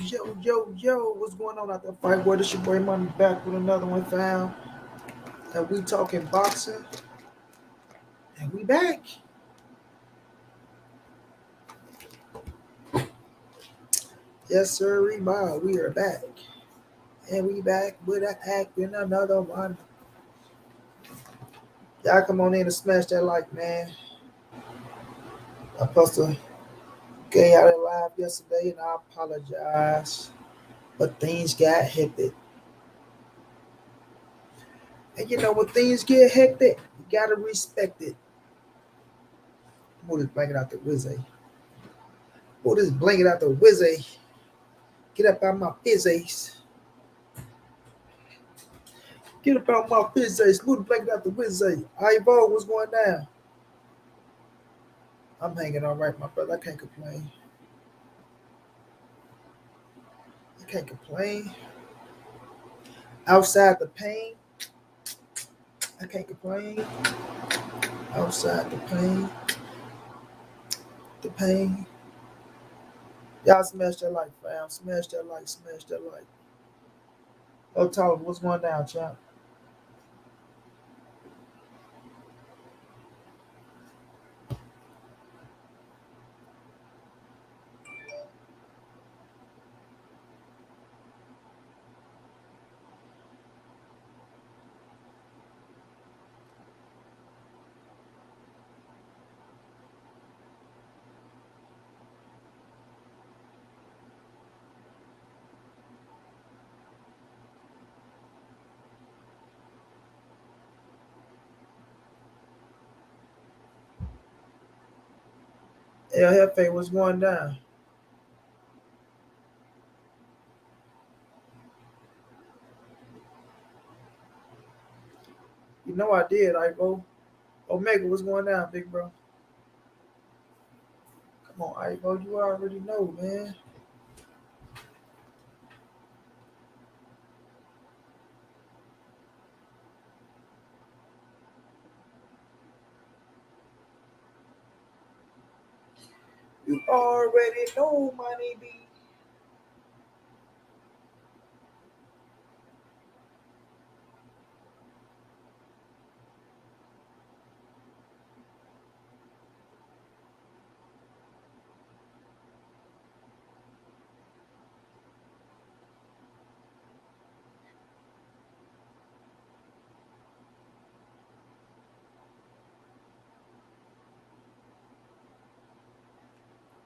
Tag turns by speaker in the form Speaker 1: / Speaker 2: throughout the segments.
Speaker 1: Yo, what's going on out there, fight boy? This your boy Money back with another one, fam. And we talking boxing, and we back. Yes, sir, we are back. And we back with a act in another one. Y'all come on in and smash that like, man. I posted gay out it live yesterday, and I apologize. But things got hectic. And you know, when things get hectic, you gotta respect it. Move this blanket out the wizard. Move this blanket out the wizard. Get up out my physics. Get up out my physics. Move the blanket out the wizard. Ivo, what's going down? I'm hanging all right, my brother. I can't complain. I can't complain. Outside the pain, I can't complain. Outside the pain. Y'all smash that like, fam. Smash that like, smash that like. Oh, Tyler, what's going down, champ? LFA, what's going down? You know I did, Ivo. Omega, what's going down, big bro? Come on, Ivo, you already know, man. You already know, money be.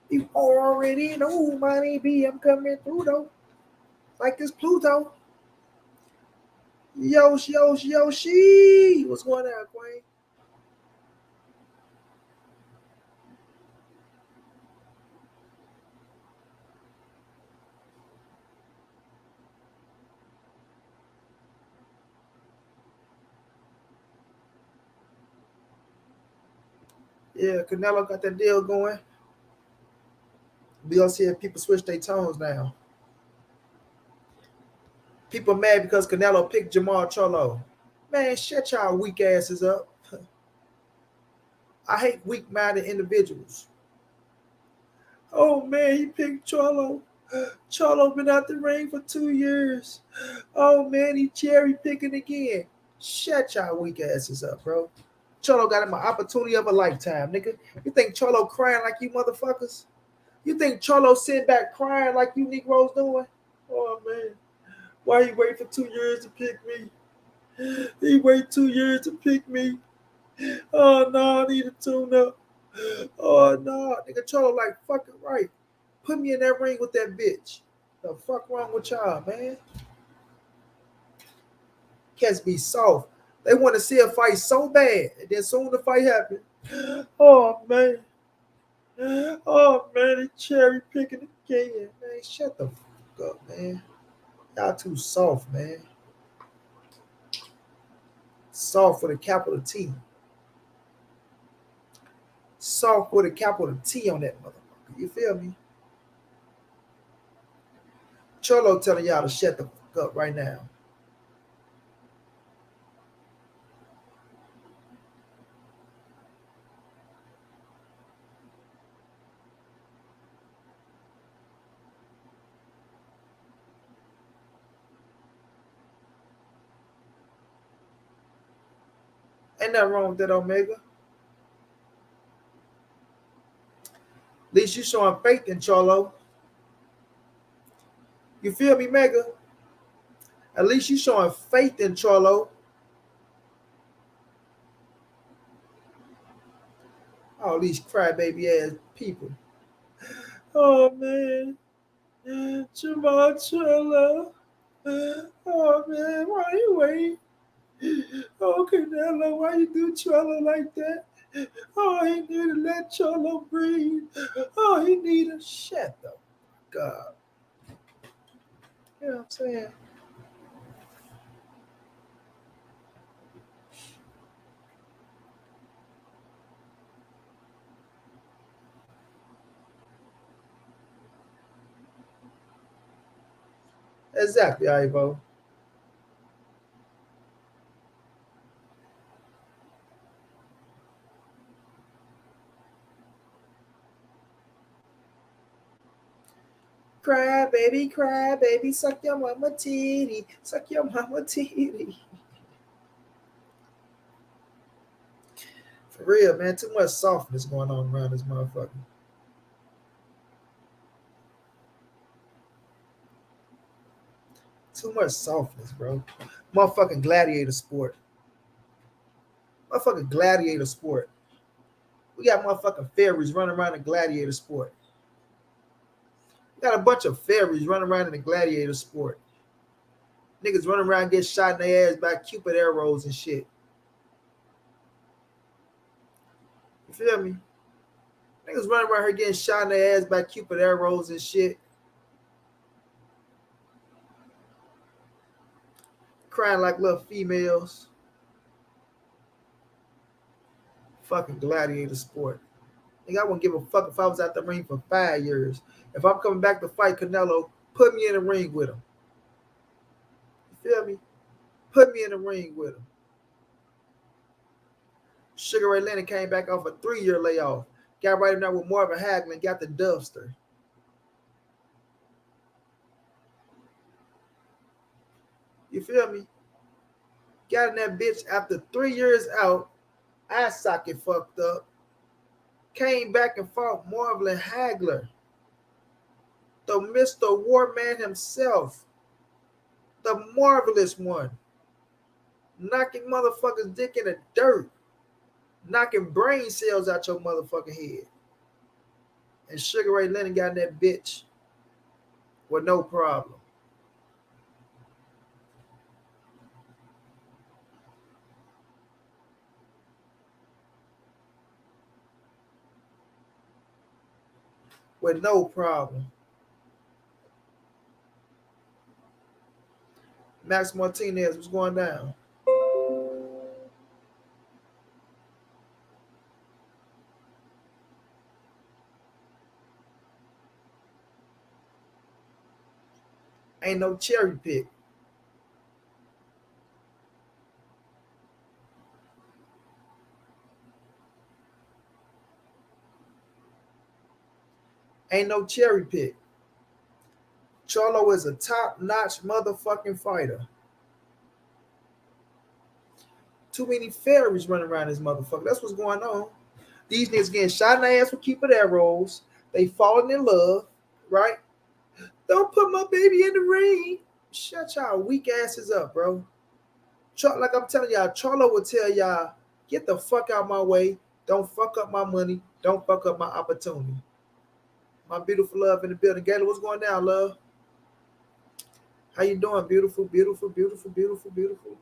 Speaker 1: You already know, money be. I'm coming through though, like this Pluto. Yoshi. What's going on, Queen? Yeah, Canelo got that deal going. We gonna see if people switch their tones now. People mad because Canelo picked Jamal Charlo. Man, shut y'all weak asses up. I hate weak-minded individuals. Oh man, he picked Charlo. Charlo been out the ring for 2 years. Oh man, he cherry picking again. Shut y'all weak asses up, bro. Charlo got him an opportunity of a lifetime, nigga. You think Charlo crying like you motherfuckers? You think Charlo sitting back crying like you Negroes doing? Oh man, why he wait for 2 years to pick me? He wait 2 years to pick me. Oh no, I need a tune up. Oh no, nigga Charlo like fucking right. Put me in that ring with that bitch. The fuck wrong with y'all, man? Cats be soft. They want to see a fight so bad, and then soon the fight happen. Oh man. Oh man, they cherry picking again. Man, shut the fuck up, man. Y'all too soft, man. Soft with a capital T. Soft with a capital T on that motherfucker. You feel me? Cholo telling y'all to shut the fuck up right now. Ain't nothing wrong with that, Omega. At least you showing faith in Charlo. You feel me, Mega? At least you showing faith in Charlo. All these crybaby ass people. Oh man, Jamal Charlo. Oh man, why you wait? Oh Canelo, why you do Charlo like that? Oh, he need to let Charlo breathe. Oh, he need a shut the fuck up. You know what I'm saying? Exactly, Ivo. Cry, baby, suck your mama titty, suck your mama titty. For real, man, too much softness going on around this motherfucker. Too much softness, bro. Motherfucking gladiator sport. Motherfucking gladiator sport. We got motherfucking fairies running around in gladiator sport. We got a bunch of fairies running around in the gladiator sport. Niggas running around get shot in their ass by Cupid arrows and shit. You feel me? Niggas running around here getting shot in their ass by Cupid arrows and shit. Crying like little females. Fucking gladiator sport. Nigga, I wouldn't give a fuck if I was out the ring for 5 years. If I'm coming back to fight Canelo, put me in the ring with him. You feel me? Put me in the ring with him. Sugar Ray Leonard came back off a 3-year layoff. Got right in there with Marvin Hagler and got the dumpster. You feel me? Got in that bitch after 3 years out. Eye socket fucked up. Came back and fought Marvin Hagler. The Mr. Warman himself. The marvelous one. Knocking motherfuckers' dick in the dirt. Knocking brain cells out your motherfucking head. And Sugar Ray Leonard got in that bitch with no problem. With no problem. Max Martinez, what's going down? Ain't no cherry pick. Ain't no cherry pick. Charlo is a top-notch motherfucking fighter. Too many fairies running around this motherfucker. That's what's going on. These niggas getting shot in the ass with keeping arrows. They falling in love, right? Don't put my baby in the ring. Shut y'all weak asses up, bro. Like I'm telling y'all, Charlo will tell y'all, get the fuck out my way. Don't fuck up my money. Don't fuck up my opportunity. My beautiful love in the building. Gayla, what's going down, love? How you doing? Beautiful, beautiful, beautiful, beautiful, beautiful.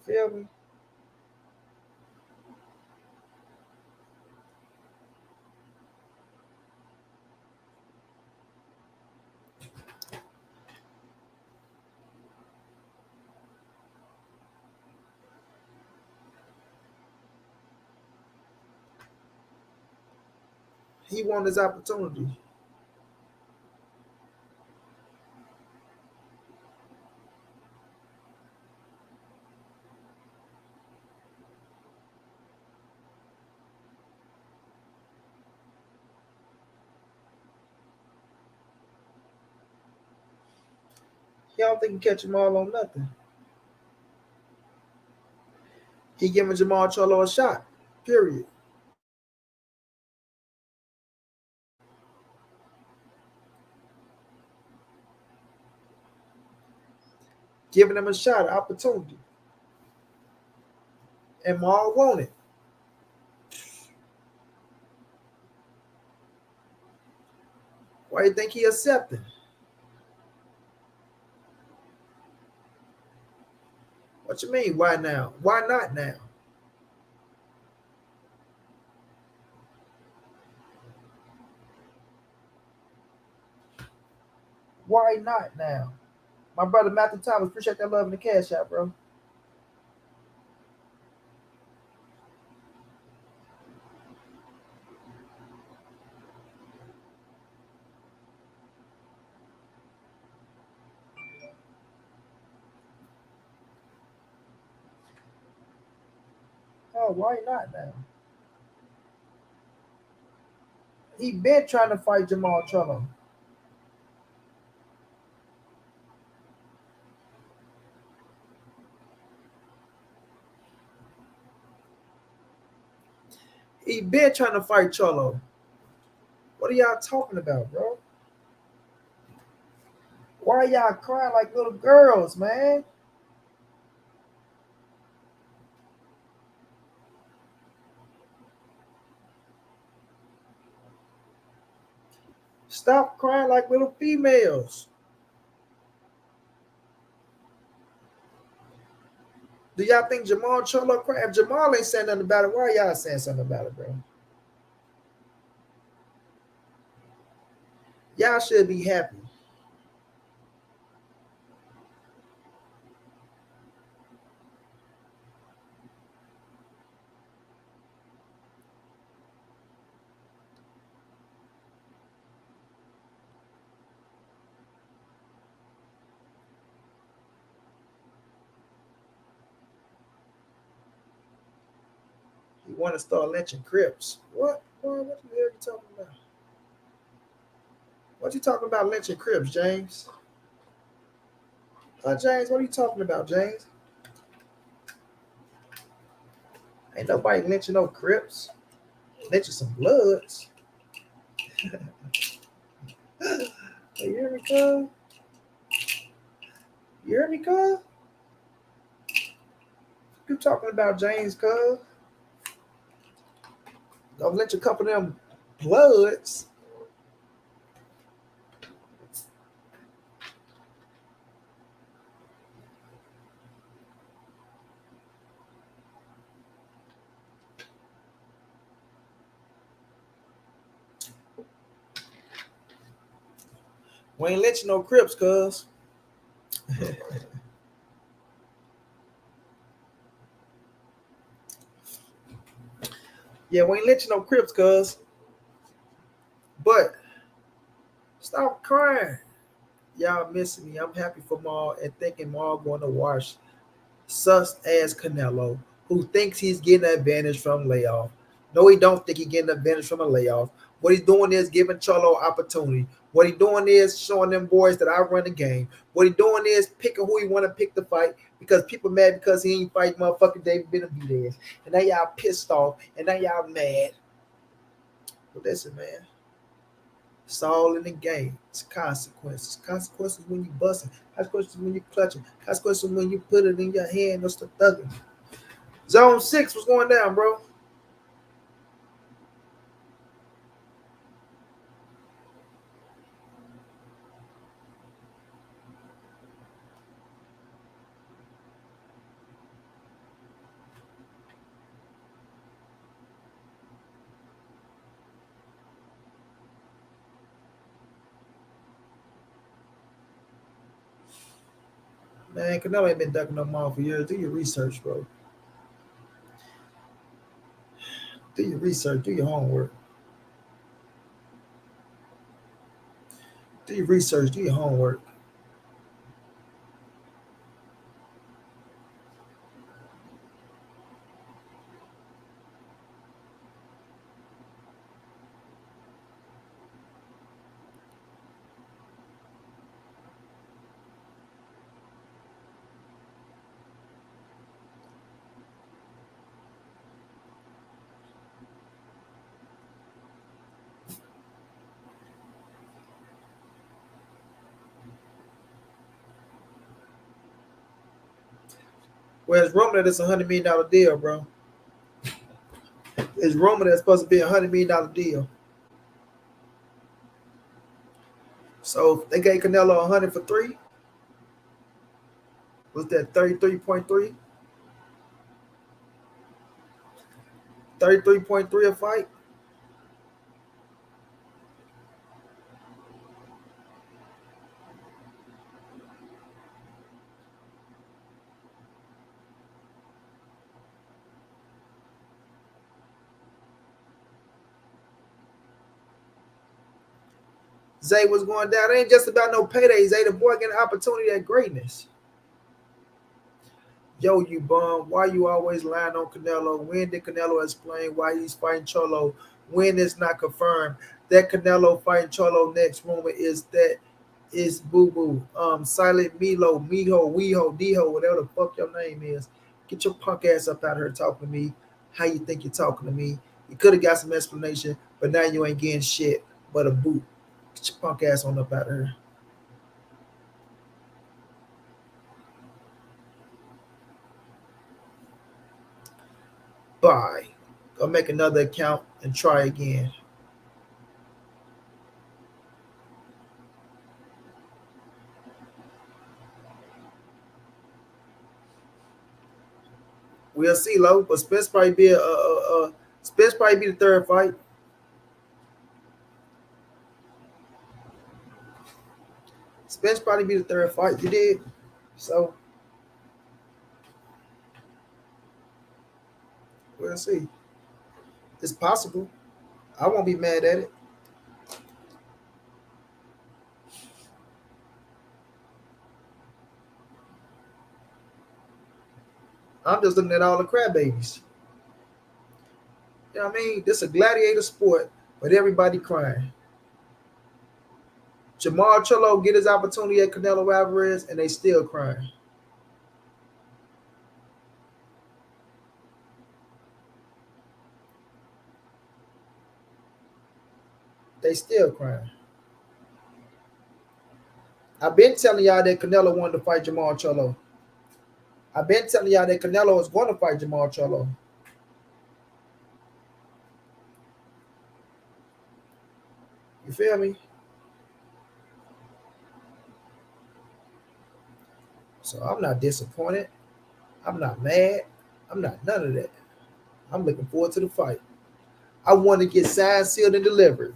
Speaker 1: Feel me? He won his opportunity. He don't think he catch them all on nothing. He giving Jamal Charlo a shot. Period. Giving him a shot, an opportunity. And Maul want it. Why you think he accepted? What you mean? Why now? Why not now? Why not now? My brother Matthew Thomas, appreciate that love in the cash out, bro. Oh, why not now? He been trying to fight Jamal Charlo. He been trying to fight Charlo. What are y'all talking about, bro? Why are y'all crying like little girls, man? Stop crying like little females. Do y'all think Jamal Charlo crying? If Jamal ain't saying nothing about it, why y'all saying something about it, bro? Y'all should be happy. You want to start lynching Crips. What? Boy, what the hell you talking about? What you talking about lynching Crips, James? James, what are you talking about, James? Ain't nobody lynching no Crips. Lynching some Bloods. Hey, you hear me, cuz? You hear me, cuz? You talking about James, cuz? Don't lynch a couple of them Bloods. We ain't lynching no Crips, cuz. Yeah, we ain't lynching no Crips, cuz. But stop crying. Y'all missing me. I'm happy for Maul and thinking Maul going to wash sus ass Canelo, who thinks he's getting an advantage from layoff. No, he don't think he's getting an advantage from a layoff. What he's doing is giving Charlo opportunity. What he's doing is showing them boys that I run the game. What he's doing is picking who he want to pick to fight because people mad because he ain't fight motherfucking David Benavidez. And now y'all pissed off and now y'all mad. But listen, man. It's all in the game. It's consequences. Consequences when you busting. Consequences when you clutching. Consequences when you put it in your hand or start thugging. Zone 6, what's going down, bro? Man, Canelo ain't been ducking no mouth for years. Do your research, bro. Do your research. Do your homework. Do your research. Do your homework. Whereas rumor that it's $100 million deal, bro. It's rumor that's supposed to be $100 million deal. So they gave Canelo 100 for three. Was that 33.3? 33.3 a fight? Zay was going down. It ain't just about no payday. Zay, the boy getting an opportunity at greatness. Yo, you bum. Why you always lying on Canelo? When did Canelo explain why he's fighting Charlo? When it's not confirmed that Canelo fighting Charlo next rumor is boo boo. Silent Milo, Miho, Weho, Deho, whatever the fuck your name is. Get your punk ass up out here talking to me. How you think you're talking to me? You could have got some explanation, but now you ain't getting shit but a boot. Get your punk ass on up out of here. Bye. Go make another account and try again. We'll see, low. But Spence probably be Spence probably be the third fight. Spence probably be the third fight. You did. So we'll see. It's possible. I won't be mad at it. I'm just looking at all the crab babies. You know what I mean? This is a gladiator sport, but everybody crying. Jamal Charlo get his opportunity at Canelo Alvarez, and they still crying. They still crying. I've been telling y'all that Canelo wanted to fight Jamal Charlo. I've been telling y'all that Canelo is going to fight Jamal Charlo. You feel me? So I'm not disappointed. I'm not mad. I'm not none of that. I'm looking forward to the fight. I want to get signed, sealed, and delivered.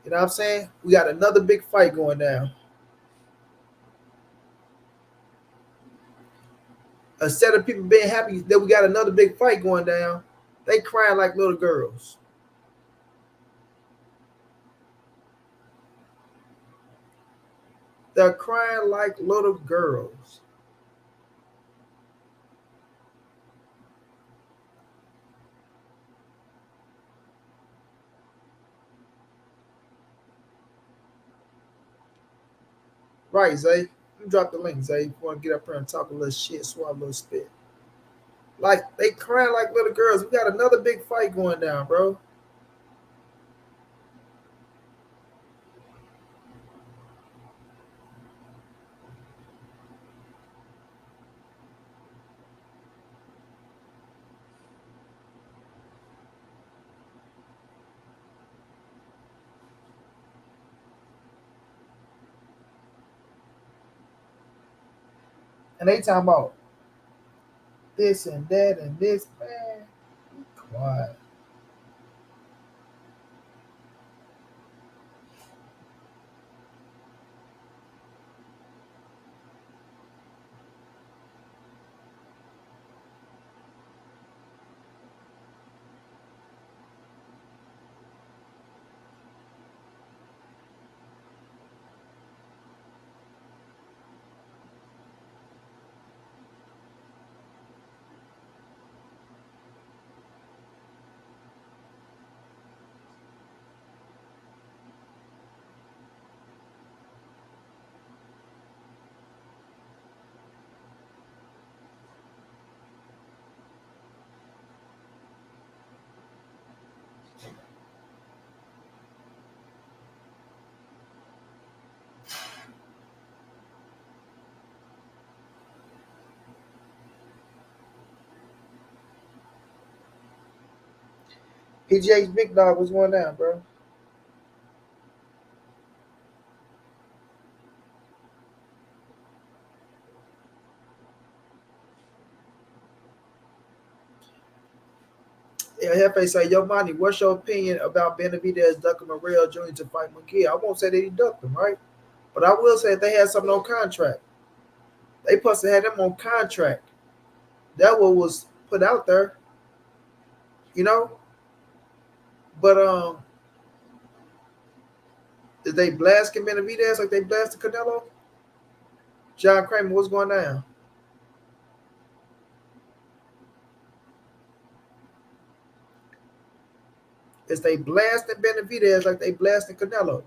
Speaker 1: You know what I'm saying? We got another big fight going down. Instead of people being happy that we got another big fight going down, they crying like little girls. They're crying like little girls. Right, Zay? You drop the link, Zay. You want to get up here and talk a little shit, swallow a little spit. Like, they crying like little girls. We got another big fight going down, bro. And they talking about this and that and this, man. Be quiet. PGH Big Dog, what's going down, bro? Yeah, Hefe say, yo, Monty, what's your opinion about Benavidez ducking Morrell Jr. to fight McGee? I won't say that he ducked him, right? But I will say if they had something on contract. They supposed to have them on contract. That what was put out there, you know? But did they blast Benavidez like they blasted Canelo? John Kramer, what's going down? Is they blasting Benavidez like they blasting Canelo?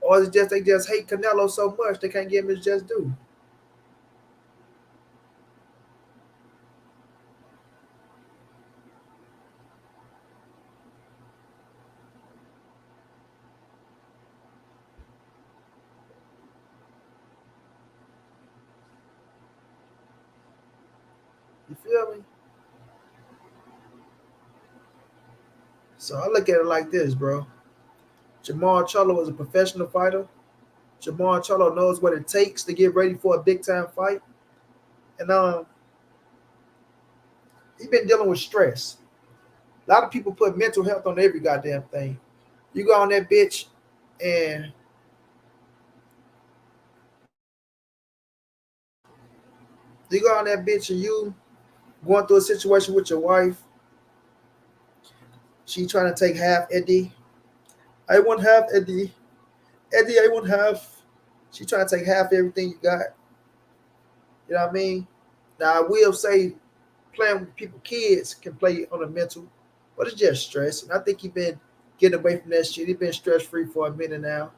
Speaker 1: Or is it just they just hate Canelo so much they can't give him his just due? You feel me? So I look at it like this, bro. Jamal Charlo is a professional fighter. Jamal Charlo knows what it takes to get ready for a big time fight. And he's been dealing with stress. A lot of people put mental health on every goddamn thing. You go on that bitch and you go on that bitch and you going through a situation with your wife. She trying to take half Eddie. I want half Eddie. Eddie, I want half. She trying to take half everything you got. You know what I mean? Now I will say playing with people, kids can play on the mental, but it's just stress. And I think he been getting away from that shit. He been stress free for a minute now.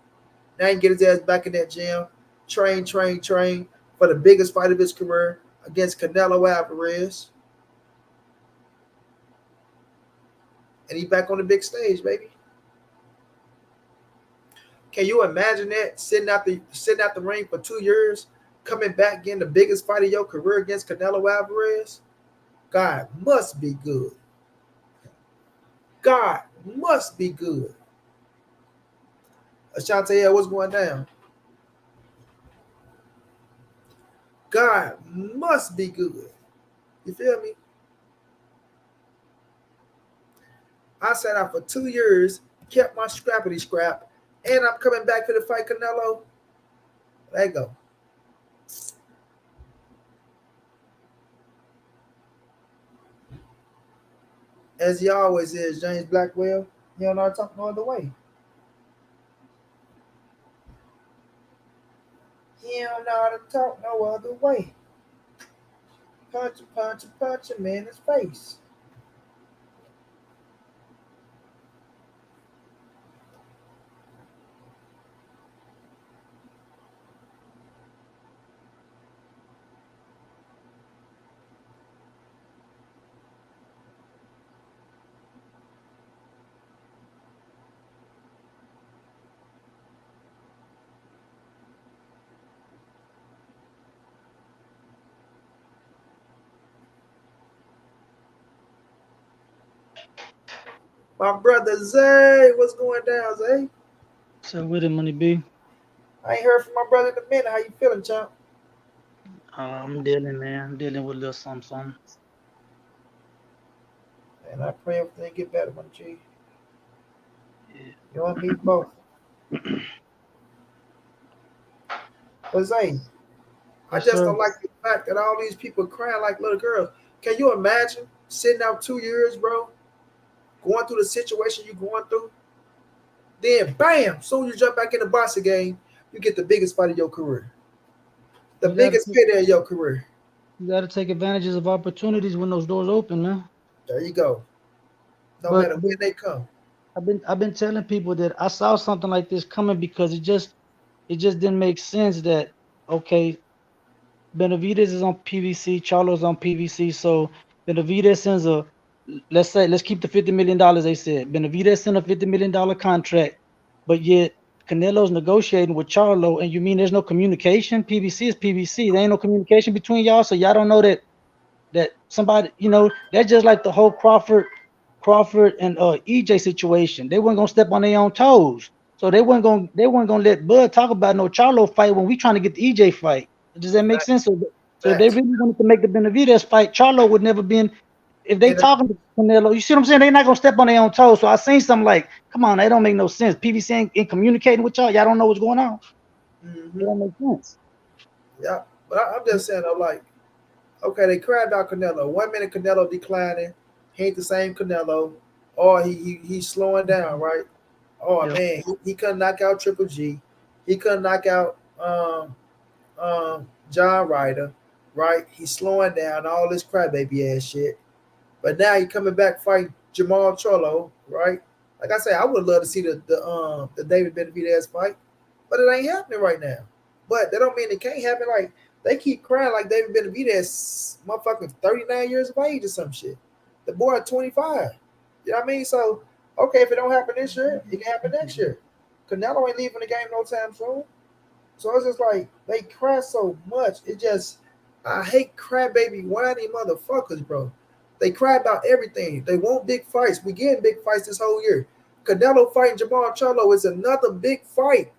Speaker 1: Now he can get his ass back in that gym, train for the biggest fight of his career against Canelo Alvarez. And he back on the big stage, baby. Can you imagine that sitting out the ring for 2 years, coming back getting the biggest fight of your career against Canelo Alvarez? God must be good. God must be good. Ashante, what's going down? God must be good. You feel me? I sat out for 2 years, kept my scrappity scrap, and I'm coming back to the fight Canelo. There you go. As he always is, James Blackwell. He don't know how to talk no other way. He don't know how to talk no other way. Punch him in his face. My brother Zay, what's going down, Zay?
Speaker 2: So with it, Money B.
Speaker 1: I ain't heard from my brother in a minute. How you feeling, champ?
Speaker 2: I'm dealing, man. I'm dealing with a little something, something.
Speaker 1: And I pray everything get better, my G.
Speaker 2: Yeah.
Speaker 1: You and me both. But Zay, I
Speaker 2: Yes,
Speaker 1: just don't
Speaker 2: sir.
Speaker 1: like the fact that all these people crying like little girls. Can you imagine sitting out 2 years, bro, going through the situation you're going through? Then, bam, soon you jump back in the boxing game, you get the biggest fight of your career, the
Speaker 2: You gotta
Speaker 1: biggest
Speaker 2: take,
Speaker 1: payday of your career.
Speaker 2: you gotta take advantages of opportunities when those doors open, man.
Speaker 1: There you go. No
Speaker 2: But
Speaker 1: matter when they come.
Speaker 2: I've been telling people that I saw something like this coming because it just didn't make sense that okay, Benavidez is on PVC, Charlo's on PVC, so Benavidez sends a let's keep the $50 million they said. Benavidez sent a $50 million contract, but yet Canelo's negotiating with Charlo, and you mean there's no communication? PBC is PBC. There ain't no communication between y'all, so y'all don't know that somebody, that's just like the whole Crawford and EJ situation. They weren't gonna step on their own toes. So they weren't gonna let Bud talk about no Charlo fight when we trying to get the EJ fight. Does that make sense? So if they
Speaker 1: Facts.
Speaker 2: really wanted to make the Benavidez fight, Charlo would never been. If they
Speaker 1: And
Speaker 2: talking to Canelo, you see what I'm saying? They're not gonna step on their own toes. So I seen something like, come on, that don't make no sense. PBC ain't communicating with y'all. Y'all don't know what's going on. It don't make sense.
Speaker 1: yeah, but I'm just saying though, like, okay, they cried out Canelo. 1 minute Canelo declining, he ain't the same Canelo, or he's slowing down, right? Oh
Speaker 2: Yeah.
Speaker 1: man, he couldn't knock out Triple G, he couldn't knock out John Ryder, right? He's slowing down all this crybaby ass shit. But now he coming back fighting Jamal Charlo, right? Like I said, I would love to see the David Benavidez fight, but it ain't happening right now. But that don't mean it can't happen. Like they keep crying like David Benavidez, motherfucking 39 years of age or some shit. The boy at 25. You know what I mean? So okay, if it don't happen this year, it can happen next year. Canelo ain't leaving the game no time soon. So it's just like they cry so much. It just I hate crybaby whiny motherfuckers, bro. They cry about everything. They want big fights. We getting big fights this whole year. Canelo fighting Jamal Charlo is another big fight.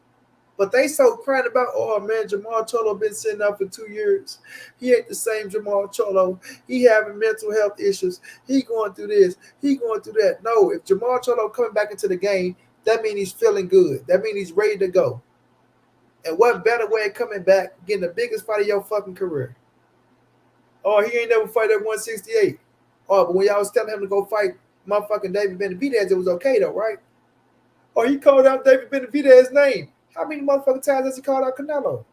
Speaker 1: But they so crying about, oh man, Jamal Charlo been sitting out for 2 years. He ain't the same Jamal Charlo. He having mental health issues. He going through this. He going through that. No, if Jamal Charlo coming back into the game, that means he's feeling good. That means he's ready to go. And what better way of coming back, getting the biggest fight of your fucking career? Oh, he ain't never fight at 168. Oh, but when y'all was telling him to go fight motherfucking David Benavidez, it was okay though, right? Or he called out David Benavidez's name. How many motherfucking times has he called out Canelo?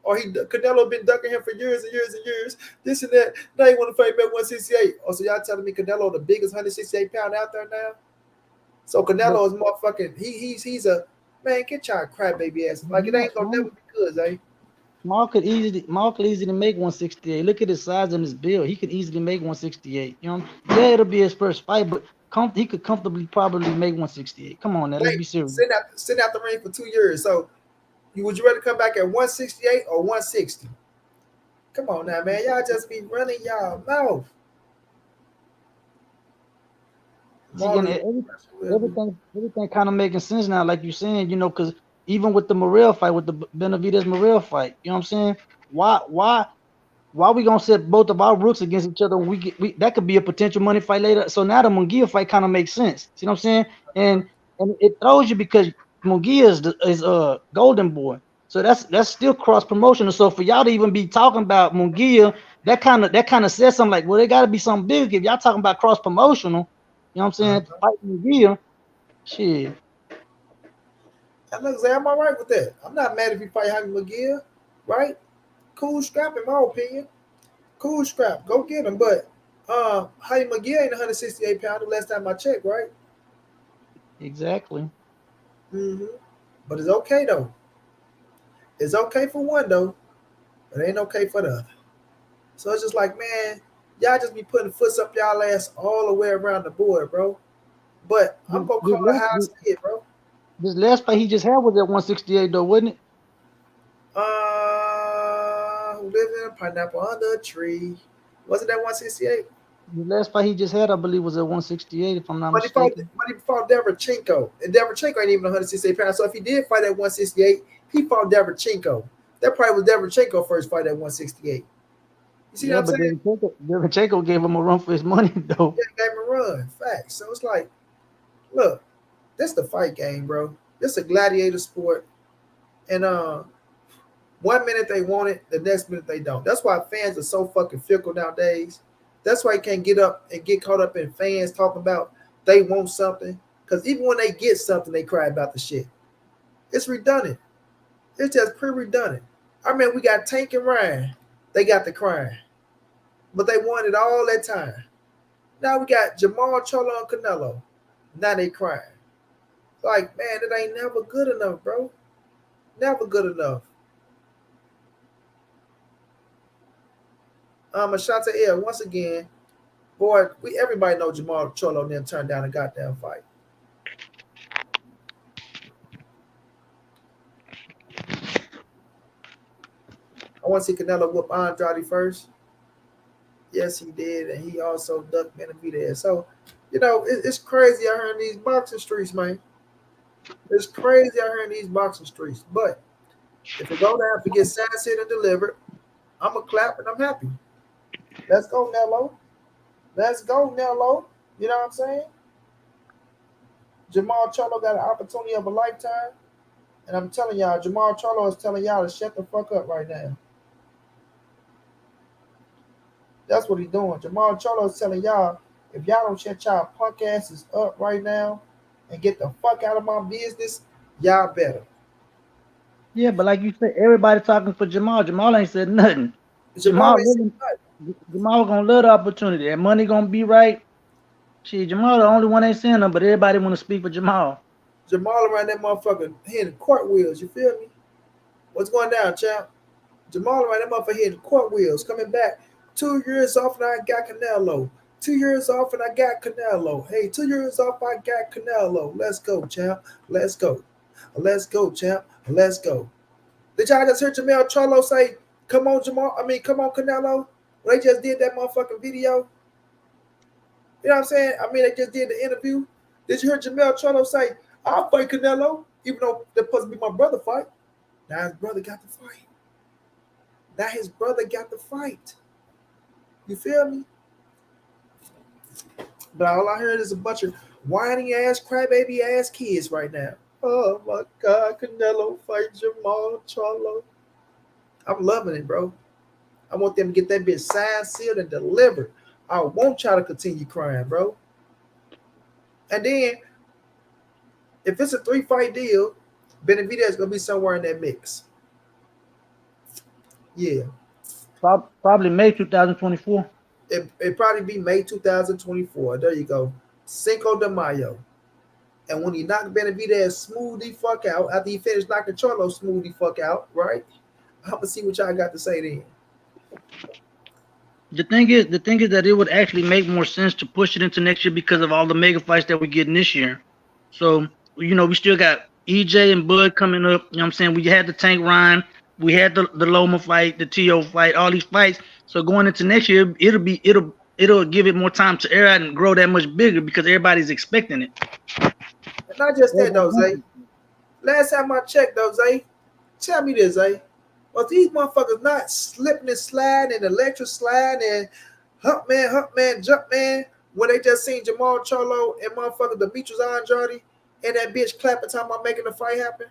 Speaker 1: Or Canelo been ducking him for years and years and years. This and that. Now he want to fight back 168. Oh, so y'all telling me Canelo the biggest 168 pound out there now? So
Speaker 2: But
Speaker 1: Canelo is motherfucking. He's a man. Get y'all crybaby ass. Like it ain't gonna never be good, eh?
Speaker 2: Maul could easily make 168. Look at his size and his build. He could easily make 168. Yeah, it'll be his first fight, but he could comfortably probably make 168. Come on now, let's
Speaker 1: Wait,
Speaker 2: be serious.
Speaker 1: sitting out the ring for 2 years. So would you rather come back at 168 or 160? Come on now, man. Y'all just be running y'all mouth.
Speaker 2: See, and
Speaker 1: Marley,
Speaker 2: everything kind of making sense now, like you're saying, because even with the Morrell fight, with the Benavidez Morrell fight, you know what I'm saying? Why we gonna set both of our rooks against each other when that could be a potential money fight later? So now the Munguia fight kind of makes sense. See what I'm saying? And it throws you because Munguia is Golden Boy. So that's still cross promotional. So for y'all to even be talking about Munguia, that kind of says something like, well, there got to be something big if y'all talking about cross promotional. You know what I'm saying? To fight Munguia, shit.
Speaker 1: and look, say I'm all right with that. I'm not mad if you fight Jaime McGill, right? Cool scrap, in my opinion. Cool scrap. Go get him. But Jaime McGill ain't 168 pounds the last time I checked, right?
Speaker 2: Exactly.
Speaker 1: Mm-hmm. But it's okay though. It's okay for one though, but it ain't okay for the other. So it's just like, man, y'all just be putting foots up y'all ass all the way around the board, bro. But I'm
Speaker 2: This,
Speaker 1: gonna
Speaker 2: this
Speaker 1: call it
Speaker 2: last
Speaker 1: how I
Speaker 2: this,
Speaker 1: see it, bro.
Speaker 2: this last fight he just had was at 168 though, wasn't it?
Speaker 1: Who lives in a pineapple under a tree? Wasn't that 168?
Speaker 2: The last fight he just had, I believe, was at 168, if I'm not
Speaker 1: But he fought,
Speaker 2: mistaken.
Speaker 1: but he fought Derevchenko, and Derevchenko ain't even 168 pounds. So if he did fight at 168, he fought Derevchenko. That probably was Derevchenko's first fight at 168. You see what
Speaker 2: Yeah,
Speaker 1: I'm
Speaker 2: but
Speaker 1: saying?
Speaker 2: Derevchenko gave him a run for his money though.
Speaker 1: Yeah, gave him a run. Facts. So it's like, look, this the fight game, bro. This a gladiator sport, and 1 minute they want it, the next minute they don't. That's why fans are so fucking fickle nowadays. That's why you can't get up and get caught up in fans talking about they want something. Because even when they get something, they cry about the shit. It's redundant. It's just pretty redundant. I mean, we got Tank and Ryan. They got the crying. But they won it all that time. Now we got Jamal Charlo and Canelo. Now they crying. Like, man, it ain't never good enough, bro. Never good enough. Ashante Air, once again, boy, everybody know Jamal Charlo then turned down a goddamn fight. I want to see Canelo whoop Andrade first. Yes, he did, and he also ducked Benavidez. So, it's crazy out here in these boxing streets, man. It's crazy out here in these boxing streets. But if it go down to get said and delivered, I'm gonna clap and I'm happy. Let's go, Nello. Let's go, Nello. You know what I'm saying? Jamal Charlo got an opportunity of a lifetime. And I'm telling y'all, Jamal Charlo is telling y'all to shut the fuck up right now. That's what he's doing. Jamal Charlo is telling y'all, if y'all don't shut y'all punk asses up right now and get the fuck out of my business, y'all better.
Speaker 2: Yeah, but like you said, everybody talking for Jamal. Jamal ain't said nothing.
Speaker 1: Jamal
Speaker 2: Jamal
Speaker 1: ain't saying
Speaker 2: really,
Speaker 1: nothing.
Speaker 2: Jamal gonna love the opportunity. That money gonna be right. Shit, Jamal the only one ain't saying nothing, but everybody want to speak for Jamal.
Speaker 1: Jamal around that motherfucker hitting court wheels, you feel me? What's going down, champ? Jamal around that motherfucker hitting court wheels, coming back 2 years off and I got Canelo. 2 years off and I got Canelo. Hey, 2 years off, I got Canelo. Let's go, champ. Let's go. Let's go, champ. Let's go. Did y'all just hear Jamel Charlo say, come on, Jamal? I mean, come on, Canelo? When they just did that motherfucking video. You know what I'm saying? I mean, they just did the interview. Did you hear Jamel Charlo say, I'll fight Canelo, even though they're supposed to be my brother fight? Now his brother got the fight. Now his brother got the fight. You feel me? But all I heard is a bunch of whining ass, crybaby ass kids right now. Oh my God, Canelo fight Jamal Charlo. I'm loving it, bro. I want them to get that bitch signed, sealed, and delivered. I won't try to continue crying, bro. And then, if it's a 3-fight deal, Benavidez is gonna be somewhere in that mix. Yeah.
Speaker 2: Probably May 2024.
Speaker 1: It probably be May 2024. There you go. Cinco de Mayo. And when he knocked Benavidez smooth the fuck out, after he finished knocking Charlo smooth the fuck out, right? I'm gonna see what y'all got to say then.
Speaker 2: The thing is that it would actually make more sense to push it into next year because of all the mega fights that we're getting this year. So, we still got EJ and Bud coming up. You know what I'm saying? We had the Tank Ryan, we had the Loma fight, the TO fight, all these fights. So going into next year, it'll give it more time to air out and grow that much bigger because everybody's expecting it.
Speaker 1: And not just that though, Zay. Last time I checked though, Zay, tell me this, Zay. Well, these motherfuckers not slipping and sliding and electric sliding and hump man, jump man, when they just seen Jamal Charlo and motherfucker Demetrius Andrade and that bitch clapping talking about making the fight happen?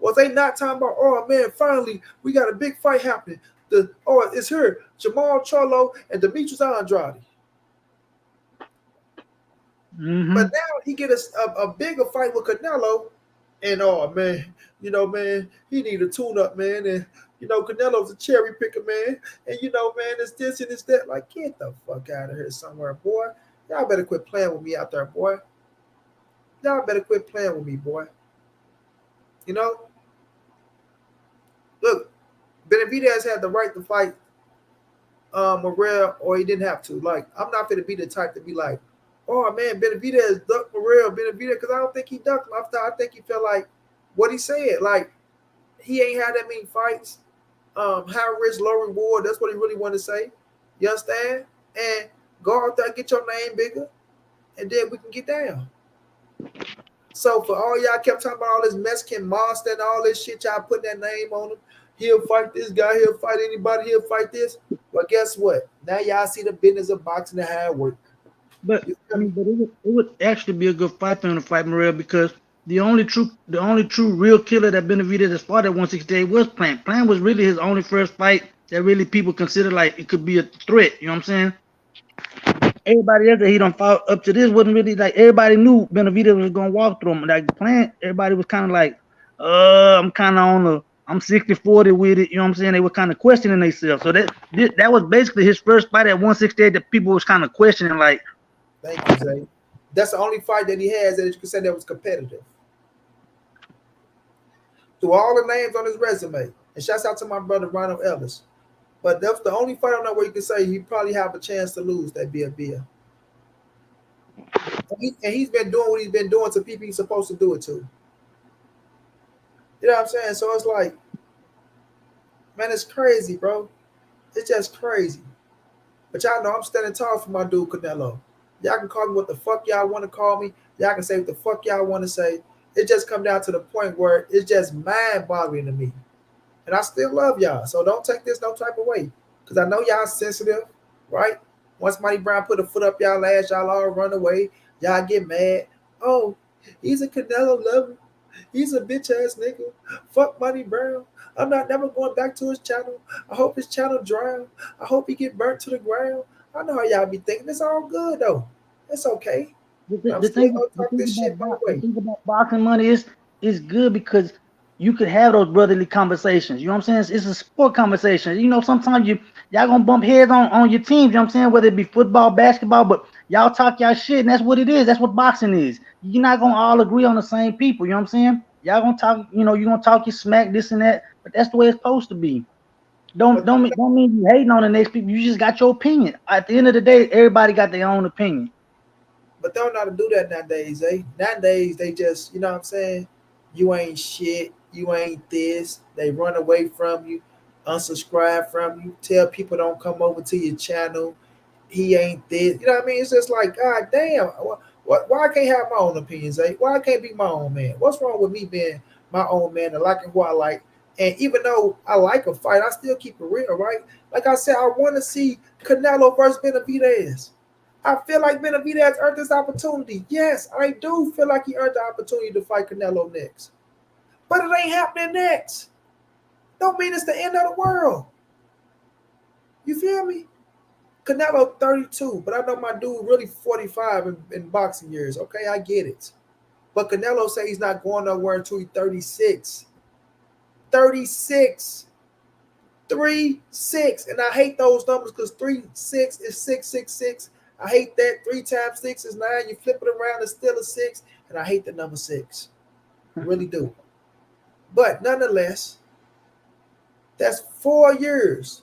Speaker 1: Was they not talking about, oh man, finally we got a big fight happening? It's here, Jamal Charlo and Demetrius Andrade.
Speaker 2: Mm-hmm.
Speaker 1: But now he get a bigger fight with Canelo, and oh man, man, he need a tune up, man, and Canelo's a cherry picker, man, and man, it's this and it's that. Like, get the fuck out of here somewhere, boy. Y'all better quit playing with me out there, boy. Y'all better quit playing with me, boy. Look, Benavidez had the right to fight Morrell, or he didn't have to. Like, I'm not going to be the type to be like, oh man, Benavidez ducked Morrell, Benavidez, because I don't think he ducked him. I think he felt like what he said. Like, he ain't had that many fights. High risk, low reward. That's what he really wanted to say. You understand? And go out there, get your name bigger, and then we can get down. So for all y'all kept talking about all this Mexican monster and all this shit, y'all putting that name on him. He'll fight this guy. He'll fight anybody. He'll fight this. Well, guess what? Now y'all see the business of boxing and how it works.
Speaker 2: But it would actually be a good fight for him to fight Morrell because the only true real killer that Benavidez has fought at 168 was Plant. Plant was really his only first fight that really people consider like it could be a threat. You know what I'm saying? Everybody else that he done fought up to this wasn't really like everybody knew Benavidez was gonna walk through him. Like Plant, everybody was kind of like, I'm kind of on the I'm 60-40 with it. You know what I'm saying? They were kind of questioning themselves. So that was basically his first fight at 168 that people was kind of questioning like.
Speaker 1: Thank you, Zay. That's the only fight that he has that you can say that was competitive. Through all the names on his resume, and shouts out to my brother Ronald Ellis. But that's the only fight on there where you can say he probably have a chance to lose that Bill. And he's been doing what he's been doing to people he's supposed to do it to. You know what I'm saying? So it's like, Man, it's crazy, bro. It's just crazy. But y'all know I'm standing tall for my dude Canelo. Y'all can call me what the fuck y'all want to call me. Y'all can say what the fuck y'all want to say. It just come down to the point where it's just mind boggling to me. And I still love y'all. So don't take this no type of way. Because I know y'all sensitive, right? Once Money Brown put a foot up y'all ass, y'all all run away. Y'all get mad. Oh, he's a Canelo lover. He's a bitch ass nigga. Fuck Money Brown. I'm not never going back to his channel. I hope his channel drown. I hope he get burnt to the ground. I know how y'all be thinking. It's all good though. It's okay. But I'm
Speaker 2: The
Speaker 1: still
Speaker 2: thing,
Speaker 1: gonna talk this shit my
Speaker 2: the
Speaker 1: way.
Speaker 2: thing about boxing money is good because you could have those brotherly conversations. You know what I'm saying? It's a sport conversation. You know, sometimes y'all gonna bump heads on your teams. You know what I'm saying? Whether it be football, basketball, but y'all talk y'all shit, and that's what it is. That's what boxing is. You're not gonna all agree on the same people. You know what I'm saying? Y'all gonna talk. You know, you're gonna talk your smack, this and that, but that's the way it's supposed to be.
Speaker 1: But
Speaker 2: Don't mean you hating on the next people. You just got your opinion. At the end of the day, everybody got their own opinion.
Speaker 1: But they don't know how to do that nowadays, eh? Nowadays they just, you know what I'm saying? You ain't shit. You ain't this. They run away from you, unsubscribe from you, tell people don't come over to your channel. He ain't this. You know what I mean? It's just like, God damn. Why I can't have my own opinions, eh? Why I can't be my own man? What's wrong with me being my own man and liking who I like? And even though I like a fight, I still keep it real, right? Like I said, I want to see Canelo versus Benavidez. I feel like Benavidez earned this opportunity. Yes, I do feel like he earned the opportunity to fight Canelo next. But it ain't happening next. Don't mean it's the end of the world. You feel me? Canelo 32, but I know my dude really 45 in boxing years. Okay, I get it. But Canelo say he's not going nowhere until he's 36. 36. 3-6. And I hate those numbers because 3-6 is 666. I hate that. 3 times 6 is 9. You flip it around, it's still a 6. And I hate the number 6. I really do. But nonetheless, that's 4 years.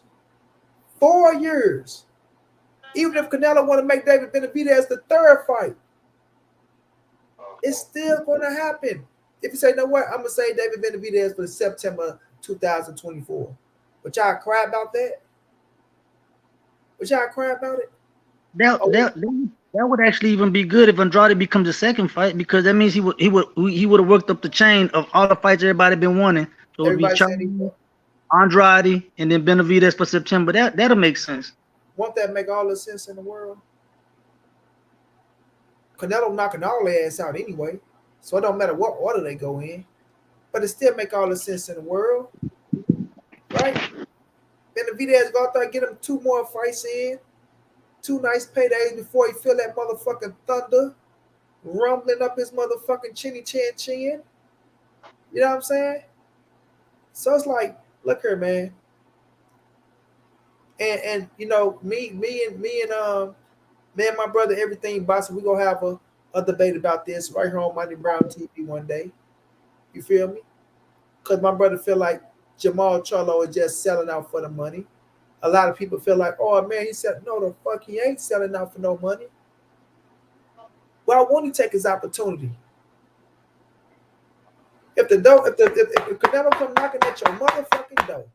Speaker 1: 4 years. Even if Canelo want to make David Benavidez the third fight, it's still going to happen. If you say, you know what, I'm going to say David Benavidez for September 2024. But y'all cry about that? But y'all cry about it?
Speaker 2: That
Speaker 1: Oh,
Speaker 2: that that would actually even be good if Andrade becomes the second fight because that means he would have worked up the chain of all the fights everybody been wanting. So it would be
Speaker 1: everybody said he
Speaker 2: Charlo, Andrade, and then Benavidez for September. That'll make sense.
Speaker 1: won't that make all the sense in the world? Canelo knocking all their ass out anyway. So it don't matter what order they go in. But it still make all the sense in the world. Right? Benavidez go out there and get him 2 more fights in. 2 nice paydays before he feel that motherfucking thunder rumbling up his motherfucking chinny chin chin. You know what I'm saying? So it's like, look here, man. And you know, me and my brother, everything boxing, we gonna have a debate about this right here on Money Brown TV one day. You feel me? Because my brother feel like Jamal Charlo is just selling out for the money. A lot of people feel like, oh man, he said, no, the fuck, he ain't selling out for no money. Why won't he take his opportunity? If the door, if Canelo come knocking at your motherfucking door,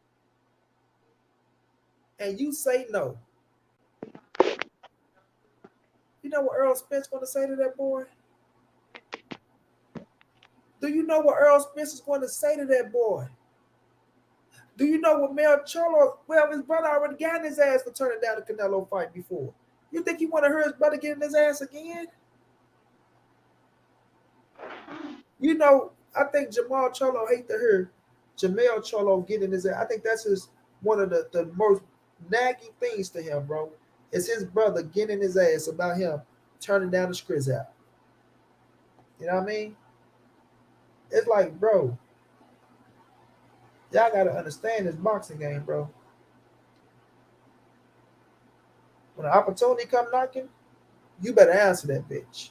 Speaker 1: and you say no, you know what Errol Spence going to say to that boy? Do you know what Errol Spence is going to say to that boy? Do you know what Mel Charlo? Well, his brother already got in his ass for turning down the Canelo fight before. You think he want to hear his brother get in his ass again? You know, I think Jamal Charlo hate to hear Jamel Charlo get in his ass. I think that's one of the most nagging things to him, bro. Is his brother getting in his ass about him turning down the Skriz out. You know what I mean? It's like, bro, y'all gotta understand this boxing game, bro. When an opportunity come knocking, you better answer that bitch.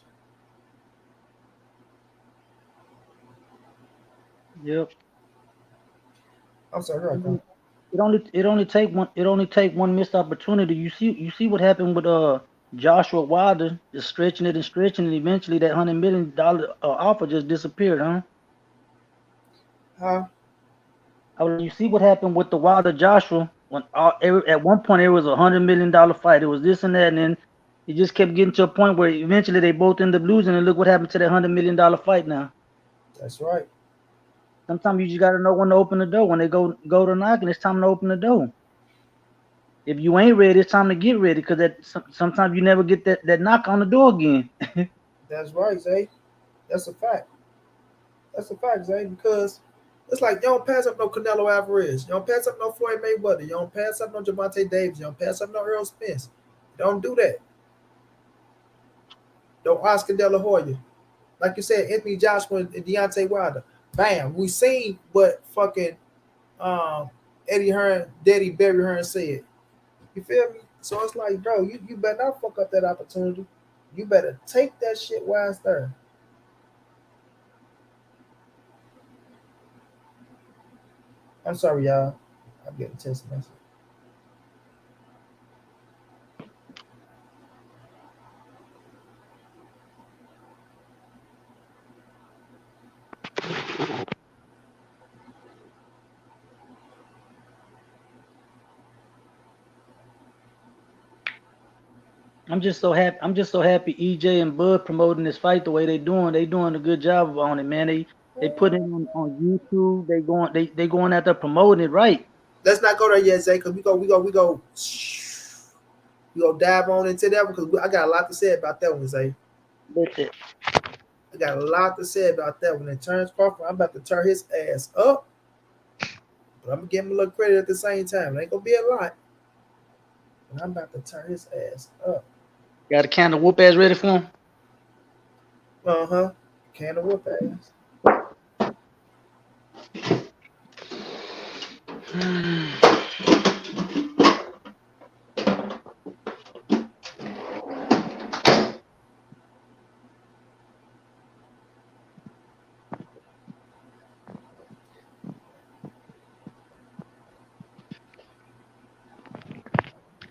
Speaker 2: Yep.
Speaker 1: I'm sorry, here I come.
Speaker 2: It only take one missed opportunity. You see what happened with Joshua Wilder just stretching and eventually that $100 million offer just disappeared, huh?
Speaker 1: Huh?
Speaker 2: You see what happened with the Wilder Joshua when at one point it was $100 million fight. It was this and that, and then it just kept getting to a point where eventually they both ended up losing. And look what happened to that $100 million fight now.
Speaker 1: That's right.
Speaker 2: Sometimes you just gotta know when to open the door. When they go to knock, and it's time to open the door. If you ain't ready, it's time to get ready, because sometimes you never get that knock on the door again.
Speaker 1: That's right, Zay. That's a fact. That's a fact, Zay, because it's like you don't pass up no Canelo Alvarez. You don't pass up no Floyd Mayweather. You don't pass up no Javante Davis. You don't pass up no Errol Spence. Don't do that. Don't Oscar De La Hoya. Like you said, Anthony Joshua and Deontay Wilder. Bam. We seen what fucking Eddie Hearn, Daddy Barry Hearn said. You feel me? So it's like, bro, you better not fuck up that opportunity. You better take that shit while it's there. I'm sorry, y'all. I'm getting a text message.
Speaker 2: I'm just so happy. I'm just so happy EJ and Bud promoting this fight the way they doing. They doing a good job on it, man. They put it on YouTube. They going out there promoting it right.
Speaker 1: Let's not go there yet, Zay, because we go dive on into that one because I got a lot to say about that one, Zay.
Speaker 2: Listen,
Speaker 1: I got a lot to say about that one. And Terence Crawford, I'm about to turn his ass up, but I'm gonna give him a little credit at the same time. It ain't gonna be a lot, but I'm about to turn his ass up.
Speaker 2: got a can of whoop ass ready for him.
Speaker 1: Can of whoop ass.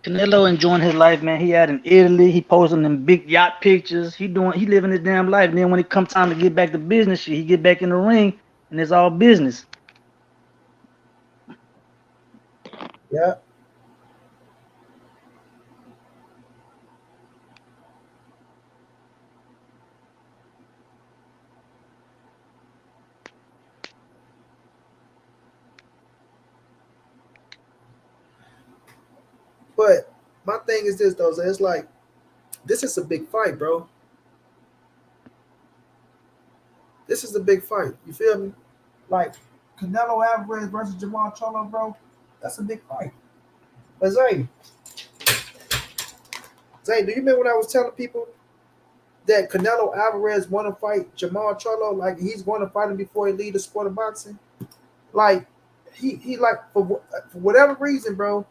Speaker 2: Canelo enjoying his life, man. He out in Italy. He posting them big yacht pictures. He living his damn life. And then when it comes time to get back to business shit, he get back in the ring and it's all business.
Speaker 1: Yeah. But my thing is this though, Zay. It's like this is a big fight, bro. This is a big fight. You feel me? Like Canelo Alvarez versus Jamal Charlo, bro. That's a big fight. But Zay, do you remember when I was telling people that Canelo Alvarez want to fight Jamal Charlo? Like he's going to fight him before he leave the sport of boxing. Like he like for whatever reason, bro.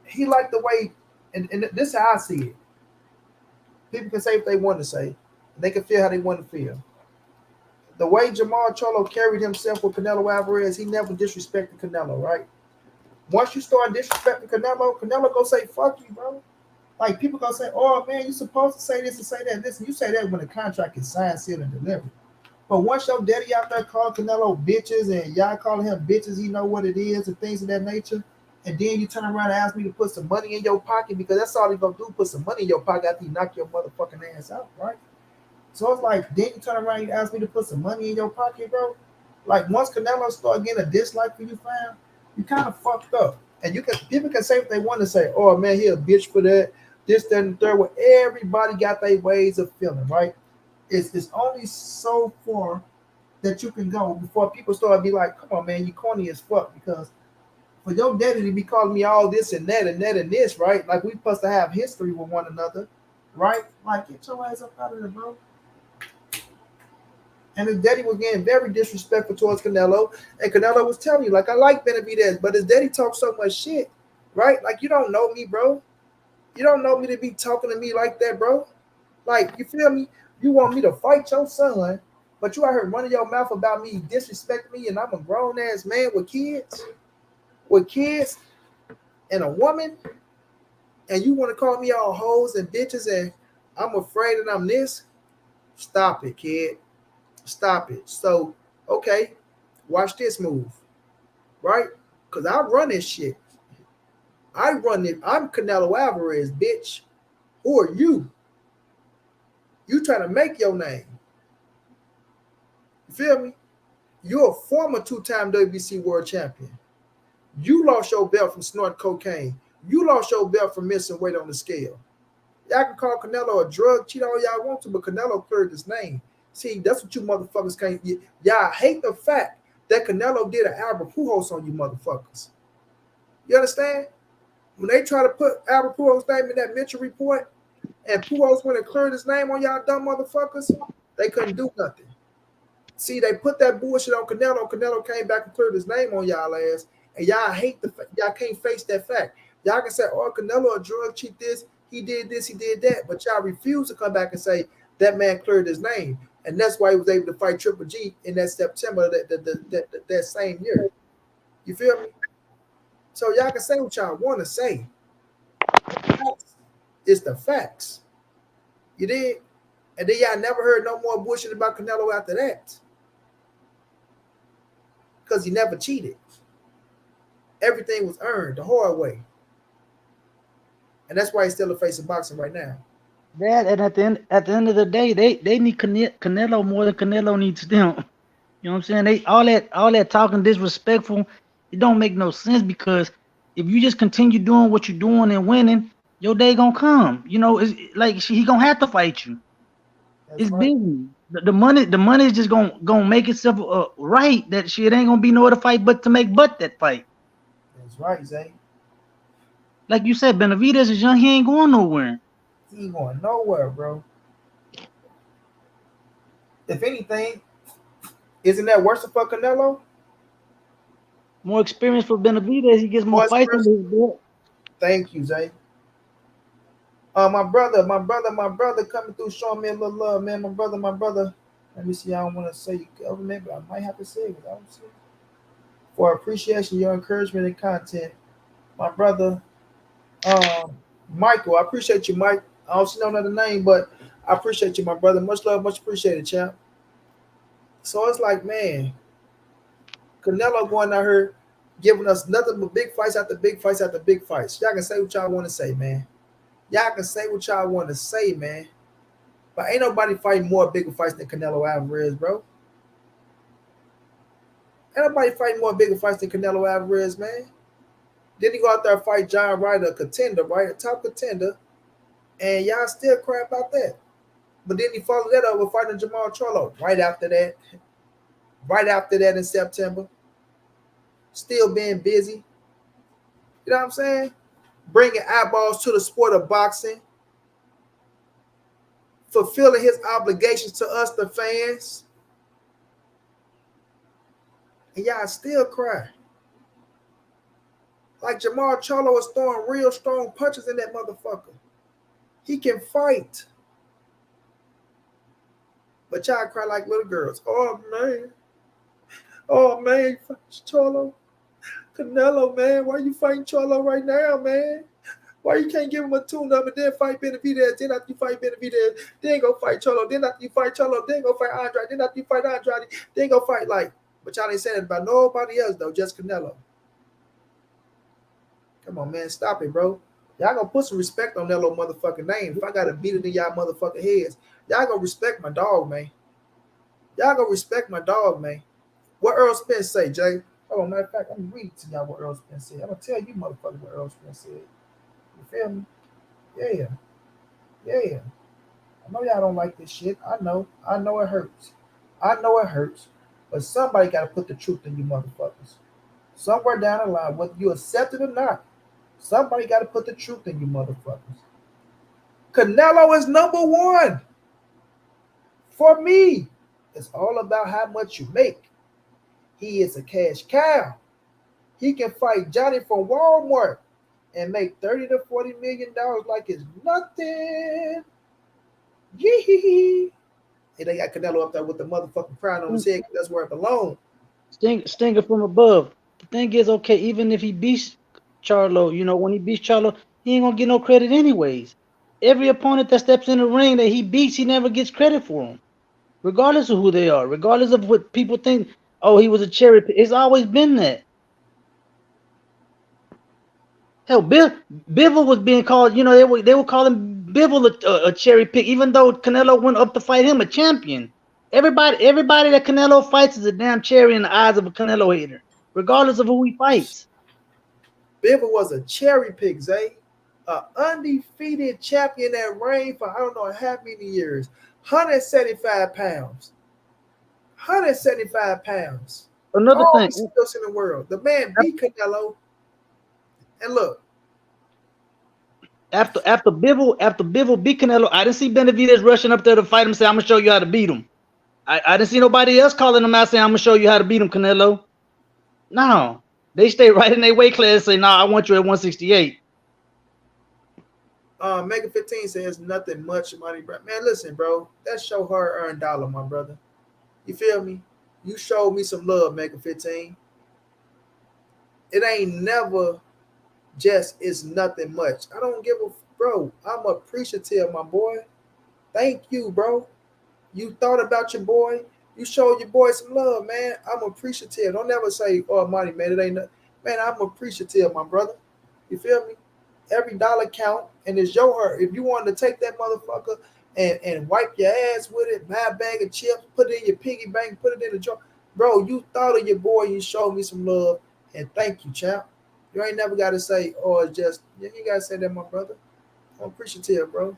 Speaker 1: He liked the way, and this is how I see it. People can say what they want to say. They can feel how they want to feel. The way Jamal Charlo carried himself with Canelo Alvarez, he never disrespected Canelo, right? Once you start disrespecting Canelo, Canelo go say, fuck you, bro. Like, people gonna say, oh, man, you supposed to say this and say that. Listen, you say that when the contract is signed, sealed, and delivered. But once your daddy out there calling Canelo bitches and y'all calling him bitches, he know what it is and things of that nature, and then you turn around and ask me to put some money in your pocket because that's all he gonna do, put some money in your pocket after you knock your motherfucking ass out, right? So it's like, then you turn around and you ask me to put some money in your pocket, bro. Like once Canelo start getting a dislike for you, fam, you kind of fucked up. And people can say what they want to say. Oh man, he a bitch for that, this, that, and the third. Well, everybody got their ways of feeling, right? It's only so far that you can go before people start to be like, come on, man, you corny as fuck. Because for your daddy to be calling me all this and that and that and this, right? Like we supposed to have history with one another, right? Like get your ass up out of there, bro. And his daddy was getting very disrespectful towards Canelo. And Canelo was telling you, like, I like Benavidez, but his daddy talks so much shit, right? Like, you don't know me, bro. You don't know me to be talking to me like that, bro. Like, you feel me? You want me to fight your son, but you out here running your mouth about me, disrespecting me, and I'm a grown-ass man with kids and a woman, and you want to call me all hoes and bitches, and I'm afraid that I'm this? Stop it, kid. Stop it. So, okay, watch this move. right? Because I run this shit. I run it. I'm Canelo Alvarez, bitch. Who are you? You trying to make your name. You feel me? You're a former two-time WBC world champion. You lost your belt from snorting cocaine. You lost your belt from missing weight on the scale. Y'all can call Canelo a drug cheat all y'all want to, but Canelo cleared his name. See, that's what you motherfuckers can't. Y'all hate the fact that Canelo did an Albert Pujols on you motherfuckers. You understand? When they try to put Albert Pujols' name in that Mitchell report, and Pujols went and cleared his name on y'all dumb motherfuckers, they couldn't do nothing. See, they put that bullshit on Canelo. Canelo came back and cleared his name on y'all ass, and y'all hate y'all can't face that fact. Y'all can say, "Oh, Canelo a drug cheat. He did this, he did that," but y'all refuse to come back and say that man cleared his name, and that's why he was able to fight Triple G in that September that same year. You feel me? So y'all can say what y'all want to say. It's the facts. You did, and then y'all never heard no more bullshit about Canelo after that. Because he never cheated. Everything was earned the hard way. And that's why he's still a face of boxing right now.
Speaker 2: That, and at the end of the day, they need Canelo more than Canelo needs them. You know what I'm saying? They all that talking disrespectful, it don't make no sense, because if you just continue doing what you're doing and winning, your day gonna come. You know, it's like he gonna have to fight you.
Speaker 1: That's
Speaker 2: It's
Speaker 1: right.
Speaker 2: business. The money is just gonna make itself right. That shit ain't gonna be no other fight but to make that fight.
Speaker 1: That's right, Zay.
Speaker 2: Like you said, Benavidez is young. He ain't going nowhere.
Speaker 1: He ain't going nowhere, bro. If anything, isn't that worse for Canelo?
Speaker 2: More experience for Benavidez. He gets more
Speaker 1: More
Speaker 2: fights
Speaker 1: experience.
Speaker 2: under his belt.
Speaker 1: Thank you, Zay. My brother coming through showing me a little love, man. My brother. Let me see. I don't want to say government, but I might have to say it. I don't see it. For appreciation, your encouragement, and content, my brother, Michael. I appreciate you, Mike. I don't see no other name, but I appreciate you, my brother. Much love, much appreciated, champ. So it's like, man, Canelo going out here giving us nothing but big fights after big fights after big fights. Y'all can say what y'all want to say, man. Y'all can say what y'all want to say, man. But ain't nobody fighting more bigger fights than Canelo Alvarez, bro. Ain't nobody fighting more bigger fights than Canelo Alvarez, man. Then he go out there and fight John Ryder, a contender, right? A top contender. And y'all still cry about that. But then he followed that up with fighting Jamal Charlo right after that. Right after that in September. Still being busy. You know what I'm saying? Bringing eyeballs to the sport of boxing. Fulfilling his obligations to us, the fans. And y'all still cry. Like Jamal Charlo is throwing real strong punches in that motherfucker. He can fight. But y'all cry like little girls. Oh, man. Oh, man, Charlo. Canelo, man. Why you fighting Charlo right now, man? Why you can't give him a tune-up and then fight Benavidez? Then after you fight Benavidez, then go fight Charlo. Then after you fight Charlo, then go fight Andrade. Then after you fight Andrade, then go fight like. But y'all ain't saying it about nobody else, though. Just Canelo. Come on, man. Stop it, bro. Y'all gonna put some respect on that little motherfucking name. If I gotta beat it in y'all motherfucking heads, y'all gonna respect my dog, man. Y'all gonna respect my dog, man. What Earl Spence say, Jay? Oh, matter of fact, I'm gonna read to y'all what Earl Spence said. I'm gonna tell you, motherfucker, what Earl Spence said. You feel me? Yeah. Yeah. I know y'all don't like this shit. I know. I know it hurts. I know it hurts. But somebody gotta put the truth in you motherfuckers. Somewhere down the line, whether you accept it or not, somebody gotta put the truth in you motherfuckers. Canelo is number one. For me, it's all about how much you make. He is a cash cow. He can fight Johnny from Walmart and make $30 to $40 million like it's nothing. Yee. And they got Canelo up there with the motherfucking crown on his head. That's where it belongs.
Speaker 2: Stinger from above. The thing is, okay, even if he beats Charlo, you know, when he beats Charlo, he ain't gonna get no credit anyways. Every opponent that steps in the ring that he beats, he never gets credit for them, regardless of who they are, regardless of what people think. Oh, he was a cherry pick. It's always been that. Hell, Bivol was being called. You know, they were calling Bivol a cherry pick, even though Canelo went up to fight him, a champion. Everybody that Canelo fights is a damn cherry in the eyes of a Canelo hater, regardless of who he fights.
Speaker 1: Bivol was a cherry pick, Zay. A undefeated champion that reigned for I don't know how many years. 175 pounds. 175 pounds.
Speaker 2: Another
Speaker 1: All
Speaker 2: thing,
Speaker 1: the skills in the world. The man beat Canelo. And look,
Speaker 2: after Bivol beat Canelo, I didn't see Benavidez rushing up there to fight him. Say, "I'm gonna show you how to beat him." I didn't see nobody else calling him out saying, "I'm gonna show you how to beat him, Canelo." No, they stay right in their weight class. And say, "No, I want you at 168."
Speaker 1: Mega 15 says nothing much money, bro. Man, listen, bro. That's your hard earned dollar, my brother. You feel me? You showed me some love, Mega 15. It ain't never just it's nothing much. I don't give a bro. I'm appreciative, my boy. Thank you, bro. You thought about your boy. You showed your boy some love, man. I'm appreciative. Don't ever say, "Oh, money, man, it ain't nothing." Man, I'm appreciative, my brother. You feel me? Every dollar count, and it's your hurt. If you wanted to take that motherfucker and wipe your ass with it, buy a bag of chips, put it in your piggy bank, put it in the jar, bro. You thought of your boy. You showed me some love, and thank you, champ. You ain't never got to say, "Oh, it's just." You got to say that, my brother. I'm appreciative, bro.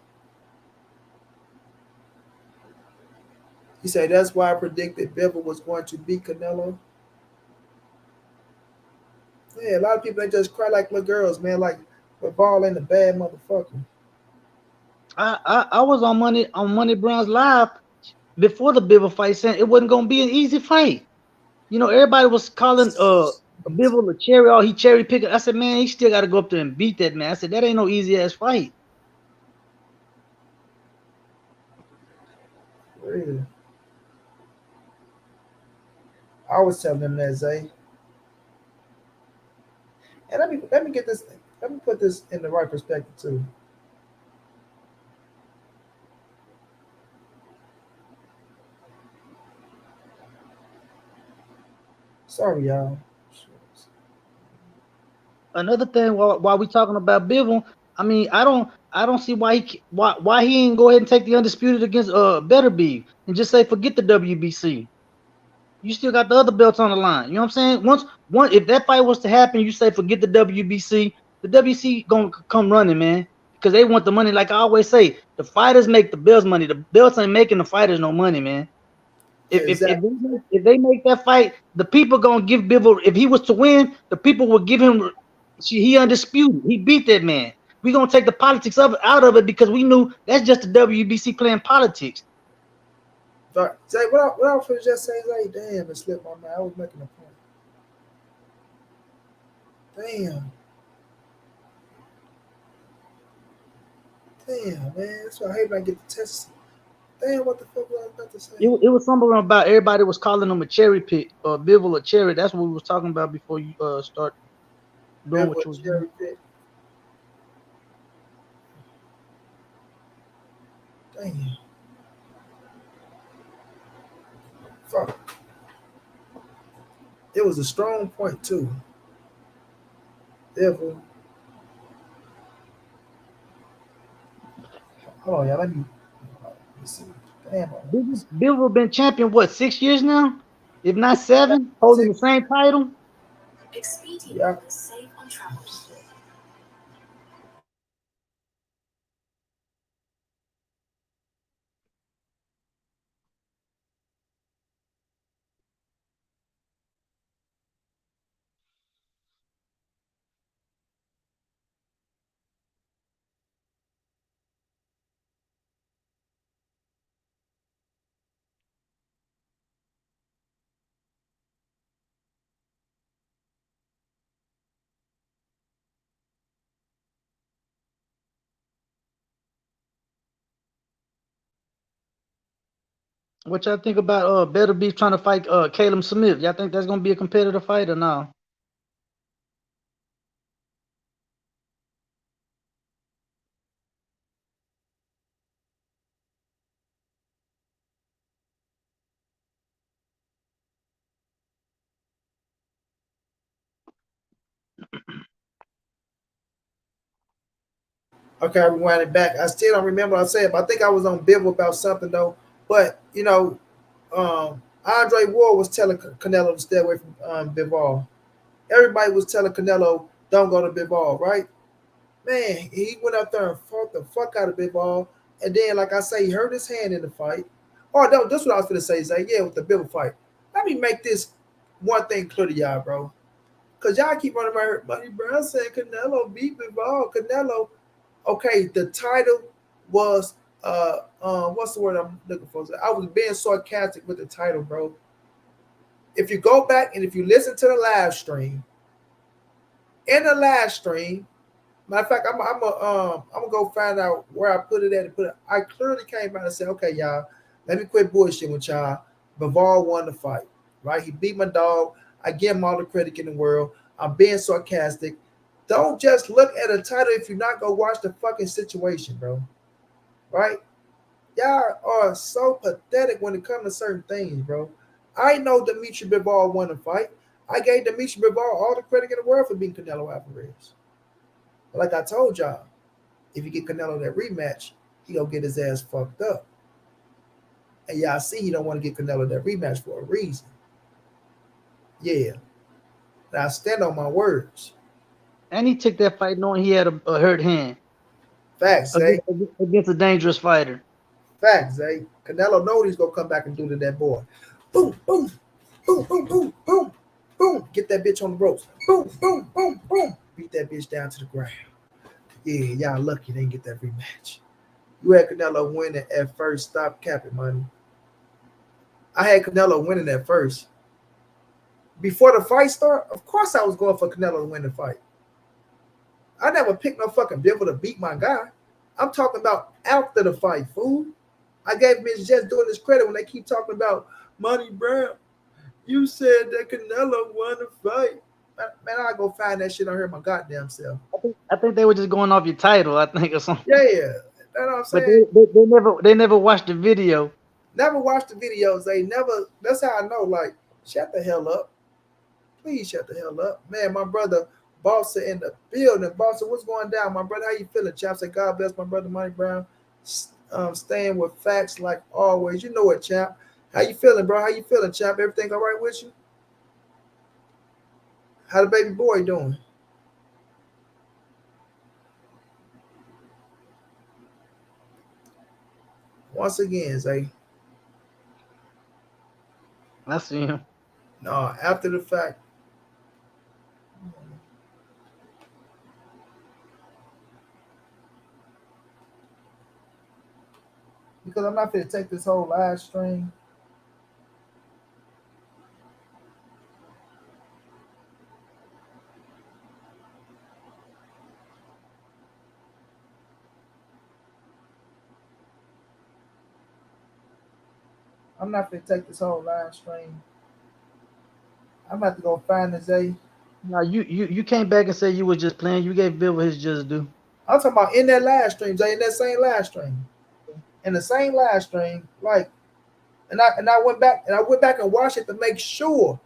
Speaker 1: He said that's why I predicted Bivol was going to beat Canelo. Yeah, a lot of people they just cry like little girls, man. Like but Ball ain't a bad motherfucker.
Speaker 2: I was on Money Brown's live before the Bivol fight, saying it wasn't gonna be an easy fight. You know, everybody was calling Bivol a cherry. Oh, he cherry picking. I said, man, he still got to go up there and beat that man. I said that ain't no easy ass fight.
Speaker 1: Really. I was telling them that, Zay. And let me get this. Let me put this in the right perspective too. Sorry, y'all.
Speaker 2: Another thing, while we talking about Bivol, I mean, I don't see why he ain't go ahead and take the undisputed against Better Be and just say forget the WBC. You still got the other belts on the line. You know what I'm saying? Once if that fight was to happen, you say forget the WBC. The WBC gonna come running, man, because they want the money. Like I always say, the fighters make the belts money. The belts ain't making the fighters no money, man.
Speaker 1: Exactly.
Speaker 2: If they make that fight, the people gonna give Bivol. If he was to win, the people will give him. He undisputed. He beat that man. We gonna take the politics out of it because we knew that's just the WBC playing politics.
Speaker 1: But Zay, what I was just saying, Zay, damn, it slipped my mind. I was making a point. Damn, damn, man. That's why I hate when I get the test. Damn, what the fuck was I about to say?
Speaker 2: It was something about everybody was calling him a cherry pick or Bivol a cherry. That's what we was talking about before you start doing
Speaker 1: Remember
Speaker 2: what
Speaker 1: what
Speaker 2: you was doing.
Speaker 1: Jerry picked? Damn, fuck. It was a strong point too. Therefore, hold on, y'all. Let me see. Damn,
Speaker 2: Bivol been champion what 6 years now, if not seven, holding the
Speaker 1: six.
Speaker 2: same title.
Speaker 1: Yeah.
Speaker 2: What y'all think about Better Beef trying to fight Caleb Smith? Y'all think that's gonna be a competitive fight or no?
Speaker 1: Okay, I rewind it back. I still don't remember what I said, but I think I was on Bivol about something though. But Andre Ward was telling Canelo to stay away from Bivol. Everybody was telling Canelo don't go to Bivol, right? Man, he went out there and fought the fuck out of Bivol, and then like I say, he hurt his hand in the fight. Oh no, that's what I was gonna say. Zay. Yeah, with the Bivol fight. Let me make this one thing clear to y'all, bro. Cause y'all keep running around, Money Brown saying Canelo beat Bivol. Canelo, okay, the title was what's the word I'm looking for? I was being sarcastic with the title, bro. If you go back and if you listen to the live stream, in the live stream, matter of fact, I'm gonna go find out where I put it at and put it. I clearly came out and said, okay, y'all, let me quit bullshit with y'all. Bivol won the fight, right? He beat my dog. I give him all the credit in the world. I'm being sarcastic. Don't just look at a title if you're not gonna watch the fucking situation, bro. Right? Y'all are so pathetic when it comes to certain things, bro. I know Dimitri Bivol won the fight. I gave Dimitri Bivol all the credit in the world for beating Canelo Alvarez. But like I told y'all, if you get Canelo that rematch, he gonna get his ass fucked up. And y'all see he don't want to get Canelo that rematch for a reason. Yeah. And I stand on my words.
Speaker 2: And he took that fight knowing he had a hurt hand
Speaker 1: Facts, Zay.
Speaker 2: against a dangerous fighter.
Speaker 1: Facts, Zay. Canelo knows he's gonna come back and do to that boy. Boom, boom, boom, boom, boom, boom, boom. Get that bitch on the ropes. Boom, boom, boom, boom. Beat that bitch down to the ground. Yeah, y'all lucky they didn't get that rematch. You had Canelo winning at first. Stop capping, money. I had Canelo winning at first. Before the fight start, of course I was going for Canelo to win the fight. I never picked no fucking devil to beat my guy. I'm talking about after the fight, fool. I gave Miss Jess doing this credit when they keep talking about Money Brown. You said that Canelo won the fight. Man, I go find that shit on here my goddamn self.
Speaker 2: I think they were just going off your title, I think, or something.
Speaker 1: Yeah, that's what I'm
Speaker 2: But
Speaker 1: saying.
Speaker 2: they never watched the video.
Speaker 1: Never watched the videos. They never. That's how I know. Like, shut the hell up. Please shut the hell up, man. My brother Bossa in the building. Bossa, what's going down, my brother? How you feeling, champ? Say God bless my brother, Money Brown. Staying with facts like always. You know it, champ. How you feeling, bro? How you feeling, champ? Everything all right with you? How the baby boy doing? Once again, Zay.
Speaker 2: I see him.
Speaker 1: No, after the fact. Because I'm not going to take this whole live stream. I'm not going to take this whole live stream. I'm about to go find the Zay.
Speaker 2: Now you came back and said you were just playing. You gave Bill his just due.
Speaker 1: I'm talking about in that live stream, Zay, in that same live stream. In the same live stream, like, and I went back and watched it to make sure.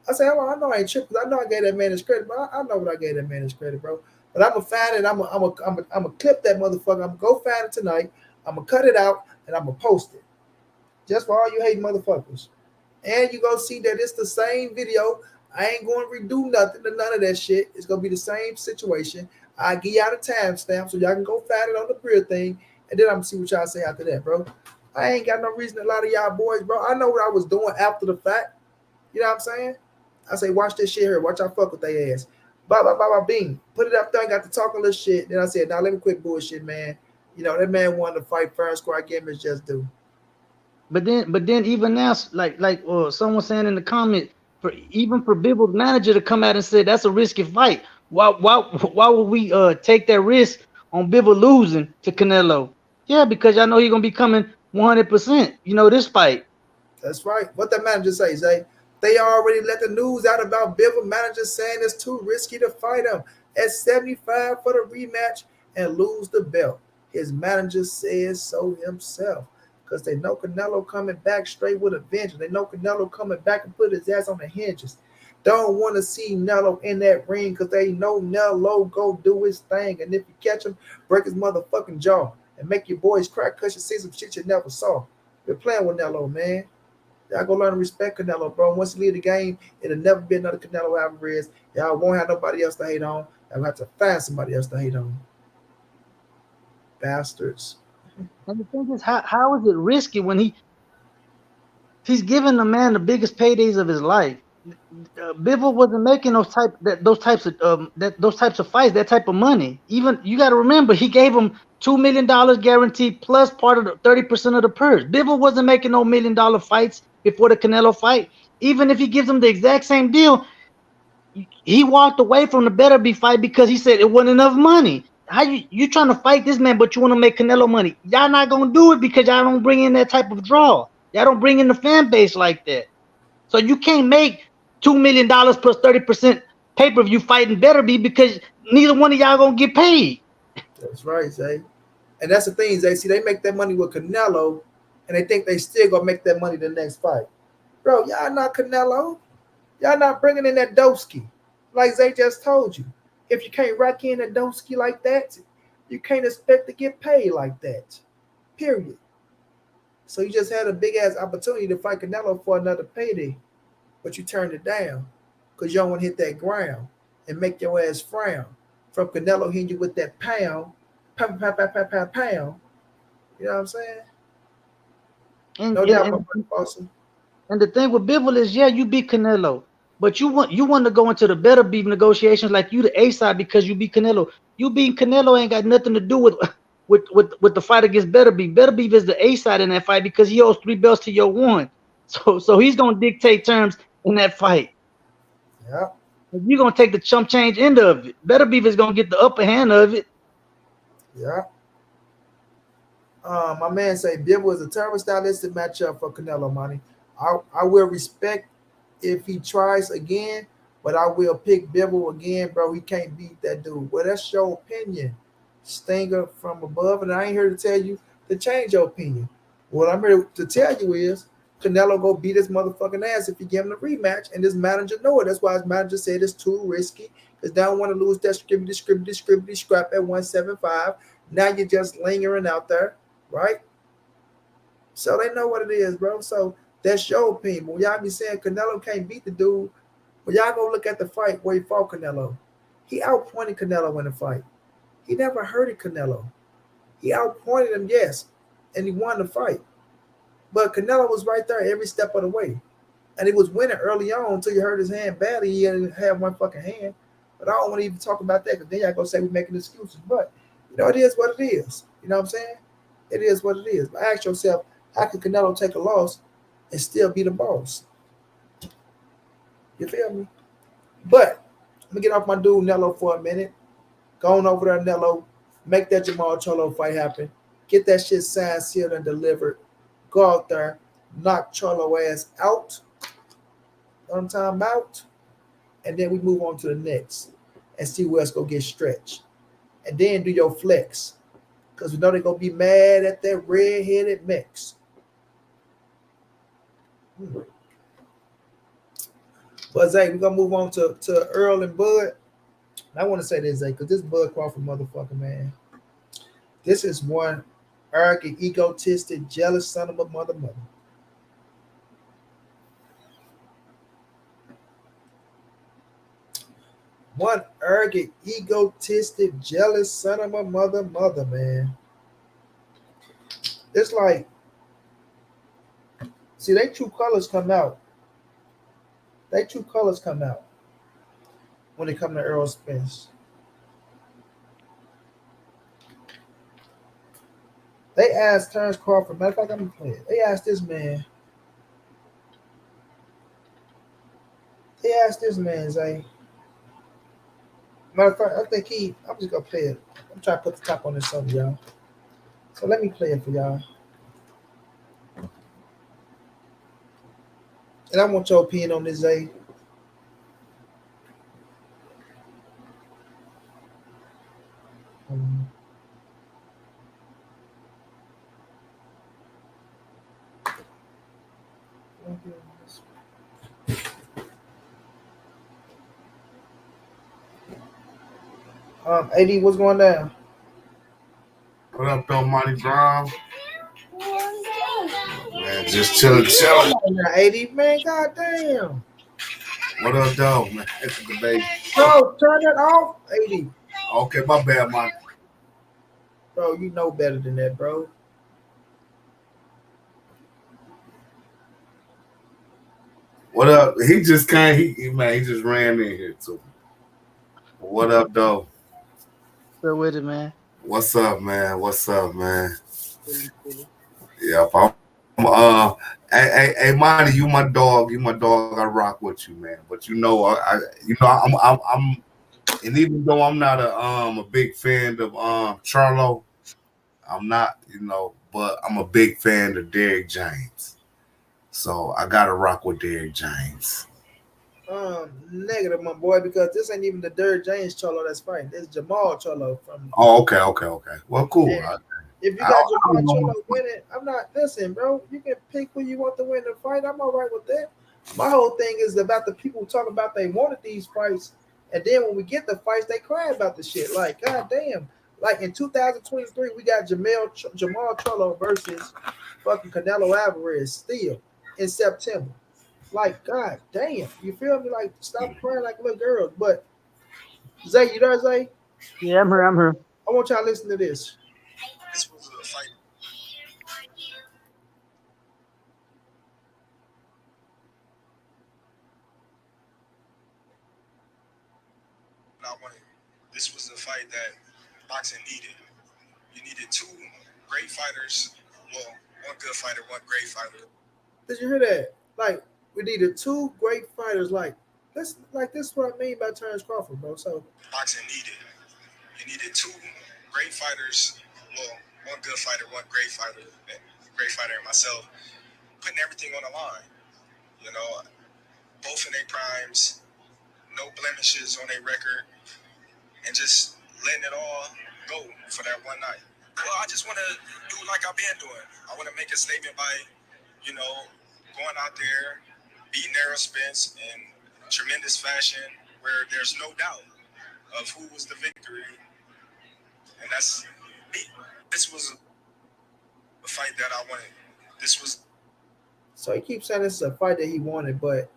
Speaker 1: I said, oh, I know I ain't tripping. I know I gave that man his credit, but I know what I gave that man his credit, bro. But I'm gonna find it. I'm gonna clip that motherfucker. I'm gonna go find it tonight. I'm gonna cut it out and I'm gonna post it. Just for all you hating motherfuckers. And you gonna see that it's the same video. I ain't gonna redo nothing to none of that shit. It's gonna be the same situation. I give y'all the timestamp so y'all can go find it on the real thing, and then I'm gonna see what y'all say after that, bro. I ain't got no reason to lie to y'all boys, bro. I know what I was doing after the fact. You know what I'm saying? I say, watch this shit here. Watch y'all fuck with their ass. Blah, blah, blah, blah, bing. Put it up there and got to talking a little shit. Then I said, now let me quit bullshit, man. You know, that man wanted to fight fair and square. I gave him his just due.
Speaker 2: But then even now, like someone saying in the comment, for Bibble's manager to come out and say that's a risky fight. Why would we take that risk on Bibble losing to Canelo? Yeah, because y'all know he's gonna be coming 100%. You know this fight.
Speaker 1: That's right. What that manager say, Zay? They already let the news out about Bivol manager saying it's too risky to fight him at 75 for the rematch and lose the belt. His manager says so himself because they know Canelo coming back straight with a vengeance. They know Canelo coming back and put his ass on the hinges. Don't want to see Nello in that ring because they know Nello go do his thing. And if you catch him, break his motherfucking jaw and make your boys cry because you see some shit you never saw. We're playing with Nello, man. Y'all go learn to respect Canelo, bro. Once you leave the game, it'll never be another Canelo Alvarez. Y'all won't have nobody else to hate on. Y'all have to find somebody else to hate on. Bastards.
Speaker 2: And the thing is, how is it risky when he's giving the man the biggest paydays of his life? Bivol wasn't making those types of fights, that type of money. Even you got to remember, he gave him $2 million guaranteed plus part of the 30% of the purse. Bivol wasn't making no $1 million fights before the Canelo fight. Even if he gives him the exact same deal, he walked away from the Beterbiev fight because he said it wasn't enough money. How you trying to fight this man, but you want to make Canelo money? Y'all not gonna do it because y'all don't bring in that type of draw. Y'all don't bring in the fan base like that. So you can't make $2 million plus 30% pay-per-view fighting Beterbiev because neither one of y'all gonna get paid.
Speaker 1: That's right, Zay. And that's the thing, Zay. See, they make that money with Canelo, and they think they still gonna make that money the next fight. Bro, y'all not Canelo. Y'all not bringing in that Doski. Like Zay just told you. If you can't rack in a Doski like that, you can't expect to get paid like that. Period. So you just had a big ass opportunity to fight Canelo for another payday, but you turned it down because you don't want to hit that ground and make your ass frown. From Canelo hitting you with that pound, pound, pound, pound, pound, pound, pound. You know what I'm saying?
Speaker 2: And
Speaker 1: No
Speaker 2: and,
Speaker 1: doubt, my
Speaker 2: and,
Speaker 1: brother Boston.
Speaker 2: and the thing with Bivol is, yeah, you beat Canelo, but you want to go into the Beterbiev negotiations like you the A side because you beat Canelo. You beat Canelo ain't got nothing to do with with the fight against Beterbiev. Beterbiev is the A side in that fight because he owes 3 belts to your one. So he's gonna dictate terms in that fight.
Speaker 1: Yeah,
Speaker 2: You're gonna take the chump change end of it. Beterbiev is gonna get the upper hand of it.
Speaker 1: yeah. My man say Bill was a terrible stylistic matchup for Canelo, money. I will respect if he tries again, but I will pick Bibble again, bro. He can't beat that dude. Well, that's your opinion, Stinger from above, and I ain't here to tell you to change your opinion. What I'm here to tell you is Canelo go beat his motherfucking ass if you give him the rematch, and this manager know it. That's why his manager said it's too risky because they don't want to lose that scribbity scrap at 175. Now you're just lingering out there, right? So they know what it is, bro. So that's your opinion. When y'all be saying Canelo can't beat the dude, but y'all go look at the fight where he fought Canelo. He outpointed Canelo in the fight. He never hurted Canelo. He outpointed him, yes, and he won the fight. But Canelo was right there every step of the way. And he was winning early on until you hurt his hand badly. He didn't have one fucking hand. But I don't want to even talk about that because then y'all gonna say we're making excuses. But it is what it is. You know what I'm saying? It is what it is. But ask yourself, how can Canelo take a loss and still be the boss? You feel me? But let me get off my dude Nello for a minute. Go on over there, Nello. Make that Jamal Charlo fight happen. Get that shit signed, sealed, and delivered. Go out there, knock Charlo ass out. On time out. And then we move on to the next and see who else go get stretched. And then do your flex. Because we know they're going to be mad at that red-headed mix. But Zay, we're going to move on to Errol and Bud. And I want to say this, Zay, because this Bud Crawford motherfucker, man. This is one arrogant, egotistic, jealous son of a mother. One arrogant, egotistic, jealous son of a mother, man. It's like, see, they true colors come out. They true colors come out when it come to Errol Spence. They asked Terence Crawford, matter of fact, I'm gonna play it. They asked this man, Zay. Matter of fact, I'm just gonna play it. I'm trying to put the top on this song, y'all. So let me play it for y'all. And I want your opinion on this, Zay. Um, AD, what's going down?
Speaker 3: What up, though, montray-brown? Man, just chilling, chilling.
Speaker 1: Now, AD, man, goddamn.
Speaker 3: What up, though, man? It's the baby.
Speaker 1: Bro, turn it off, AD.
Speaker 3: Okay, my bad, man.
Speaker 1: Bro, you know better than that, bro.
Speaker 3: What up? He just came. He just ran in here too. What up, though?
Speaker 2: Still with it, man.
Speaker 3: What's up, man? What's up, man?
Speaker 2: Chilling.
Speaker 3: Yep. Hey, Monty, you my dog. You my dog. I rock with you, man. But I'm, and even though I'm not a big fan of Charlo, I'm not, but I'm a big fan of Derrick James. So I gotta rock with Derrick James.
Speaker 1: Negative, my boy, because this ain't even the Derrick James Charlo that's fighting. This is Jamal Charlo from.
Speaker 3: Oh, okay. Well, cool.
Speaker 1: Yeah. If you got Jamal Charlo winning, I'm not. Listen, bro. You can pick who you want to win the fight. I'm all right with that. My whole thing is about the people who talk about they wanted these fights, and then when we get the fights, they cry about the shit. Like, goddamn. Like in 2023, we got Jamal Charlo versus fucking Canelo Alvarez still in September. Like, god damn, you feel me? Like, stop crying like little girls. But Zay, you know Zay?
Speaker 2: Yeah, I'm here.
Speaker 1: I want y'all to listen to this.
Speaker 4: This was a fight. This was a fight that boxing needed. You needed two great fighters. Well, one good fighter, one great fighter.
Speaker 1: Did you hear that? Like, we needed two great fighters. Like this is what I mean by Terence Crawford, bro. So
Speaker 4: boxing needed. You needed two great fighters. Well, one good fighter, one great fighter and myself, putting everything on the line. Both in their primes, no blemishes on their record, and just letting it all go for that one night. Well, I just want to do like I've been doing. I want to make a statement by, going out there, beating Errol Spence in tremendous fashion, where there's no doubt of who was the victory, and that's me. This was a fight that I wanted.
Speaker 1: So he keeps saying this is a fight that he wanted, but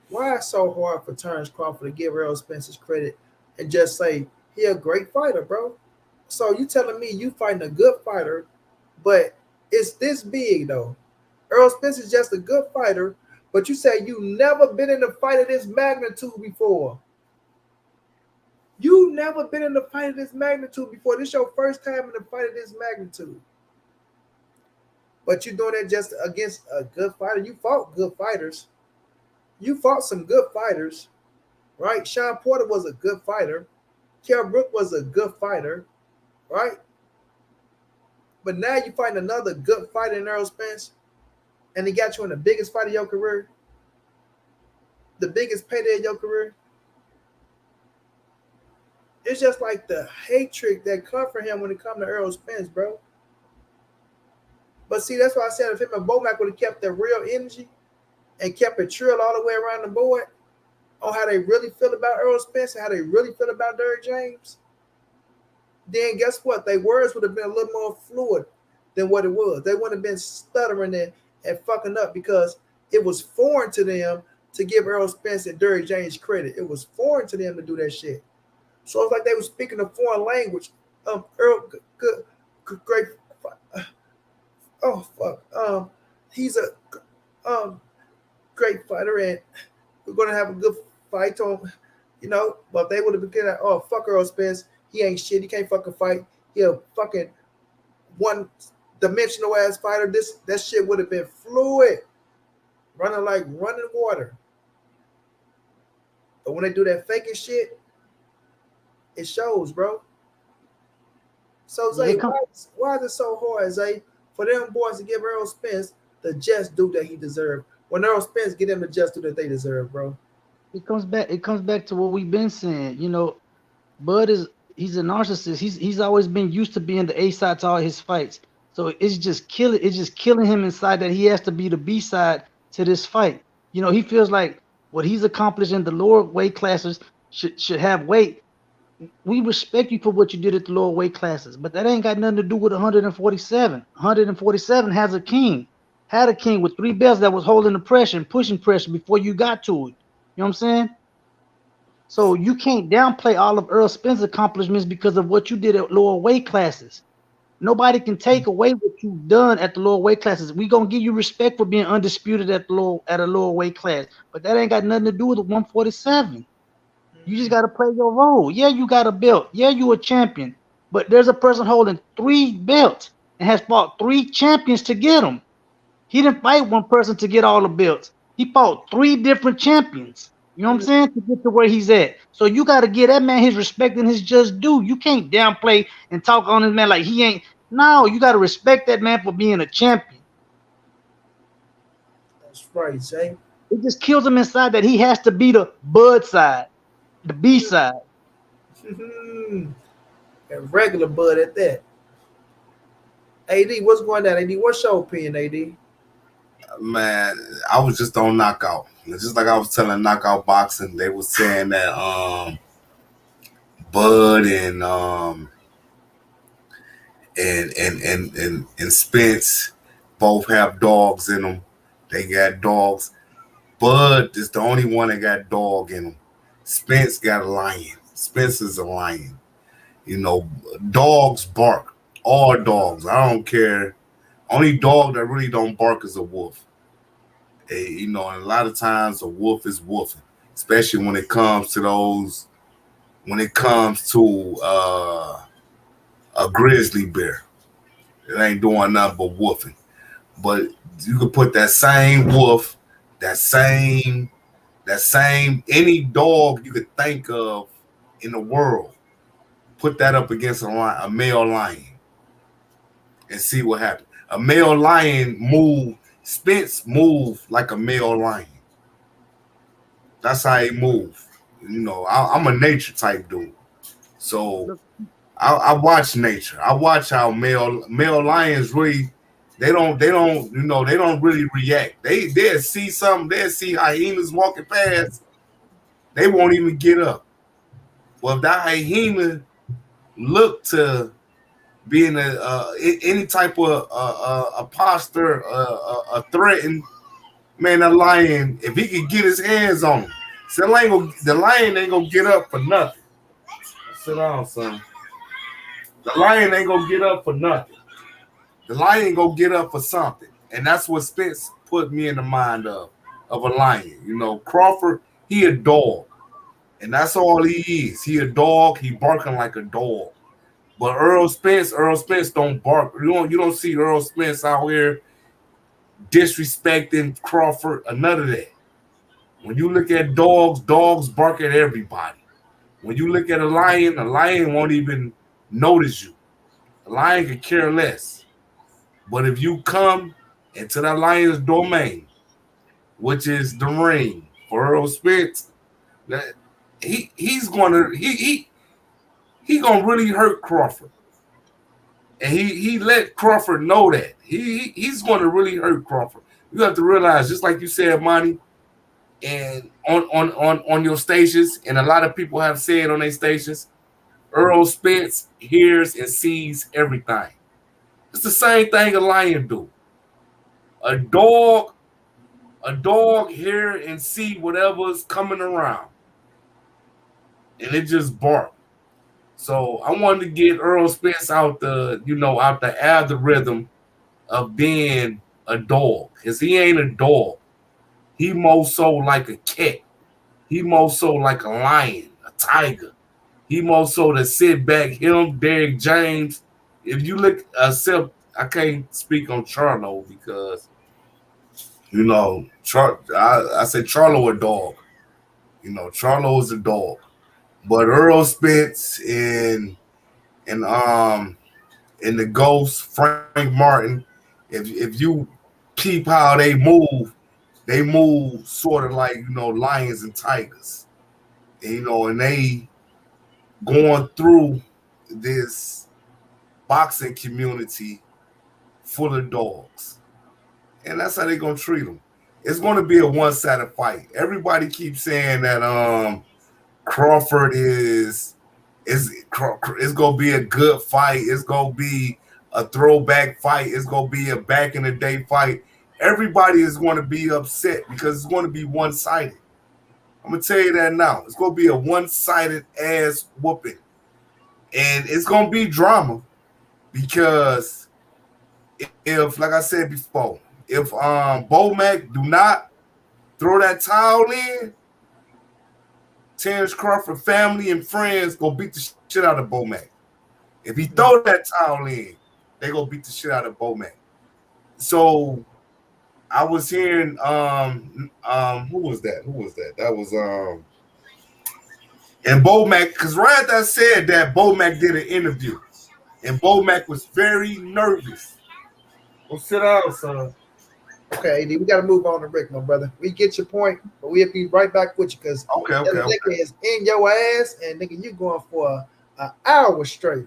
Speaker 1: why it's so hard for Terence Crawford to give Errol Spence his credit and just say he a great fighter, bro? So you telling me you fighting a good fighter, but it's this big though. Errol Spence is just a good fighter, but you say you never been in a fight of this magnitude before. You never been in a fight of this magnitude before. This is your first time in a fight of this magnitude. But you're doing it just against a good fighter. You fought good fighters. You fought some good fighters, right? Sean Porter was a good fighter. Kell Brook was a good fighter, right? But now you find another good fighter in Errol Spence, and he got you in the biggest fight of your career, the biggest payday of your career. It's just like the hatred that comes for him when it comes to Errol Spence, bro. But see, that's why I said if him and Bomac would have kept their real energy and kept it trill all the way around the board on how they really feel about Errol Spence and how they really feel about Derrick James, then guess what? Their words would have been a little more fluid than what it was. They wouldn't have been stuttering and fucking up because it was foreign to them to give Errol Spence and Derrick James credit. It was foreign to them to do that shit. So it's like they were speaking a foreign language. Errol, good, great. Oh fuck. He's a great fighter, and we're gonna have a good fight on, But they would have been like, oh fuck Errol Spence. He ain't shit. He can't fucking fight. He a fucking one-dimensional ass fighter. That shit would have been fluid, running like running water. But when they do that faking shit, it shows, bro. So Zay, why is it so hard, Zay, for them boys to give Errol Spence the just due that he deserved when Errol Spence get him the just due that they deserve, bro?
Speaker 2: It comes back to what we've been saying. Bud he's a narcissist. He's always been used to being the A side to all his fights. So it's just killing him inside that he has to be the B side to this fight. He feels like what he's accomplished in the lower weight classes should have weight we respect you for what you did at the lower weight classes, but that ain't got nothing to do with 147. 147 has a king, had a king with 3 belts that was holding the pressure and pushing pressure before you got to it. You know what I'm saying? So you can't downplay all of Earl Spence's accomplishments because of what you did at lower weight classes. Nobody can take away what you've done at the lower weight classes. We gonna give you respect for being undisputed at a lower weight class, but that ain't got nothing to do with 147. You just gotta play your role. Yeah, you got a belt. Yeah, you a champion. But there's a person holding 3 belts and has fought 3 champions to get them. He didn't fight one person to get all the belts. He fought 3 different champions. You know what I'm saying? To get to where he's at. So you got to give that man his respect and his just due. You can't downplay and talk on this man like he ain't. No, you got to respect that man for being a champion.
Speaker 1: That's right, Jay.
Speaker 2: It just kills him inside that he has to be the Bud side, the B side.
Speaker 1: And regular Bud at that. AD, what's going on? AD, what's your opinion, AD?
Speaker 3: Man, I was just on knockout. Just like I was telling knockout boxing, they was saying that Bud and Spence both have dogs in them. They got dogs. Bud is the only one that got dog in him. Spence got a lion. Spence is a lion. You know, dogs bark. All dogs. I don't care. Only dog that really don't bark is a wolf. You know, and a lot of times a wolf is wolfing, especially when it comes to a grizzly bear. It ain't doing nothing but wolfing. But you could put that same wolf, that same any dog you could think of in the world, put that up against a male lion and see what happens. A male lion Spence moved like a male lion. That's how he moved. You know, I'm a nature type dude. So I watch nature. I watch how male lions really they don't really react. They'll see something, they'll see hyenas walking past, they won't even get up. Well, if that hyena look to being any type of a posture, a threaten, man, that lion, if he could get his hands on him, so the lion ain't gonna get up for nothing. Sit down, son. The lion ain't gonna get up for nothing. The lion gonna get up for something, and that's what Spence put me in the mind of a lion. You know, Crawford, he a dog, and that's all he is. He a dog. He barking like a dog. But Errol Spence don't bark. You don't see Errol Spence out here disrespecting Crawford or none of that. When you look at dogs bark at everybody. When you look at a lion won't even notice you. A lion could care less. But if you come into that lion's domain, which is the ring for Errol Spence, that he's gonna really hurt Crawford. And he let Crawford know that. He's gonna really hurt Crawford. You have to realize, just like you said, Monty, and on your stations, and a lot of people have said on their stations, Errol Spence hears and sees everything. It's the same thing a lion do. A dog hear and see whatever's coming around, and it just bark. So I wanted to get Errol Spence out the algorithm of being a dog, because he ain't a dog. He more so like a cat. He more so like a lion, a tiger. He more so to sit back. Him, Derek James. If you look, I can't speak on Charlo because, you know, I say Charlo a dog. You know, Charlo is a dog. But Errol Spence and the Ghost, Frank Martin, if you peep how they move sort of like, you know, lions and tigers. And, you know, and they going through this boxing community full of dogs. And that's how they're going to treat them. It's going to be a one-sided fight. Everybody keeps saying that Crawford is It's gonna be a good fight. It's gonna be a throwback fight. It's gonna be a back in the day fight. Everybody is going to be upset because it's going to be one-sided. I'm gonna tell you that now. It's gonna be a one-sided ass whooping, and it's gonna be drama because if, like I said before, if Bo Mac do not throw that towel in, Terence Crawford family and friends gonna beat the shit out of Bo Mac. If he throw that towel in, they gonna beat the shit out of Bo Mac. So I was hearing who was that? That was and Bo Mac, because right after I said that, Bo Mac did an interview. And Bo Mac was very nervous. Go sit down, son.
Speaker 1: Okay, AD, we got to move on to Rick, my brother. We get your point, but we'll be right back with you because
Speaker 3: Okay.
Speaker 1: nigga is in your ass, and nigga, you going for an hour straight.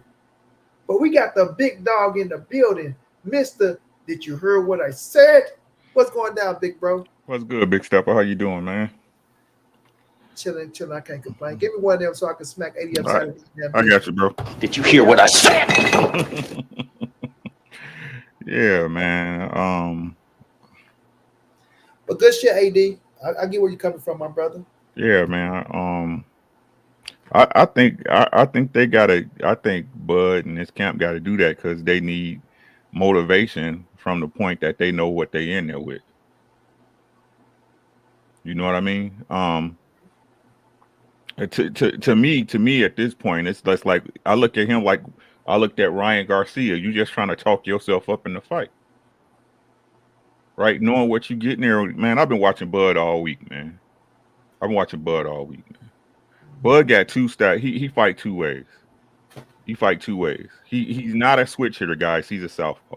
Speaker 1: But we got the big dog in the building, Mister. Did you hear what I said? What's going down, big bro?
Speaker 5: What's good, Big Stepper? How you doing, man?
Speaker 1: Chilling. I can't complain. Give me one of them so I can smack 80 upside.
Speaker 5: I got you, bro.
Speaker 6: Did you hear what I said?
Speaker 5: Yeah, man.
Speaker 1: But good shit, AD. I get where you're coming from, my brother.
Speaker 5: Yeah, man. I think they gotta. I think Bud and this camp got to do that because they need motivation from the point that they know what they in there with. You know what I mean? To me at this point, it's just like I look at him like I looked at Ryan Garcia. You just trying to talk yourself up in the fight, right? Knowing what you getting there, man. I've been watching Bud all week, man. I've been watching Bud all week, man. Bud got two styles. He fight two ways. He's not a switch hitter, guys. He's a southpaw.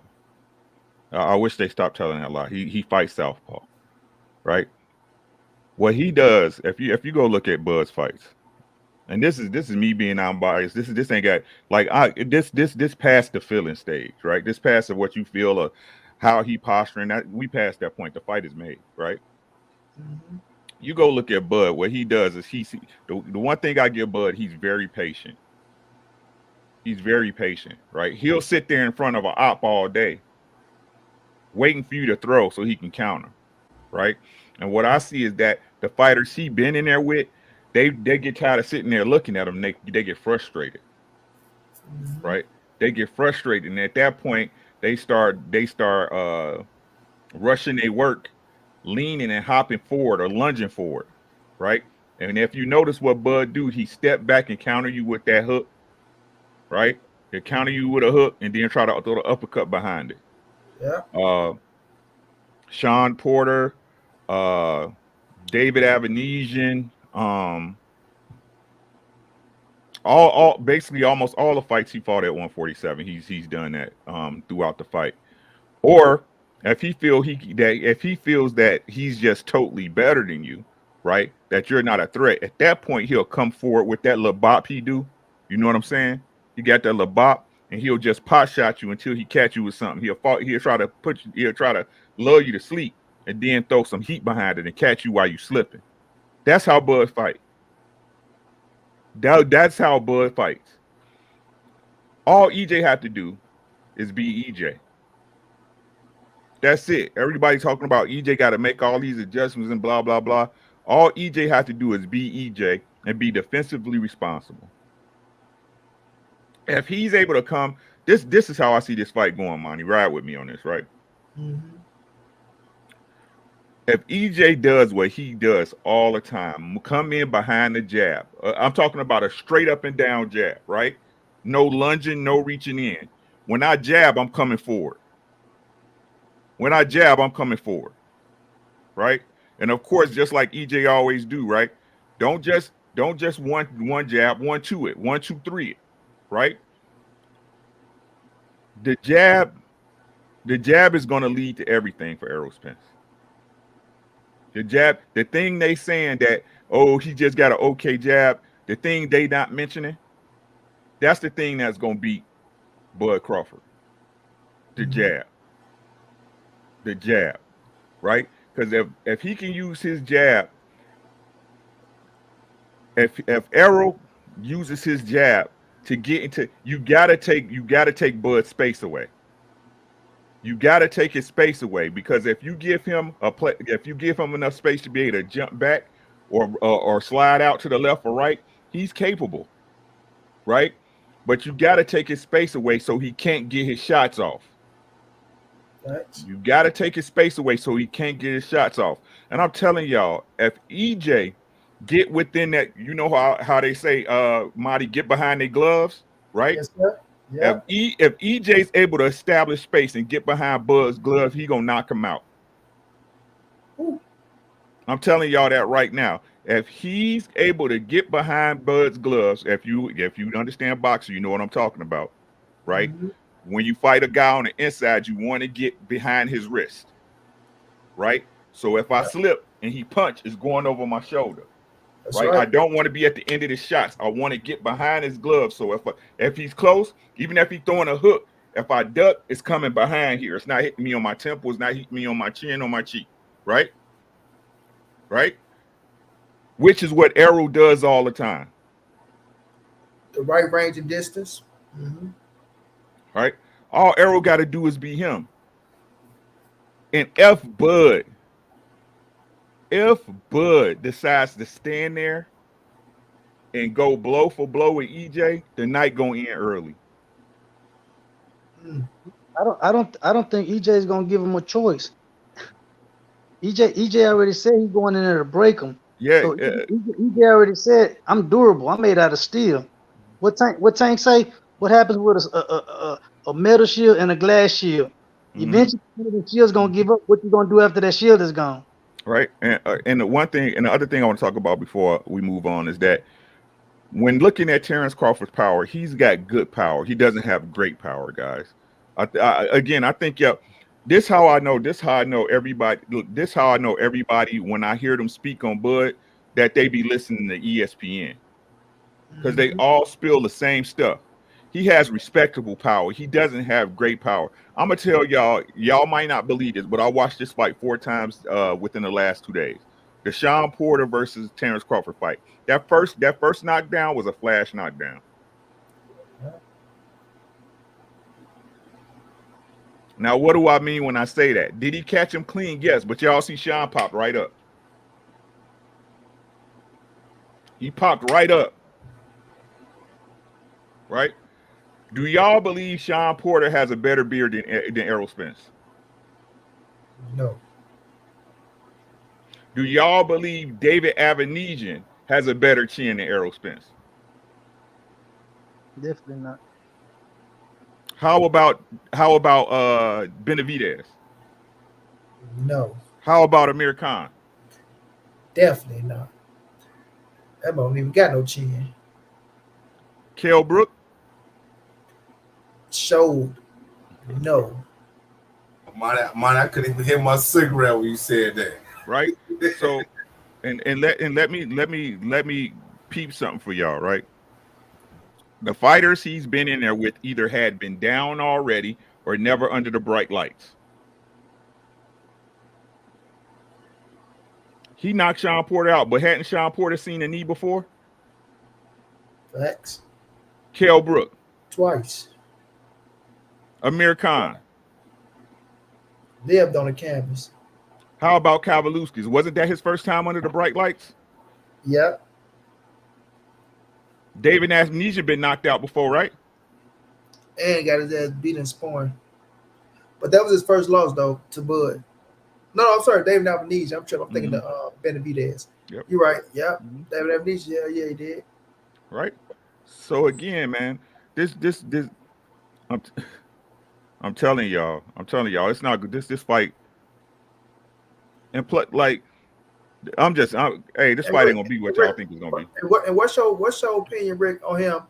Speaker 5: I wish they stopped telling that lie. He fights southpaw, right? What he does, if you go look at Bud's fights, and this is me being unbiased. This ain't got like this past the feeling stage, right? This past of what you feel or how he posturing. That we passed that point. The fight is made, right? Mm-hmm. You go look at Bud. What he does is the one thing I give Bud, he's very patient. He's very patient, right? He'll sit there in front of an op all day, waiting for you to throw so he can counter, right? And what I see is that the fighters he been in there with, they get tired of sitting there looking at him. They get frustrated, right? They get frustrated, and at that point, they start rushing their work, leaning and hopping forward or lunging forward, right? And if you notice what Bud do, he step back and counter you with that hook, right? He'll counter you with a hook and then try to throw the uppercut behind it.
Speaker 1: Yeah.
Speaker 5: Sean Porter, David Avanesian, all basically almost all the fights he fought at 147, he's done that throughout the fight. Or if he feels that he's just totally better than you, right? That you're not a threat. At that point, he'll come forward with that little bop he do. You know what I'm saying? He got that little bop, and he'll just pot shot you until he catch you with something. He'll try to lull you to sleep, and then throw some heat behind it and catch you while you slipping. That's how Bud fight. That's how Bud fights. All EJ have to do is be EJ. That's it. Everybody talking about EJ got to make all these adjustments and blah, blah, blah. All EJ have to do is be EJ and be defensively responsible. If he's able to come, this is how I see this fight going, Monty. Ride with me on this, right? Mm-hmm. If EJ does what he does all the time, come in behind the jab. I'm talking about a straight up and down jab, right? No lunging, no reaching in. When I jab, I'm coming forward. When I jab, I'm coming forward, right? And of course, just like EJ always do, right? Don't just one jab, 1, 2 it, 1, 2, 3 it, right? The jab is going to lead to everything for Errol Spence. The jab, the thing they saying that, oh, he just got an okay jab, the thing they not mentioning, that's the thing that's going to beat Bud Crawford. The jab. The jab, right? Because if he can use his jab, if Errol uses his jab to get into. You gotta take Bud's space away. You gotta take his space away because if you give him enough space to be able to jump back or slide out to the left or right, he's capable, right? But you gotta take his space away so he can't get his shots off.
Speaker 1: Right.
Speaker 5: You gotta take his space away so he can't get his shots off. And I'm telling y'all, if EJ get within that, you know how they say, Marty, get behind their gloves, right?
Speaker 1: Yes, sir. Yeah.
Speaker 5: If EJ's able to establish space and get behind Bud's gloves, he gonna knock him out.
Speaker 1: Ooh.
Speaker 5: I'm telling y'all that right now. If he's able to get behind Bud's gloves, if you understand boxing, you know what I'm talking about, right?
Speaker 1: Mm-hmm.
Speaker 5: When you fight a guy on the inside, you want to get behind his wrist, right? So if I slip and he punch, it's going over my shoulder.
Speaker 1: That's
Speaker 5: Right? I don't want to be at the end of the shots. I want to get behind his glove. So if he's close, even if he's throwing a hook, if I duck, it's coming behind here. It's not hitting me on my temple. It's not hitting me on my chin, on my cheek. Right? Right? Which is what Errol does all the time.
Speaker 1: The right range and distance. Mm-hmm.
Speaker 5: Right? All Errol got to do is be him. And if Bud decides to stand there and go blow for blow with EJ, the night gonna end early.
Speaker 2: I don't think EJ is gonna give him a choice. EJ already said he's going in there to break him.
Speaker 5: Yeah.
Speaker 2: So EJ already said I'm durable. I'm made out of steel. What Tank say? What happens with a metal shield and a glass shield? Eventually, the shield's gonna give up. What you gonna do after that shield is gone?
Speaker 5: Right. And the one thing, and the other thing I want to talk about before we move on is that when looking at Terence Crawford's power, he's got good power. He doesn't have great power, guys. I think this how I know everybody. Look, this how I know everybody when I hear them speak on Bud that they be listening to ESPN because they all spill the same stuff. He has respectable power. He doesn't have great power. I'm gonna tell y'all might not believe this, but I watched this fight 4 times within the last 2 days. The Sean Porter versus Terence Crawford fight. That first knockdown was a flash knockdown. Now, what do I mean when I say that? Did he catch him clean? Yes, but y'all see Sean popped right up. He popped right up. Right? Do y'all believe Sean Porter has a better beard than Errol Spence?
Speaker 1: No.
Speaker 5: Do y'all believe David Avenesian has a better chin than Errol Spence?
Speaker 2: Definitely not.
Speaker 5: How about Benavidez?
Speaker 1: No.
Speaker 5: How about Amir Khan?
Speaker 1: Definitely not. That don't even got no chin.
Speaker 5: Kell Brook?
Speaker 1: Showed. No.
Speaker 3: I couldn't even hit my cigarette when you said that.
Speaker 5: Right. So, and let me peep something for y'all. Right. The fighters he's been in there with either had been down already or never under the bright lights. He knocked Sean Porter out, but hadn't Sean Porter seen a knee before?
Speaker 1: Facts.
Speaker 5: Kell Brook.
Speaker 1: Twice.
Speaker 5: Amir Khan.
Speaker 1: Lived on the canvas.
Speaker 5: How about Kavaluskis? Wasn't that his first time under the bright lights?
Speaker 1: Yep.
Speaker 5: David Avenesian been knocked out before, right?
Speaker 1: And got his ass beat in sparring. But that was his first loss, though, to Bud. No, I'm sorry, David Avenesian. I'm thinking of Benavidez.
Speaker 5: Yep.
Speaker 1: You're right. Yep. David Avenesian. Yeah, he did.
Speaker 5: Right. So again, man, this I'm telling y'all, it's not good. This fight, and hey, this fight ain't gonna be what y'all think it's gonna be.
Speaker 1: And what's your opinion, Rick, on him?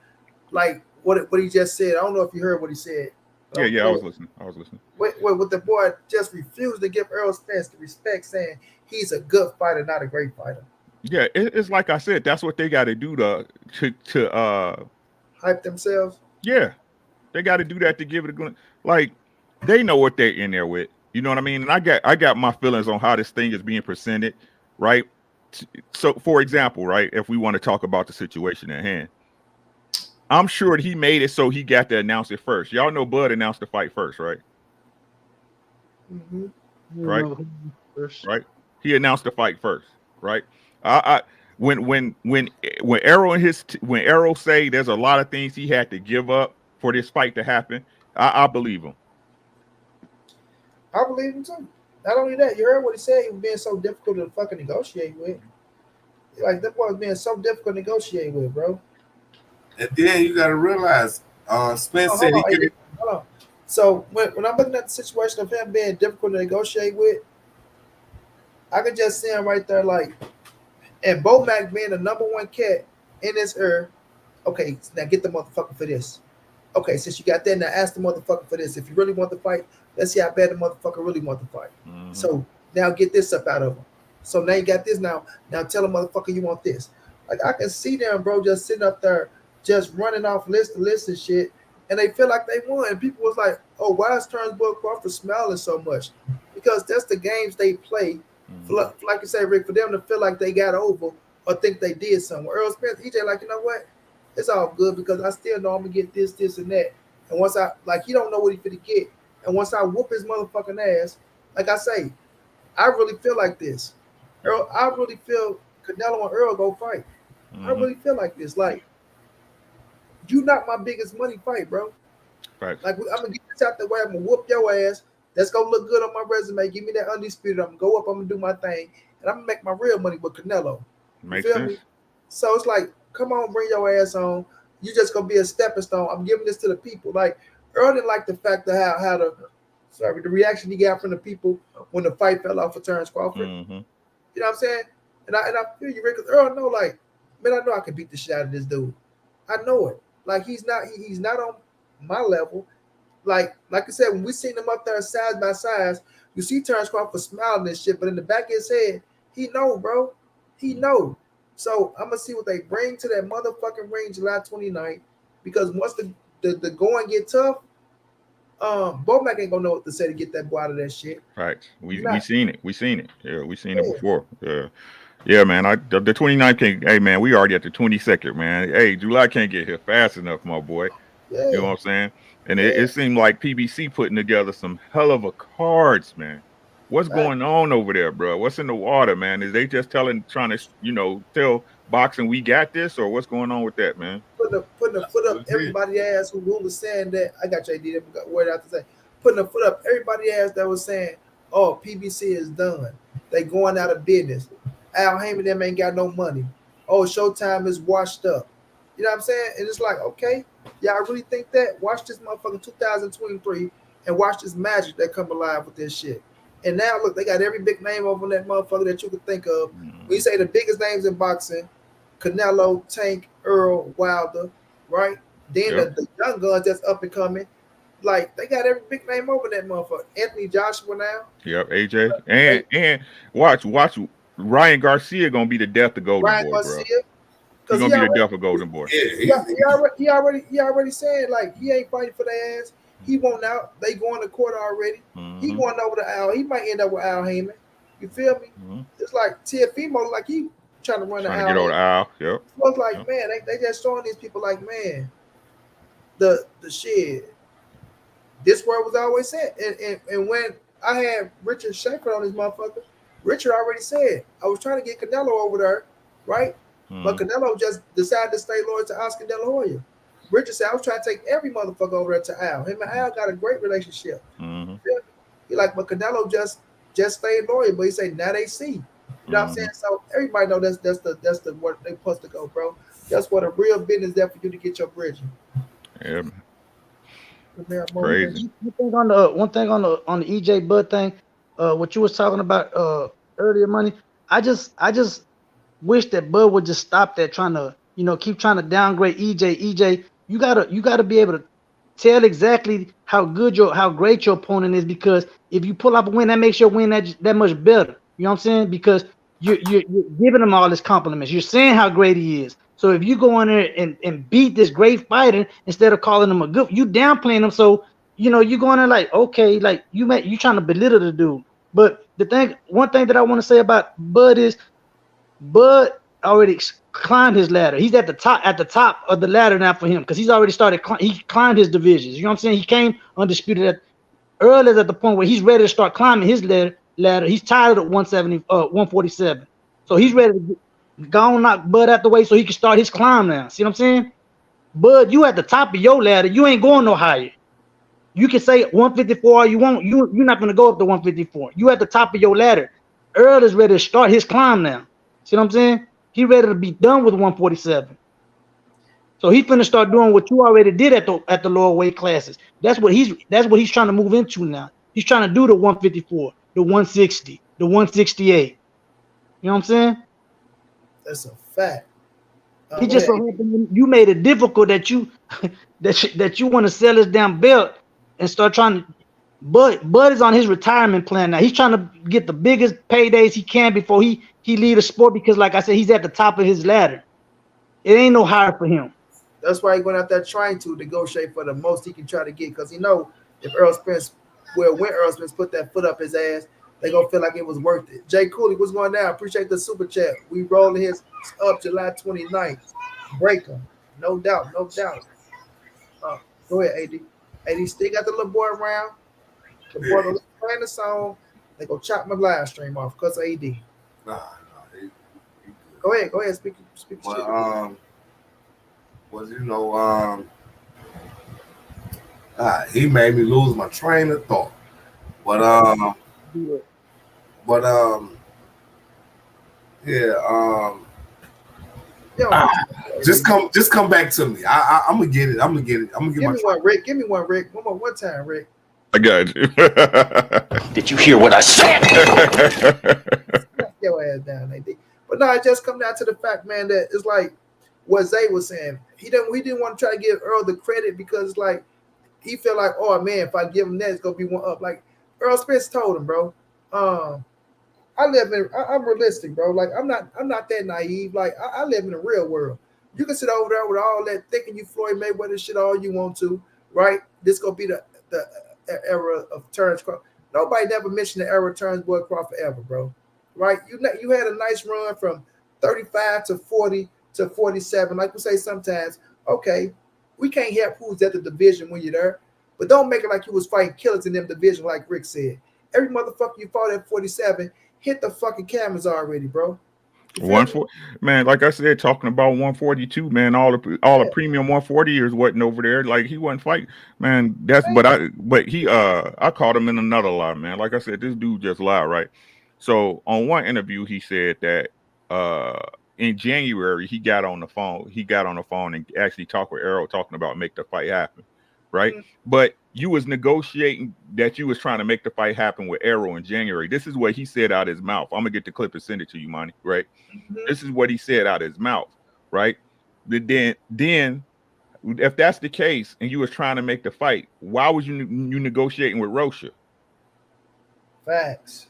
Speaker 1: Like what he just said. I don't know if you heard what he said.
Speaker 5: Yeah, I was listening.
Speaker 1: With the boy just refused to give Errol Spence the respect, saying he's a good fighter, not a great fighter.
Speaker 5: Yeah, it's like I said, that's what they got to do to
Speaker 1: hype themselves.
Speaker 5: Yeah, they got to do that to give it a good. Like they know what they're in there with. You know what I mean? And I got my feelings on how this thing is being presented, right? So, for example, right, if we want to talk about the situation at hand, I'm sure he made it so he got to announce it first. Y'all know Bud announced the fight first, right?
Speaker 1: Mm-hmm.
Speaker 5: Right. Right. He announced the fight first, right? I when Errol when Errol say there's a lot of things he had to give up for this fight to happen, I believe him.
Speaker 1: I believe him too. Not only that, you heard what he said. He was being so difficult to fucking negotiate with. Like that boy was being so difficult to negotiate with, bro.
Speaker 3: At the end, you got to realize, Spence said he could.
Speaker 1: Hold on. So when I'm looking at the situation of him being difficult to negotiate with, I could just see him right there, like, and Bomac being the number one cat in this era. Okay, now get the motherfucker for this. Okay, since you got that, now ask the motherfucker for this. If you really want to fight, let's see how bad the motherfucker really want to fight.
Speaker 5: Mm-hmm.
Speaker 1: So now get this up out of him. So now you got this. Now tell the motherfucker you want this. Like I can see them, bro, just sitting up there, just running off list to list and shit, and they feel like they won. And people was like, "Oh, why is Crawford smiling so much?" Because that's the games they play.
Speaker 5: Mm-hmm.
Speaker 1: Like you say, Rick, for them to feel like they got over or think they did something. Errol Spence, EJ, like, you know what? It's all good because I still know I'm gonna get this, and that. And once I he don't know what he finna get. And once I whoop his motherfucking ass, like I say, I really feel like this. Errol, I really feel Canelo and Errol go fight.
Speaker 5: Mm-hmm.
Speaker 1: I really feel like this. Like, you not my biggest money fight, bro.
Speaker 5: Right.
Speaker 1: Like, I'm gonna get this out the way. I'm gonna whoop your ass. That's gonna look good on my resume. Give me that undisputed. I'm gonna go up. I'm gonna do my thing, and I'm gonna make my real money with Canelo.
Speaker 5: Makes
Speaker 1: feel
Speaker 5: sense.
Speaker 1: me? So it's like, come on, bring your ass on. You just gonna be a stepping stone. I'm giving this to the people. Like Earl didn't like the fact of how the reaction he got from the people when the fight fell off for Terence Crawford.
Speaker 5: Mm-hmm.
Speaker 1: You know what I'm saying? And I feel you, Rick, because Earl know, like, man, I know I can beat the shit out of this dude. I know it. Like he's not on my level. Like I said, when we seen him up there size by size, you see Terence Crawford smiling and shit, but in the back of his head, he know, bro. He know. So I'm gonna see what they bring to that motherfucking ring July 29th. Because once the going get tough, Bomac ain't gonna know what to say to get that boy out of that shit.
Speaker 5: Right. We seen it. Yeah, we seen it before. Yeah. Yeah, man. The 29th can't. Hey, man, we already at the 22nd, man. Hey, July can't get here fast enough, my boy.
Speaker 1: Yeah.
Speaker 5: You know what I'm saying? And it seemed like PBC putting together some hell of a cards, man. What's going on over there, bro? What's in the water, man? Is they just trying to, tell boxing we got this, or what's going on with that, man?
Speaker 1: Putting a foot up everybody's ass who was saying that. I got JD. Word out to say. Putting a foot up everybody's ass that was saying, "Oh, PBC is done. They going out of business. Al Heyman them ain't got no money. Oh, Showtime is washed up." You know what I'm saying? And it's like, okay, y'all really think that? Watch this motherfucking 2023 and watch this magic that come alive with this shit. And now look, they got every big name over that motherfucker that you could think of. When you say the biggest names in boxing, Canelo, Tank, Errol, Wilder, right? Then the young guns that's up and coming. Like, they got every big name over that motherfucker. Anthony Joshua now.
Speaker 5: Yep, AJ. And watch Ryan Garcia gonna be the death of Golden Boy, bro. He's gonna be the death of Golden Boy.
Speaker 1: He already said, like, he ain't fighting for their ass. He won't out. They going to court already.
Speaker 5: Mm-hmm.
Speaker 1: He going over to Al. He might end up with Al Heyman. You feel me?
Speaker 5: Mm-hmm.
Speaker 1: It's like Tiafimo, like he trying to run
Speaker 5: trying
Speaker 1: Al.
Speaker 5: To get over to Al. Yep.
Speaker 1: So it's like, man, they just showing these people like, man, the shit. This word was always said. And when I had Richard Schaefer on this motherfucker, Richard already said, I was trying to get Canelo over there, right? Mm-hmm. But Canelo just decided to stay loyal to Oscar De La Hoya. Richard said, I was trying to take every motherfucker over there to Al. Him and Al got a great relationship.
Speaker 5: Mm-hmm.
Speaker 1: He like, but Canelo just stayed loyal. But he said, now they see. You know what I'm saying? So everybody know that's the word they supposed to go, bro. That's what a real business is there for you to get your bridging.
Speaker 5: Yeah.
Speaker 2: Crazy. One thing on the EJ Bud thing, what you was talking about earlier, money. I just wish that Bud would just stop that trying to, keep trying to downgrade EJ. EJ, you gotta be able to tell exactly how great your opponent is, because if you pull up a win, that makes your win that much better. You know what I'm saying? Because you're giving him all his compliments. You're saying how great he is. So if you go in there and beat this great fighter instead of calling him a good, you downplaying him. So you go in there like, okay, like you trying to belittle the dude. But one thing that I want to say about Bud is, Bud already climbed his ladder. He's at the top of the ladder now for him because he's already started. He climbed his divisions. You know what I'm saying? He came undisputed. Earl is at the point where he's ready to start climbing his ladder. He's tired of 147. So he's ready to go and knock Bud out the way so he can start his climb now. See what I'm saying? Bud, you at the top of your ladder. You ain't going no higher. You can say 154 all you want. You're not going to go up to 154. You at the top of your ladder. Earl is ready to start his climb now. See what I'm saying? He ready to be done with 147. So he's finna start doing what you already did at the lower weight classes. That's what he's trying to move into now. He's trying to do the 154, the 160, the 168. You know what I'm saying?
Speaker 1: That's a fact.
Speaker 2: He just so happened you made it difficult that you that you want to sell his damn belt and start trying to. Bud is on his retirement plan now. He's trying to get the biggest paydays he can before he leave the sport because, like I said, he's at the top of his ladder. It ain't no higher for him.
Speaker 1: That's why he went out there trying to negotiate for the most he can try to get because he know if Errol Spence, when Errol Spence put that foot up his ass, they gonna feel like it was worth it. Jay Cooley, what's going down? Appreciate the super chat. We rolling his up July 29th. Break him. No doubt. Go ahead, AD. AD still got the little boy around. The boy playing the song. They go chop my live stream off because of AD. Go ahead. Speak shit.
Speaker 3: He made me lose my train of thought. Just come back to me. I'm gonna get it. I'm gonna get
Speaker 1: me one, Rick. Give me one, Rick. One time, Rick.
Speaker 5: I got you.
Speaker 6: Did you hear what I said?
Speaker 1: Your ass down, AD. But no, it just come down to the fact, man, that it's like what Zay was saying. He didn't want to try to give Earl the credit because like he felt like, oh man, if I give him that, it's gonna be one up. Like Errol Spence told him, bro. I'm realistic, bro. Like I'm not that naive. Like I live in the real world. You can sit over there with all that thinking you Floyd Mayweather shit all you want to, right? This gonna be the era of Terence Crawford. Nobody never mentioned the era of Terence Boy Crawford ever, bro. Right? You had a nice run from 35 to 40 to 47. Like we say sometimes, okay, we can't help who's at the division when you're there, but don't make it like you was fighting killers in them division, like Rick said. Every motherfucker you fought at 47 hit the fucking cameras already, bro.
Speaker 5: Man, like I said, talking about 142, man, all the premium 140ers wasn't over there. Like he wasn't fighting, man. I caught him in another lie, man. Like I said, this dude just lied, right? So on one interview, he said that in January he got on the phone and actually talked with Errol, talking about make the fight happen, right? Mm-hmm. But you was negotiating that you was trying to make the fight happen with Errol in January. This is what he said out of his mouth. I'm gonna get the clip and send it to you, Monty. Right? Mm-hmm. This is what he said out of his mouth. Right? Then, if that's the case, and you was trying to make the fight, why was you negotiating with Rocha?
Speaker 1: Facts.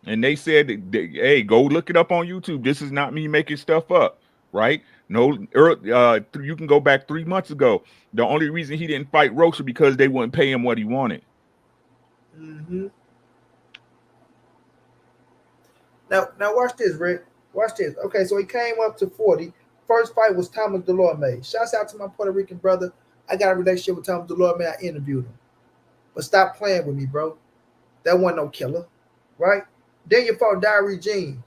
Speaker 5: And they said, "Hey, go look it up on YouTube. This is not me making stuff up." Right? No, you can go back 3 months ago. The only reason he didn't fight Rocha because they wouldn't pay him what he wanted.
Speaker 1: Mm-hmm. Now watch this, Rick. Watch this. Okay, so he came up to 40. First fight was Thomas Delorme. Shouts out to my Puerto Rican brother. I got a relationship with Thomas Delorme. I interviewed him. But stop playing with me, bro. That wasn't no killer, right? Then you fought Diary Jean.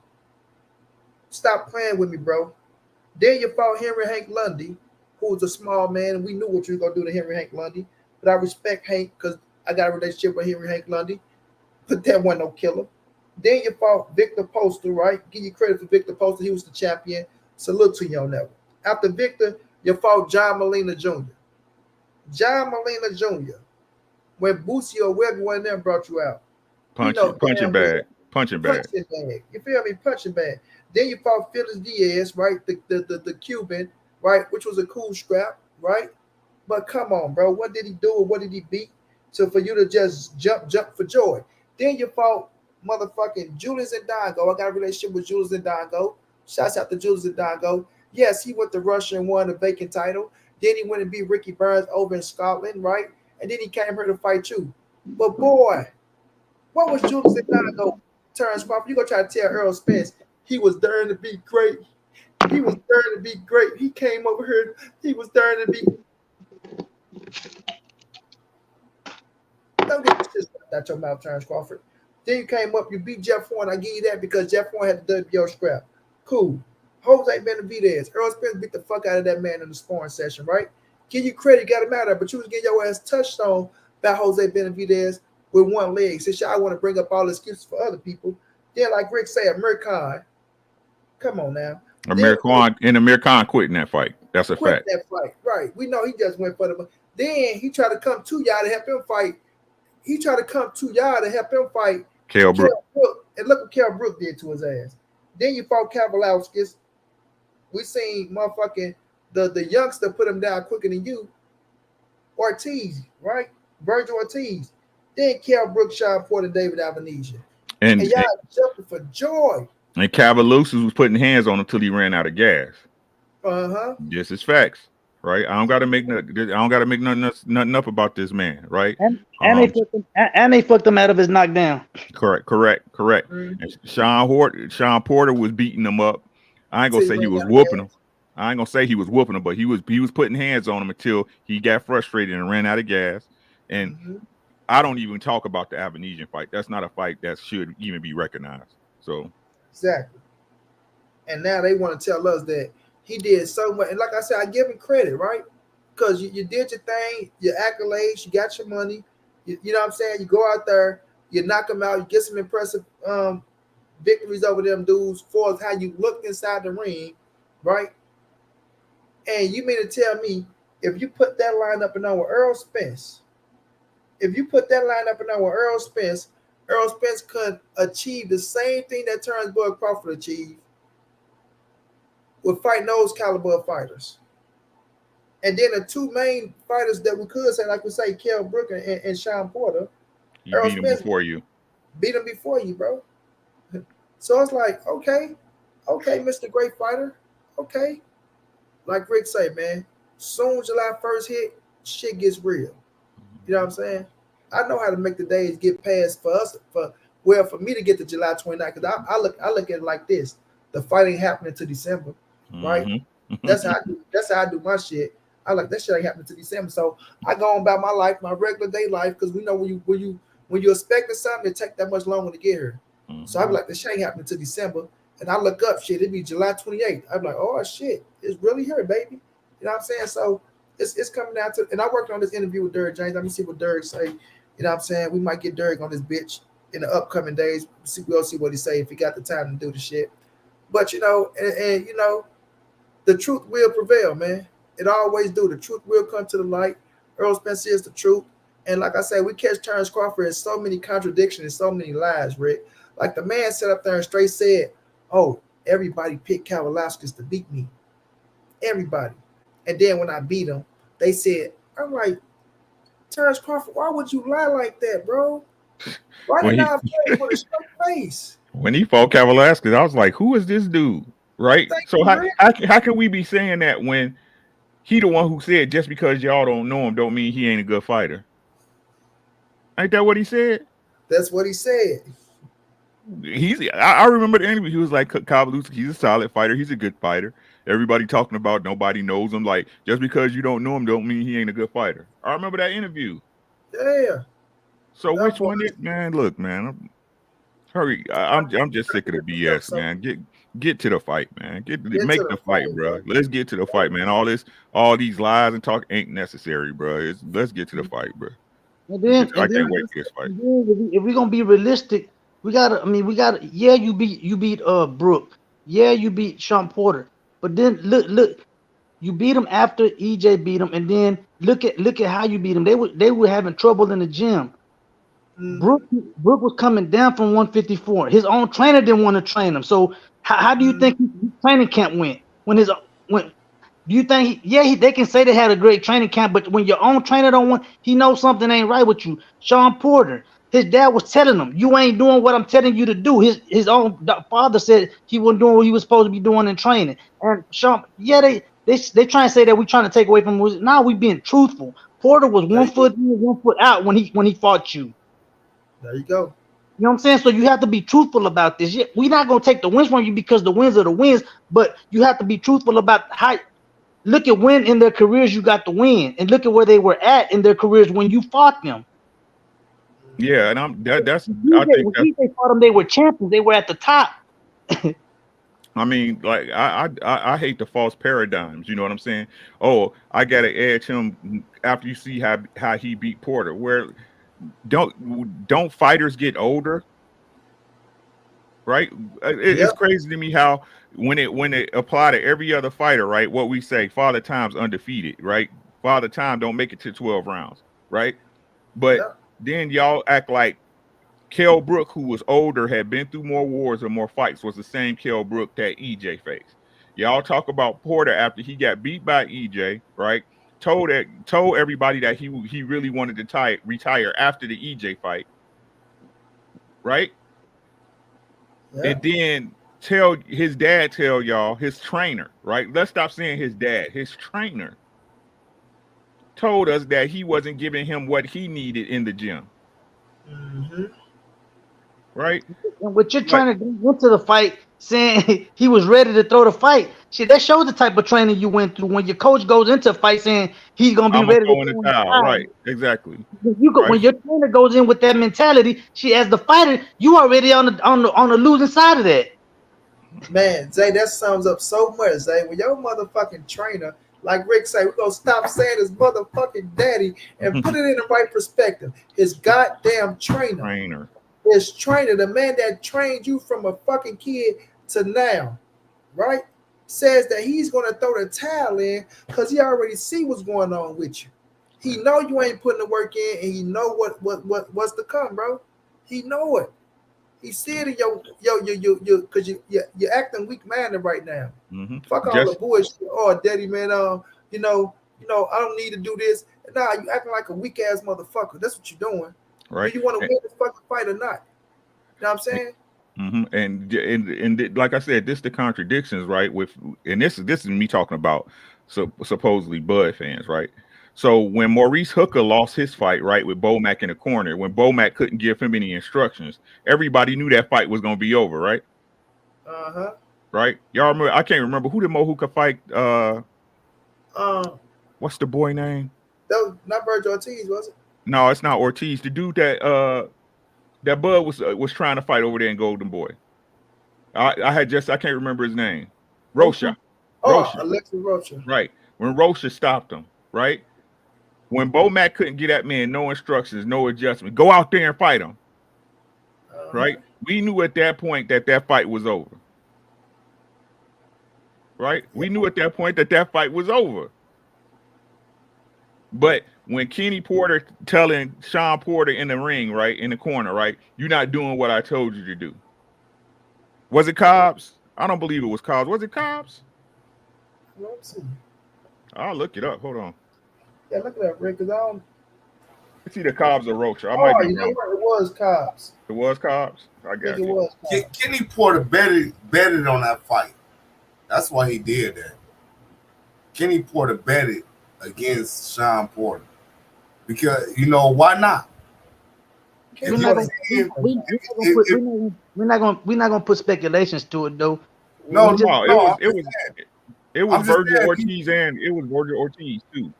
Speaker 1: Stop playing with me, bro. Then you fought Henry Hank Lundy, who was a small man, and we knew what you were going to do to Henry Hank Lundy. But I respect Hank because I got a relationship with Henry Hank Lundy. But that wasn't no killer. Then you fought Victor Poster, right? Give you credit for Victor Poster. He was the champion. Salute to you on that one. After Victor, you fought John Molina Jr. John Molina Jr. When Boosie or whoever one of them brought you out.
Speaker 5: Punching bag.
Speaker 1: You feel me? Punching bag. Then you fought Felix Diaz, right? The Cuban, right? Which was a cool scrap, right? But come on, bro. What did he do or what did he beat? So for you to just jump for joy. Then you fought motherfucking Julius Ndongo. I got a relationship with Julius Ndongo. Shouts out to Julius Ndongo. Yes, he went to Russia and won a vacant title. Then he went and beat Ricky Burns over in Scotland, right? And then he came here to fight you. But boy, what was Julius Ndongo? Terence Crawford, you gonna try to tell Errol Spence He was daring to be great. He was daring to be great. He came over here. He was daring to be. Don't get this out your mouth, Terence Crawford. Then you came up, you beat Jeff Horn. I give you that because Jeff Horn had the WBO scrap. Cool. Jose Benavidez. Errol Spence beat the fuck out of that man in the sparring session, right? Give you credit, got him out there, but you was getting your ass touched on by Jose Benavidez with one leg. Since y'all want to bring up all excuses for other people, then like Rick said, Amir Khan. Come on now.
Speaker 5: Amir Khan quit in that fight. That's a fact.
Speaker 1: That fight, right? We know he just went for the. Then he tried to come to y'all to help him fight. He tried to come to y'all to help him fight
Speaker 5: Kell Brook.
Speaker 1: And look what Kell Brook did to his ass. Then you fought Kavalauskas. We seen motherfucking the youngster put him down quicker than you. Ortiz, right? Virgil Ortiz. Then Kell Brook, Sean Porter, and David Albanese. And y'all jumping for joy. And
Speaker 5: Kavalauskas was putting hands on him till he ran out of gas. This is facts, right? I don't got to make nothing up about this man, right?
Speaker 2: And they fucked him out of his knockdown.
Speaker 5: Correct.
Speaker 1: Mm-hmm.
Speaker 5: And Sean Porter was beating him up. I ain't gonna say he was whooping him. I ain't gonna say he was whooping him, but he was putting hands on him until he got frustrated and ran out of gas. And I don't even talk about the Albanese fight. That's not a fight that should even be recognized. So
Speaker 1: exactly. And now they want to tell us that he did so much. And like I said, I give him credit, right? Because you did your thing, your accolades, you got your money. You know what I'm saying? You go out there, you knock them out, you get some impressive victories over them dudes for how you looked inside the ring, right? And you mean to tell me if you put that line up and on with Errol Spence, Errol Spence could achieve the same thing that Terence Bud Crawford achieved with fighting those caliber of fighters. And then the two main fighters that we could say, like we say, Kell Brook and Sean Porter.
Speaker 5: Errol beat him before you.
Speaker 1: Beat him before you, bro. So it's like, okay, Mr. Great Fighter. Okay. Like Rick say, man, soon July 1st hit, shit gets real. You know what I'm saying? I know how to make the days get past for us, for me to get to July 29th, because I look at it like this. The fight ain't happening to December, right? That's how I do my shit. I like that shit ain't happening to December. So I go on about my life, my regular day life, because we know when you expecting something, it take that much longer to get here. So I be like, this shit ain't happening to December. And I look up shit, it'd be July 28th. I'm like, oh shit, it's really here, baby. You know what I'm saying? So it's coming down to, and I worked on this interview with Derek James. Let me see what Derek say. You know what I'm saying? We might get Derek on this bitch in the upcoming days. We'll see what he say if he got the time to do the shit. But you know, and you know, the truth will prevail, man. It always do. The truth will come to the light. Errol Spence is the truth. And like I said, we catch Terence Crawford in so many contradictions and so many lies, Rick. Like the man sat up there and straight said, oh, everybody picked Kavalauskas to beat me. Everybody. And then when I beat him, they said, I'm like, Terence Crawford, why would you lie like that, bro? Why did I play with a straight face?
Speaker 5: When he fought Kavalauskas, I was like, who is this dude? Right? So how can we be saying that when he the one who said just because y'all don't know him don't mean he ain't a good fighter? Ain't that what he said?
Speaker 1: That's what he said.
Speaker 5: I remember the interview. He was like, Kavalauskas, he's a solid fighter. He's a good fighter. Everybody talking about nobody knows him. Like, just because you don't know him don't mean he ain't a good fighter. I remember that interview.
Speaker 1: Yeah.
Speaker 5: So which one is, man? Look, man. Hurry. I'm just sick of the BS, man. Get to the fight, man. Make the fight, bro. Let's get to the fight, man. All these lies and talk ain't necessary, bro. Let's get to the fight, bro.
Speaker 2: I can't wait for this fight. If we're gonna be realistic, we gotta. Yeah, you beat Brook. Yeah, you beat Sean Porter. But then look, you beat him after EJ beat him, and then look at how you beat him. They were having trouble in the gym. Brook was coming down from 154. His own trainer didn't want to train him. So how do you think his training camp went? Do you think they can say they had a great training camp, but when your own trainer don't want, he knows something ain't right with you. Sean Porter, his dad was telling him, you ain't doing what I'm telling you to do. His own father said he wasn't doing what he was supposed to be doing in training. And Sean, they trying to say that we trying to take away from him. Now we being truthful. Porter was 1 foot in, 1 foot out when he fought you.
Speaker 1: There you go.
Speaker 2: You know what I'm saying? So you have to be truthful about this. Yeah, we're not gonna take the wins from you because the wins are the wins, but you have to be truthful about how. Look at when in their careers you got the win, and look at where they were at in their careers when you fought them.
Speaker 5: Yeah, and that's I think
Speaker 2: When
Speaker 5: that's.
Speaker 2: DJ fought them, they were champions. They were at the top.
Speaker 5: I mean, like I hate the false paradigms. You know what I'm saying? Oh, I gotta edge him after you see how he beat Porter. Where don't fighters get older? Right? It's crazy to me how when it apply to every other fighter, right? What we say, Father Time's undefeated, right? Father Time don't make it to 12 rounds, right? But then y'all act like Kell Brook, who was older, had been through more wars or more fights, was the same Kell Brook that EJ faced. Y'all talk about Porter after he got beat by EJ, right? Told everybody that he really wanted to retire after the EJ fight, right? Yeah. And then his dad tell y'all, his trainer, right? Let's stop saying his dad. His trainer told us that he wasn't giving him what he needed in the gym.
Speaker 1: Mm-hmm.
Speaker 5: Right?
Speaker 2: And what you're trying to go into the fight saying he was ready to throw the fight. Shit, that shows the type of training you went through. When your coach goes into a fight saying he's gonna be ready to
Speaker 5: throw in the towel. Right, exactly.
Speaker 2: When your trainer goes in with that mentality, as the fighter, you already on the losing side of that.
Speaker 1: Man, Zay, that sums up so much, Zay. When your motherfucking trainer, like Rick say, we're gonna stop saying his motherfucking daddy and put it in the right perspective. His goddamn trainer. His trainer, the man that trained you from a fucking kid to now, right? Says that he's gonna throw the towel in because he already see what's going on with you. He know you ain't putting the work in, and he know what's to come, bro. He know it. He see it in your because you're acting weak-minded right now.
Speaker 5: Mm-hmm.
Speaker 1: Fuck all the bullshit. Oh, daddy, man, you know, I don't need to do this. Nah, you acting like a weak-ass motherfucker. That's what you're doing.
Speaker 5: Right.
Speaker 1: Do you want to win this fucking fight or not? You know what I'm saying?
Speaker 5: Mm-hmm. And like I said, this the contradictions, right? And this is me talking about supposedly Bud fans, right? So when Maurice Hooker lost his fight, right, with Bomac in the corner, when Bomac couldn't give him any instructions, everybody knew that fight was gonna be over, right? Right? Y'all remember? I can't remember who did Mo Hooker fight. What's the boy name?
Speaker 1: That was not Virgil Ortiz, was it?
Speaker 5: No, it's not Ortiz. The dude that Bud was trying to fight over there in Golden Boy. I can't remember his name. Rocha.
Speaker 1: Alexis Rocha.
Speaker 5: Right. When Rocha stopped him, right? When Bomac couldn't get that man, no instructions, no adjustment. Go out there and fight him. Right? We knew at that point that fight was over. Right? We knew at that point that fight was over. But when Kenny Porter telling Sean Porter in the ring, right, in the corner, right, you're not doing what I told you to do. Was it Cobbs? I don't believe it was Cobbs. Was it Cobbs?
Speaker 1: Let's see.
Speaker 5: I'll look it up. Hold on.
Speaker 1: Yeah, look at that, Rick. Cause I don't.
Speaker 5: It's either Cobbs or Rocha. I might be wrong.
Speaker 1: It was Cobbs.
Speaker 5: It was Cobbs. I got
Speaker 1: it was Cobbs.
Speaker 3: Kenny Porter betted on that fight. That's why he did that. Kenny Porter betted against Sean Porter because why not?
Speaker 2: We're not gonna put speculations to it though.
Speaker 5: It was Virgil Ortiz and it was Virgil Ortiz too.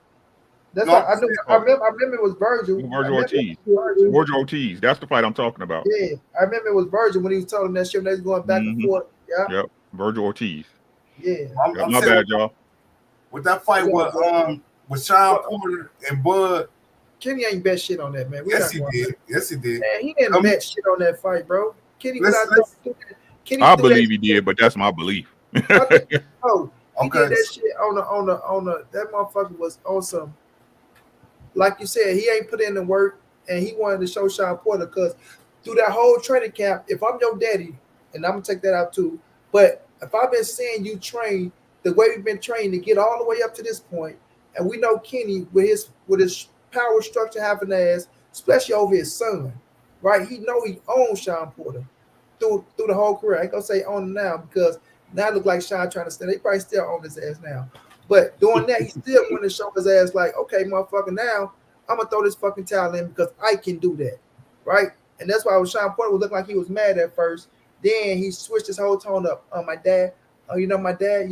Speaker 1: That's I remember it was Virgil.
Speaker 5: Virgil Ortiz. Virgil Ortiz. That's the fight I'm talking about.
Speaker 1: Yeah, I remember it was Virgil when he was telling that shit when they was going back and forth. Yeah.
Speaker 5: Yep. Virgil Ortiz.
Speaker 1: Yeah.
Speaker 5: My bad, y'all.
Speaker 3: With that fight with Sean Porter and Bud.
Speaker 1: Kenny ain't bet shit on that, man.
Speaker 3: Yes, he did.
Speaker 1: Man, he didn't bet shit on that fight, bro. Kenny
Speaker 5: I believe he did, but that's my belief.
Speaker 1: He did that shit on the that motherfucker was awesome. Like you said, he ain't put in the work, and he wanted to show Sean Porter because through that whole training camp, if I'm your daddy, and I'm gonna take that out too, but if I've been seeing you train the way we've been trained to get all the way up to this point, and we know Kenny with his power structure having ass, especially over his son, right? He know he owns Sean Porter through the whole career. I ain't gonna say own him now because now it look like Sean trying to stand. They probably still own his ass now. But doing that, he still want to show his ass like, okay, motherfucker, now I'm gonna throw this fucking towel in because I can do that, right? And that's why Sean Porter was looking like he was mad at first. Then he switched his whole tone up. My dad, my dad,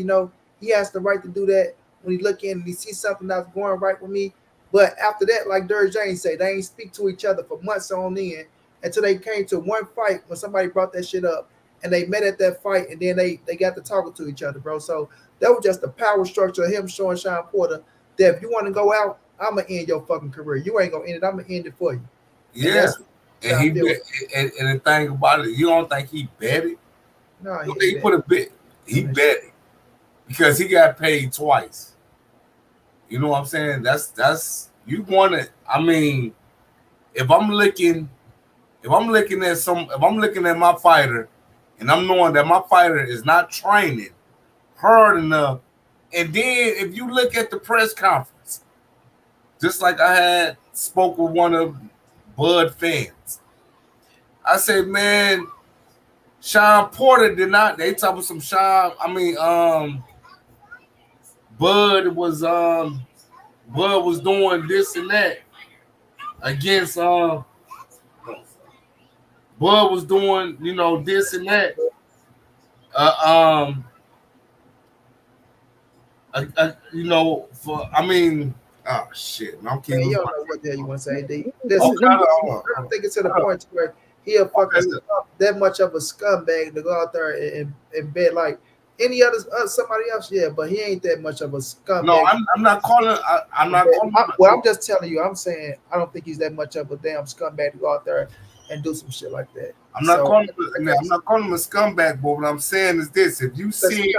Speaker 1: he has the right to do that when he look in and he sees something that's going right with me. But after that, like Derrick James said, they ain't speak to each other for months on end until they came to one fight when somebody brought that shit up and they met at that fight and then they got to talking to each other, bro. So that was just the power structure of him showing Sean Porter that if you want to go out, I'm gonna end your fucking career. You ain't gonna end it. I'm gonna end it for you.
Speaker 3: Yeah, and the thing about it, you don't think he bet it?
Speaker 1: No,
Speaker 3: he put a bet. He bet it because he got paid twice. You know what I'm saying? That's you want it. I mean, if I'm looking at my fighter, and I'm knowing that my fighter is not training hard enough, and then if you look at the press conference, just like I had spoke with one of Bud fans, I said, man, Sean Porter did not. They talk about some Sean. I mean, Bud was doing this and that against Bud was doing this and that. Oh shit! I'm kidding.
Speaker 1: You don't know what the hell you want to say, D. I'm thinking to the point where he a fucking that much of a scumbag to go out there and bet like any other somebody else, yeah, but he ain't that much of a scumbag.
Speaker 3: No, I'm not calling. I'm not calling.
Speaker 1: Well, I'm just telling you. I'm saying I don't think he's that much of a damn scumbag to go out there and do some shit like that.
Speaker 3: I'm not calling him a scumbag, but what I'm saying is this: if you seeing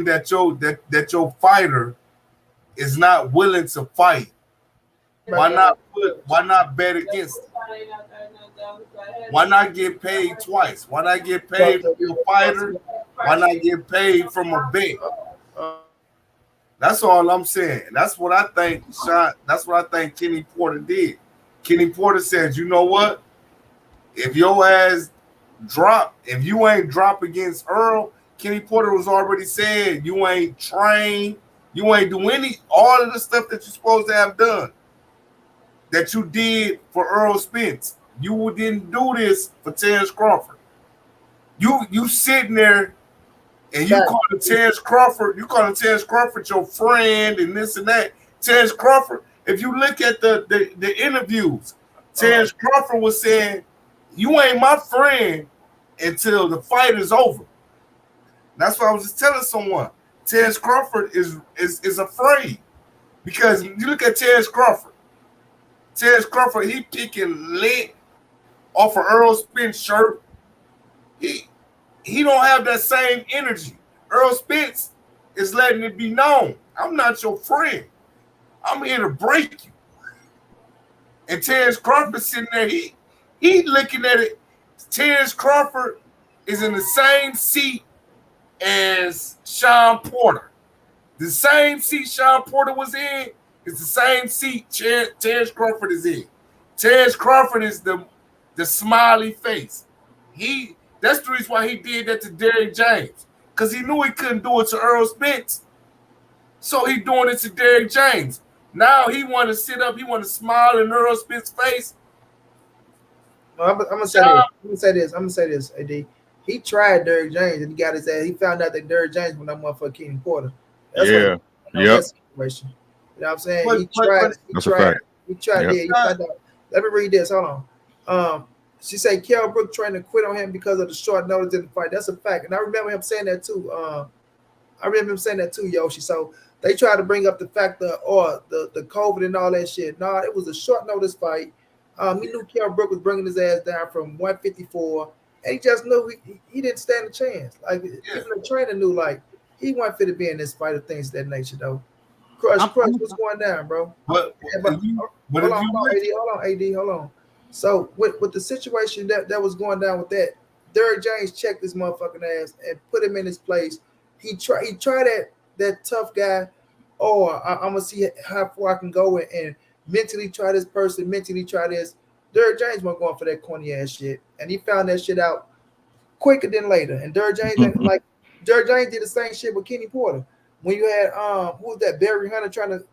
Speaker 3: that your fighter is not willing to fight, why not bet against it? Why not get paid twice? Why not get paid from your fighter? Why not get paid from a bet? That's all I'm saying. That's what I think. That's what I think Kenny Porter did. Kenny Porter says, you know what? If your ass drop, if you ain't drop against Errol, Kenny Porter was already saying you ain't trained, you ain't do all of the stuff that you're supposed to have done that you did for Errol Spence. You didn't do this for Terence Crawford. You sitting there and you calling Terence Crawford your friend and this and that. Terence Crawford, if you look at the interviews, Terence Crawford was saying, you ain't my friend until the fight is over. That's what I was just telling someone. Terence Crawford is afraid because you look at Terence Crawford. Terence Crawford, he picking lit off of Errol Spence shirt. He don't have that same energy. Errol Spence is letting it be known, I'm not your friend. I'm here to break you. And Terence Crawford sitting there, he looking at it. Terence Crawford is in the same seat as Sean Porter. The same seat Sean Porter was in is the same seat Terence Crawford is in. Terence Crawford is the smiley face. That's the reason why he did that to Derrick James, because he knew he couldn't do it to Errol Spence. So he doing it to Derrick James. Now he want to sit up, he want to smile in Errol Spence's face.
Speaker 1: I'm gonna say this, AD. He tried Derrick James and he got his ass. He found out that Derrick James was that motherfucker Kenny Porter. That's
Speaker 5: yeah.
Speaker 1: That situation. You know what I'm saying? He tried. He tried. Yeah. He found out. Let me read this. Hold on. She said Kell Brook trying to quit on him because of the short notice in the fight. That's a fact, and I remember him saying that too. Yoshi. So they tried to bring up the fact that the COVID and all that shit. No, it was a short notice fight. He knew Kell Brook was bringing his ass down from 154, and he just knew he didn't stand a chance. Like even the trainer knew, like he wasn't fit to be in this fight of things of that nature, though. Crush, what's going down, bro? Hold on, AD. So with the situation that was going down with that, Derrick James checked this motherfucking ass and put him in his place. He tried that tough guy, or I'm gonna see how far I can go and mentally try this person, mentally try this. Derrick James wasn't going for that corny ass shit, and he found that shit out quicker than later. And Derrick James did the same shit with Kenny Porter. When you had who was that, Barry Hunter trying to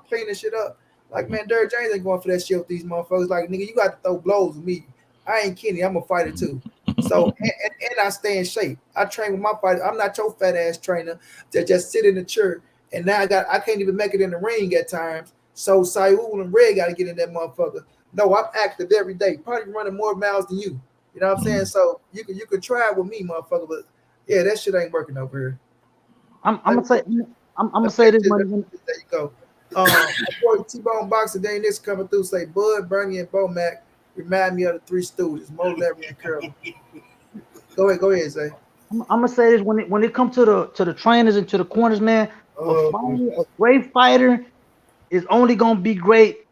Speaker 1: clean this shit up, Like, man, Derrick James ain't going for that shit with these motherfuckers. Like, nigga, you got to throw blows with me. I ain't kidding. I'm a fighter too. So, and I stay in shape. I train with my fighter. I'm not your fat ass trainer that just sit in the chair. And now I can't even make it in the ring at times. So Saul and Red got to get in that motherfucker. No, I'm active every day. Probably running more miles than you. You know what I'm saying? So you can try it with me, motherfucker. But yeah, that shit ain't working over here.
Speaker 2: I'm gonna say this money.
Speaker 1: There you go. Boy, T-Bone Boxer Day this coming through say Bud, Bernie, and Bomac remind me of the Three Stooges, Mo, Larry, and Curly. Go ahead, Zay.
Speaker 2: I'm gonna say this when it comes to the trainers and to the corners, man. A great fighter is only gonna be great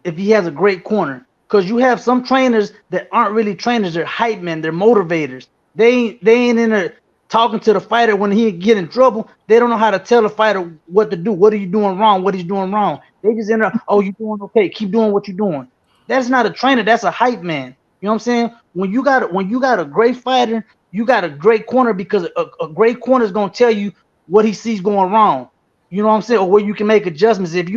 Speaker 2: if he has a great corner. Because you have some trainers that aren't really trainers; they're hype men, they're motivators. They ain't in there talking to the fighter when he get in trouble. They don't know how to tell the fighter what to do. What are you doing wrong? What he's doing wrong? They just in there, oh, you're doing okay. Keep doing what you're doing. That's not a trainer. That's a hype man. You know what I'm saying? When you got a great fighter, you got a great corner because a great corner is gonna tell you what he sees going wrong. You know what I'm saying? Or where you can make adjustments. If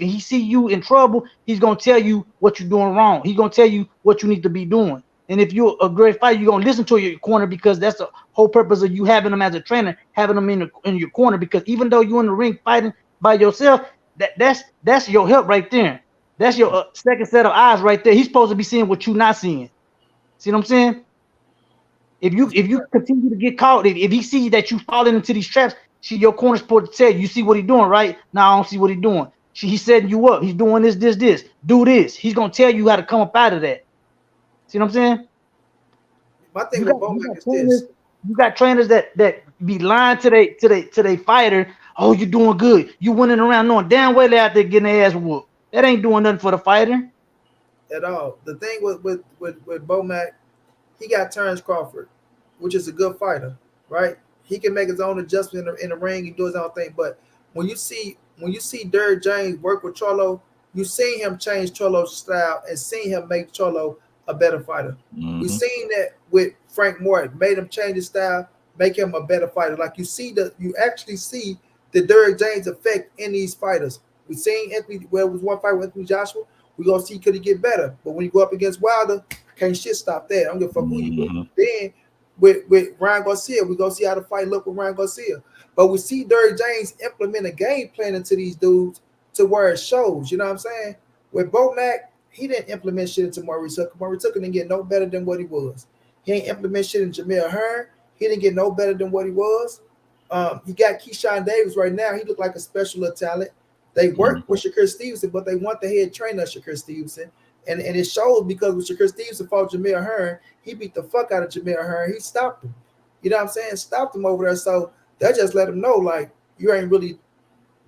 Speaker 2: he see you in trouble, he's gonna tell you what you're doing wrong. He's gonna tell you what you need to be doing. And if you're a great fighter, you're gonna listen to your corner because that's the whole purpose of you having them as a trainer, having them in your corner. Because even though you're in the ring fighting by yourself, that's your help right there. That's your second set of eyes right there. He's supposed to be seeing what you're not seeing. See what I'm saying? If you continue to get caught, if he sees that you falling into these traps, your corner's supposed to tell you see what he's doing, right? Now I don't see what he's doing. He's setting you up. He's doing this. Do this. He's gonna tell you how to come up out of that. See what I'm saying?
Speaker 1: My thing with Bomac is this.
Speaker 2: You got trainers that be lying to they fighter. Oh, you're doing good. You winning around knowing damn well they out there getting their ass whooped. That ain't doing nothing for the fighter.
Speaker 1: At all. The thing with Bomac, he got Terence Crawford, which is a good fighter, right? He can make his own adjustment in the ring and do his own thing. But when you see Derrick James work with Charlo, you seen him change Charlo's style and seen him make Charlo a better fighter.
Speaker 5: Mm-hmm.
Speaker 1: We've seen that with Frank Morton, made him change his style, make him a better fighter. Like you actually see the Derrick James effect in these fighters. We've seen Anthony, well, it was one fight with Anthony Joshua. We're gonna see could he get better. But when you go up against Wilder, can't shit stop that. I don't give a fuck who you with. Then with Ryan Garcia, we're gonna see how the fight look with Ryan Garcia. But we see Derrick James implement a game plan into these dudes to where it shows. You know what I'm saying? With Bomac, he didn't implement shit into Maurice Hooker. Maurice Hooker didn't get no better than what he was. He ain't implement shit in Jamil Hearn. He didn't get no better than what he was. He got Keyshawn Davis right now. He looked like a special talent. They worked with Shakur Stevenson, but they want the head trainer of Shakur Stevenson. And it shows because when Shakur Stevenson fought Jamil Hearn, he beat the fuck out of Jamil Hearn. He stopped him. You know what I'm saying? Stopped him over there. So that just let him know, like, you ain't really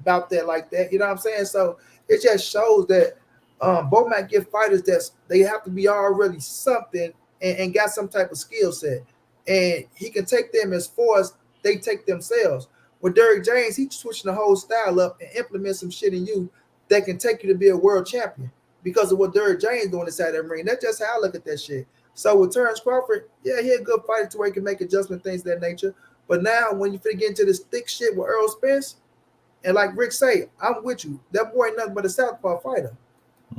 Speaker 1: about that like that. You know what I'm saying? So it just shows that Bomac get fighters that they have to be already something and got some type of skill set. And he can take them as far as they take themselves. With Derrick James, he's switching the whole style up and implement some shit in you that can take you to be a world champion because of what Derrick James doing inside that ring. That's just how I look at that shit. So with Terence Crawford, yeah, he a good fighter to where he can make adjustment things of that nature. But now when you get into this thick shit with Errol Spence, and like Rick say, I'm with you. That boy ain't nothing but a southpaw fighter.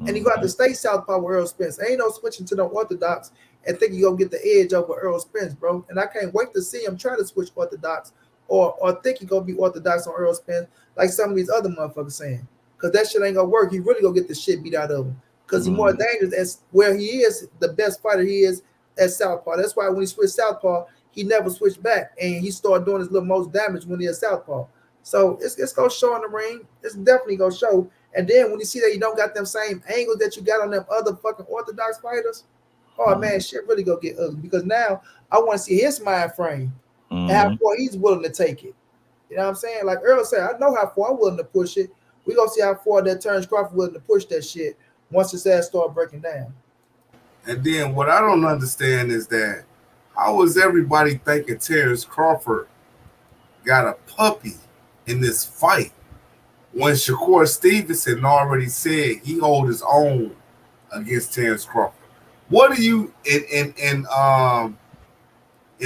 Speaker 1: And he got to stay southpaw with Errol Spence. Ain't no switching to no orthodox and think you gonna get the edge over Errol Spence, bro. And I can't wait to see him try to switch orthodox or think he gonna be orthodox on Errol Spence like some of these other motherfuckers saying. Because that shit ain't gonna work. He really gonna get the shit beat out of him. Because he's more dangerous as where he is, the best fighter he is at southpaw. That's why when he switched southpaw, he never switched back. And he started doing his little most damage when he is southpaw. So it's gonna show in the ring. It's definitely gonna show. And then when you see that you don't got them same angles that you got on them other fucking orthodox fighters, oh man, shit really gonna get ugly. Because now I want to see his mind frame and how far he's willing to take it. You know what I'm saying? Like Errol said, I know how far I'm willing to push it. We gonna see how far that Terence Crawford willing to push that shit once his ass start breaking down.
Speaker 3: And then what I don't understand is that how is everybody thinking Terence Crawford got a puppy in this fight when Shakur Stevenson already said he hold his own against Terence Crawford? What do you in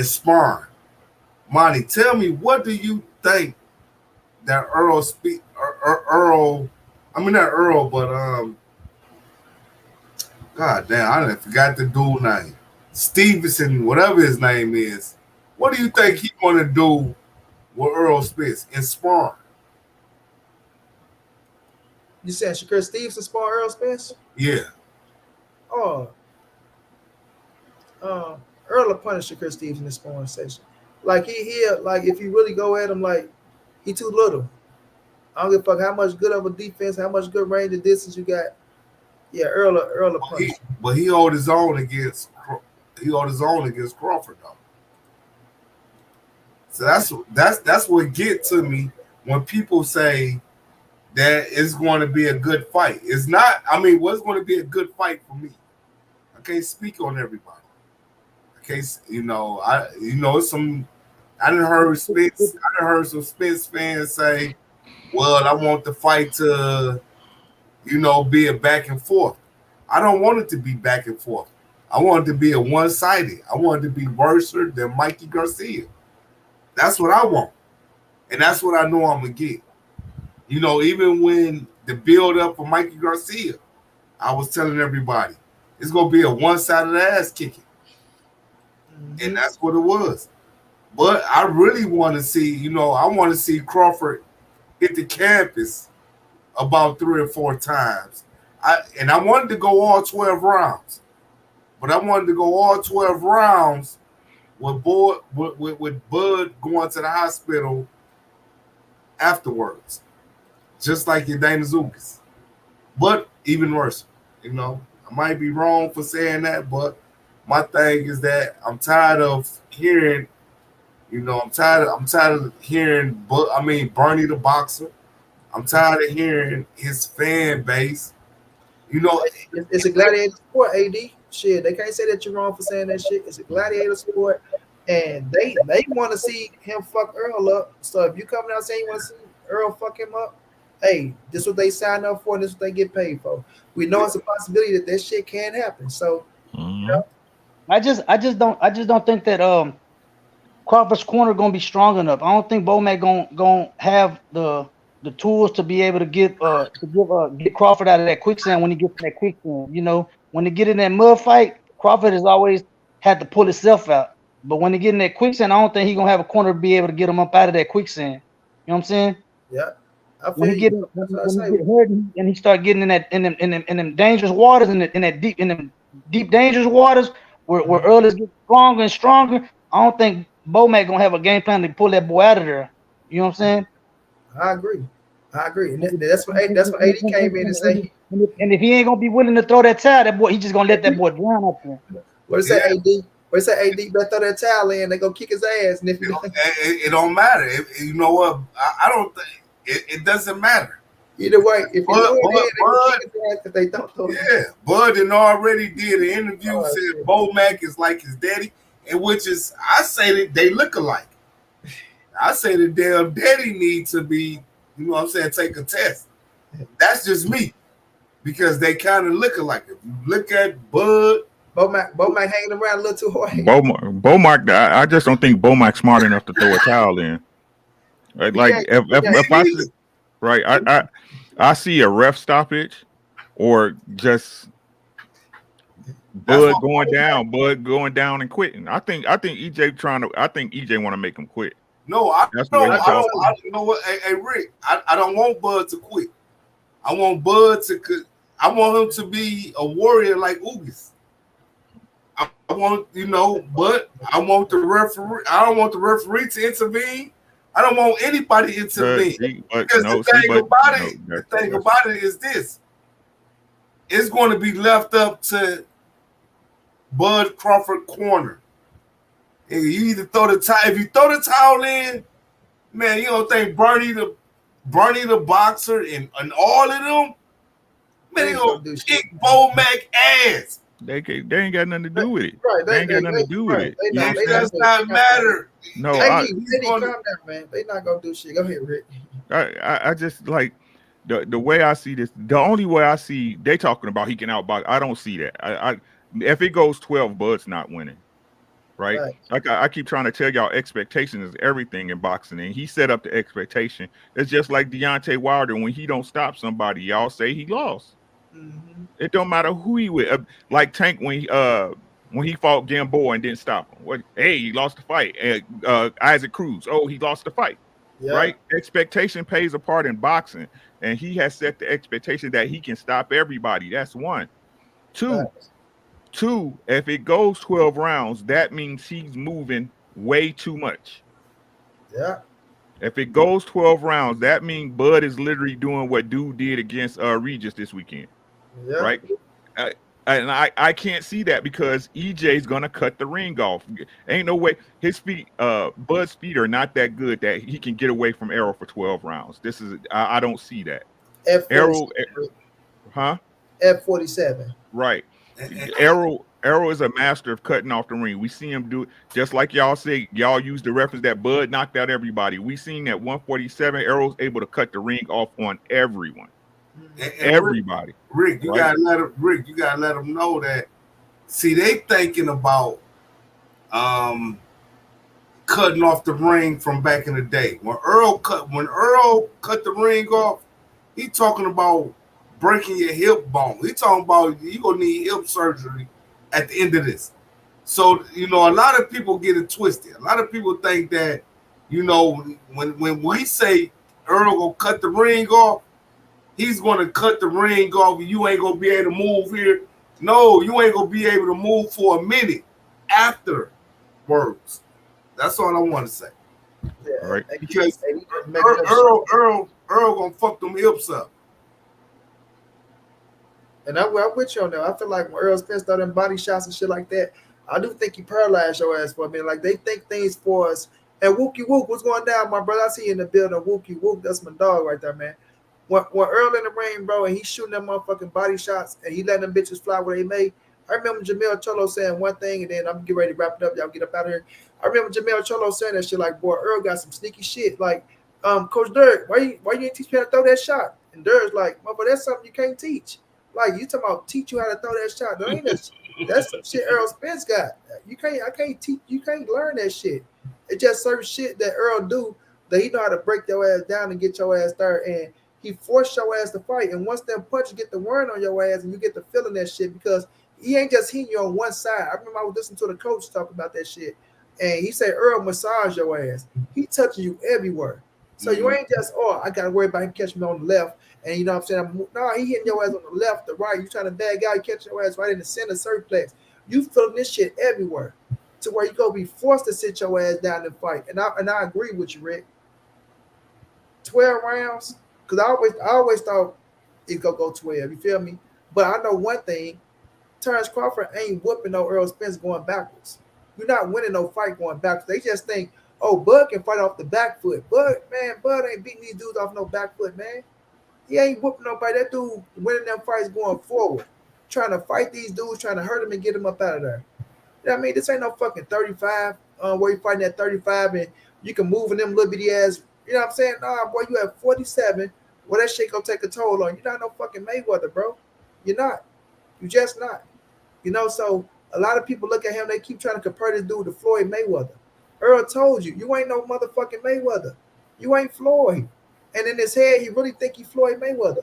Speaker 3: sparring? Monty, tell me, what do you think that Errol I mean not Earl, but God damn, I done forgot the dude name. Stevenson, whatever his name is. What do you think he gonna do with Earl Spence in sparring?
Speaker 1: You said Shakur Stevenson spar Earl Spence?
Speaker 3: Yeah.
Speaker 1: Oh, Earl will punish Shakur Stevenson in the sparring session. Like like if you really go at him, like he too little. I don't give a fuck how much good of a defense, how much good range of distance you got. Yeah, Earl will punish.
Speaker 3: But he hold his own against Crawford though. So that's what get to me when people say that it's going to be a good fight. It's not. I mean, what's going to be a good fight for me? I can't speak on everybody. I can't. Some. I done heard Spence. I done heard some Spence fans say, "Well, I want the fight to, be a back and forth." I don't want it to be back and forth. I want it to be a one-sided. I want it to be worse than Mikey Garcia. That's what I want, and that's what I know I'm gonna get. Even when the build up for Mikey Garcia, I was telling everybody it's gonna be a one-sided ass kicking, and that's what it was. But I really want to see, I want to see Crawford hit the campus about 3 or 4 times. I wanted to go all 12 rounds, but I wanted to go all 12 rounds with Bud going to the hospital afterwards, just like your Dana Zukas. But even worse, I might be wrong for saying that, but my thing is that I'm tired of hearing, I'm tired of hearing, Bernie the boxer. I'm tired of hearing his fan base.
Speaker 1: It's a gladiator sport, AD. Shit, they can't say that you're wrong for saying that shit. It's a gladiator sport, and they want to see him fuck Earl up. So if you coming out saying you want to see Earl fuck him up, hey, this is what they signed up for, and this is what they get paid for. We know it's a possibility that shit can happen. So,
Speaker 2: I just don't think that Crawford's corner gonna be strong enough. I don't think Bomac gonna have the tools to be able to get Crawford out of that quicksand when he gets to that quicksand. When they get in that mud fight, Crawford has always had to pull himself out. But when they get in that quicksand, I don't think he's gonna have a corner to be able to get him up out of that quicksand. You know what I'm saying?
Speaker 1: Yeah.
Speaker 2: When he get hurt and he start getting in them dangerous waters, in them deep dangerous waters where Earl is getting stronger and stronger, I don't think Bomac gonna have a game plan to pull that boy out of there. You know what I'm saying?
Speaker 1: I agree. And that's what AD came in and say.
Speaker 2: And if he ain't gonna be willing to throw that towel, that boy, he just gonna let that boy drown up there.
Speaker 1: What is that, AD? What is that, AD? Better throw that towel in. They gonna kick his ass. And if
Speaker 3: it don't matter. You know what? I don't think it doesn't matter.
Speaker 1: Either way, if they don't throw it.
Speaker 3: Yeah, Bud and already did an interview said Bomac is like his daddy, and which is I say that they look alike. I say the damn daddy needs to be, take a test. That's just me. Because they kind of look alike. If you look at Bud,
Speaker 1: Bomac hanging around a little too hard.
Speaker 5: Bomac, I just don't think Bomac's smart enough to throw a towel in. Like if I see, right, I see a ref stoppage or just Bud going down and quitting. I think EJ want to make him quit.
Speaker 3: No, you know what? Hey, Rick, I don't want Bud to quit. I want Bud to. I want him to be a warrior like Ugas. I want, but I want the referee. I don't want the referee to intervene. I don't want anybody to intervene. Because the thing about it is this: it's going to be left up to Bud Crawford corner. And you either throw the towel. If you throw the towel in, man, you don't think Bernie the boxer and all of them, man, they gonna kick Bomac ass.
Speaker 5: They ain't got nothing to do with it.
Speaker 1: Right,
Speaker 5: they ain't got nothing to do with it.
Speaker 3: It does not matter.
Speaker 5: No,
Speaker 1: calm down, man. They not gonna do shit. Go ahead, Rick.
Speaker 5: I just like the way I see this. The only way I see they talking about he can outbox. I don't see that. If it goes 12, Bud's not winning. right?
Speaker 1: Right.
Speaker 5: Like I keep trying to tell y'all, expectation is everything in boxing, and he set up the expectation. It's just like Deontay Wilder. When he don't stop somebody, y'all say he lost.
Speaker 1: Mm-hmm.
Speaker 5: It don't matter who he with. Like Tank when he fought Gamboa and didn't stop him. What? Hey, he lost the fight. And Isaac Cruz. Oh, he lost the fight.
Speaker 1: Yeah.
Speaker 5: Right? Expectation plays a part in boxing, and he has set the expectation that he can stop everybody. That's one. Two,
Speaker 1: Facts.
Speaker 5: if it goes 12 rounds, that means he's moving way too much.
Speaker 1: Yeah.
Speaker 5: If it goes 12 rounds, that means Bud is literally doing what Dude did against Regis this weekend,
Speaker 1: Yeah.
Speaker 5: right? And I can't see that because EJ's gonna cut the ring off. Ain't no way his feet, Bud's feet are not that good that he can get away from Errol for 12 rounds. I don't see that. Errol, huh?
Speaker 1: F47.
Speaker 5: Right. Errol is a master of cutting off the ring. We see him do it just like y'all say. Y'all use the reference that Bud knocked out everybody. We seen that 147. Errol's able to cut the ring off on everyone,
Speaker 3: And
Speaker 5: everybody.
Speaker 3: Rick, you gotta let them know that. See, they thinking about cutting off the ring from back in the day. When Errol cut the ring off, he talking about breaking your hip bone. He talking about you gonna need hip surgery at the end of this. So, a lot of people get it twisted. A lot of people think that, when we say Errol gonna cut the ring off, he's gonna cut the ring off and you ain't gonna be able to move here. No, you ain't gonna be able to move for a minute afterwards. That's all I want to say.
Speaker 1: Yeah.
Speaker 5: Right.
Speaker 3: Because Errol gonna fuck them hips up.
Speaker 1: And I'm with you on that. I feel like when Errol Spence throw them body shots and shit like that, I do think he paralyzed your ass for a minute. Like, they think things for us. And Wookie Wook, what's going down, my brother? I see you in the building. Wookie Wook, that's my dog right there, man. When Earl in the ring, bro, and he's shooting them motherfucking body shots and he letting them bitches fly where they may. I remember Jamel Cholo saying one thing, and then I'm getting ready to wrap it up. Y'all get up out of here. I remember Jamel Cholo saying that shit like, boy, Earl got some sneaky shit. Like, Coach Dirk, why you ain't teach me how to throw that shot? And Dirk's like, motherfucker, that's something you can't teach. Like, you talking about teach you how to throw that shot. That ain't that's some shit Errol Spence got. I can't teach, you can't learn that shit. It's just certain shit that Earl do that he know how to break your ass down and get your ass there. And he forced your ass to fight. And once them punches get the word on your ass and you get the feeling that shit, because he ain't just hitting you on one side. I remember I was listening to the coach talk about that shit. And he said, Earl massage your ass. He touching you everywhere. So you ain't just, I got to worry about him catching me on the left. And you know what I'm saying? No, he hitting your ass on the left, the right. You trying to bag out, you catching your ass right in the center surplex. You feeling this shit everywhere to where you go be forced to sit your ass down and fight. And I agree with you, Rick. 12 rounds, because I always thought it could go 12. You feel me? But I know one thing. Terence Crawford ain't whooping no Errol Spence going backwards. You're not winning no fight going backwards. They just think, Bud can fight off the back foot. Bud ain't beating these dudes off no back foot, man. He ain't whooping nobody. That dude winning them fights going forward, trying to fight these dudes, trying to hurt them and get them up out of there. You know what I mean? This ain't no fucking 35 where you fighting at 35 and you can move in them little bitty ass. You know what I'm saying? Nah, boy, you at 47. Well, that shit gonna take a toll on you. You're not no fucking Mayweather, bro. You're not. You just not. So a lot of people look at him, they keep trying to compare this dude to Floyd Mayweather. Earl told you, you ain't no motherfucking Mayweather. You ain't Floyd. And in his head, he really think he Floyd Mayweather.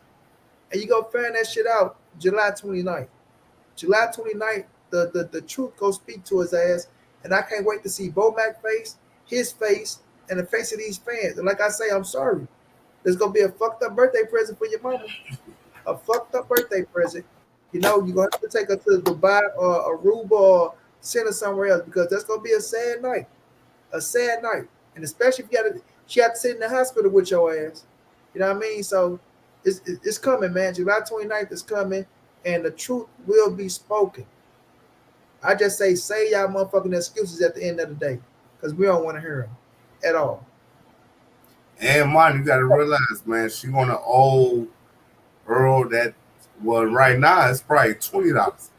Speaker 1: And you go find that shit out July 29th. July 29th, the truth go speak to his ass. And I can't wait to see Bo Mac face, his face, and the face of these fans. And like I say, I'm sorry. There's going to be a fucked up birthday present for your mama. A fucked up birthday present. You're going to have to take her to Dubai or Aruba or send her somewhere else because that's going to be a sad night. A sad night. And especially if she had to sit in the hospital with your ass. You know what I mean? So it's coming, man. July 29th is coming, and the truth will be spoken. I just say y'all motherfucking excuses at the end of the day because we don't want to hear them at all.
Speaker 3: And man, you got to realize, man, she going to owe Earl that. Well, right now it's probably $20.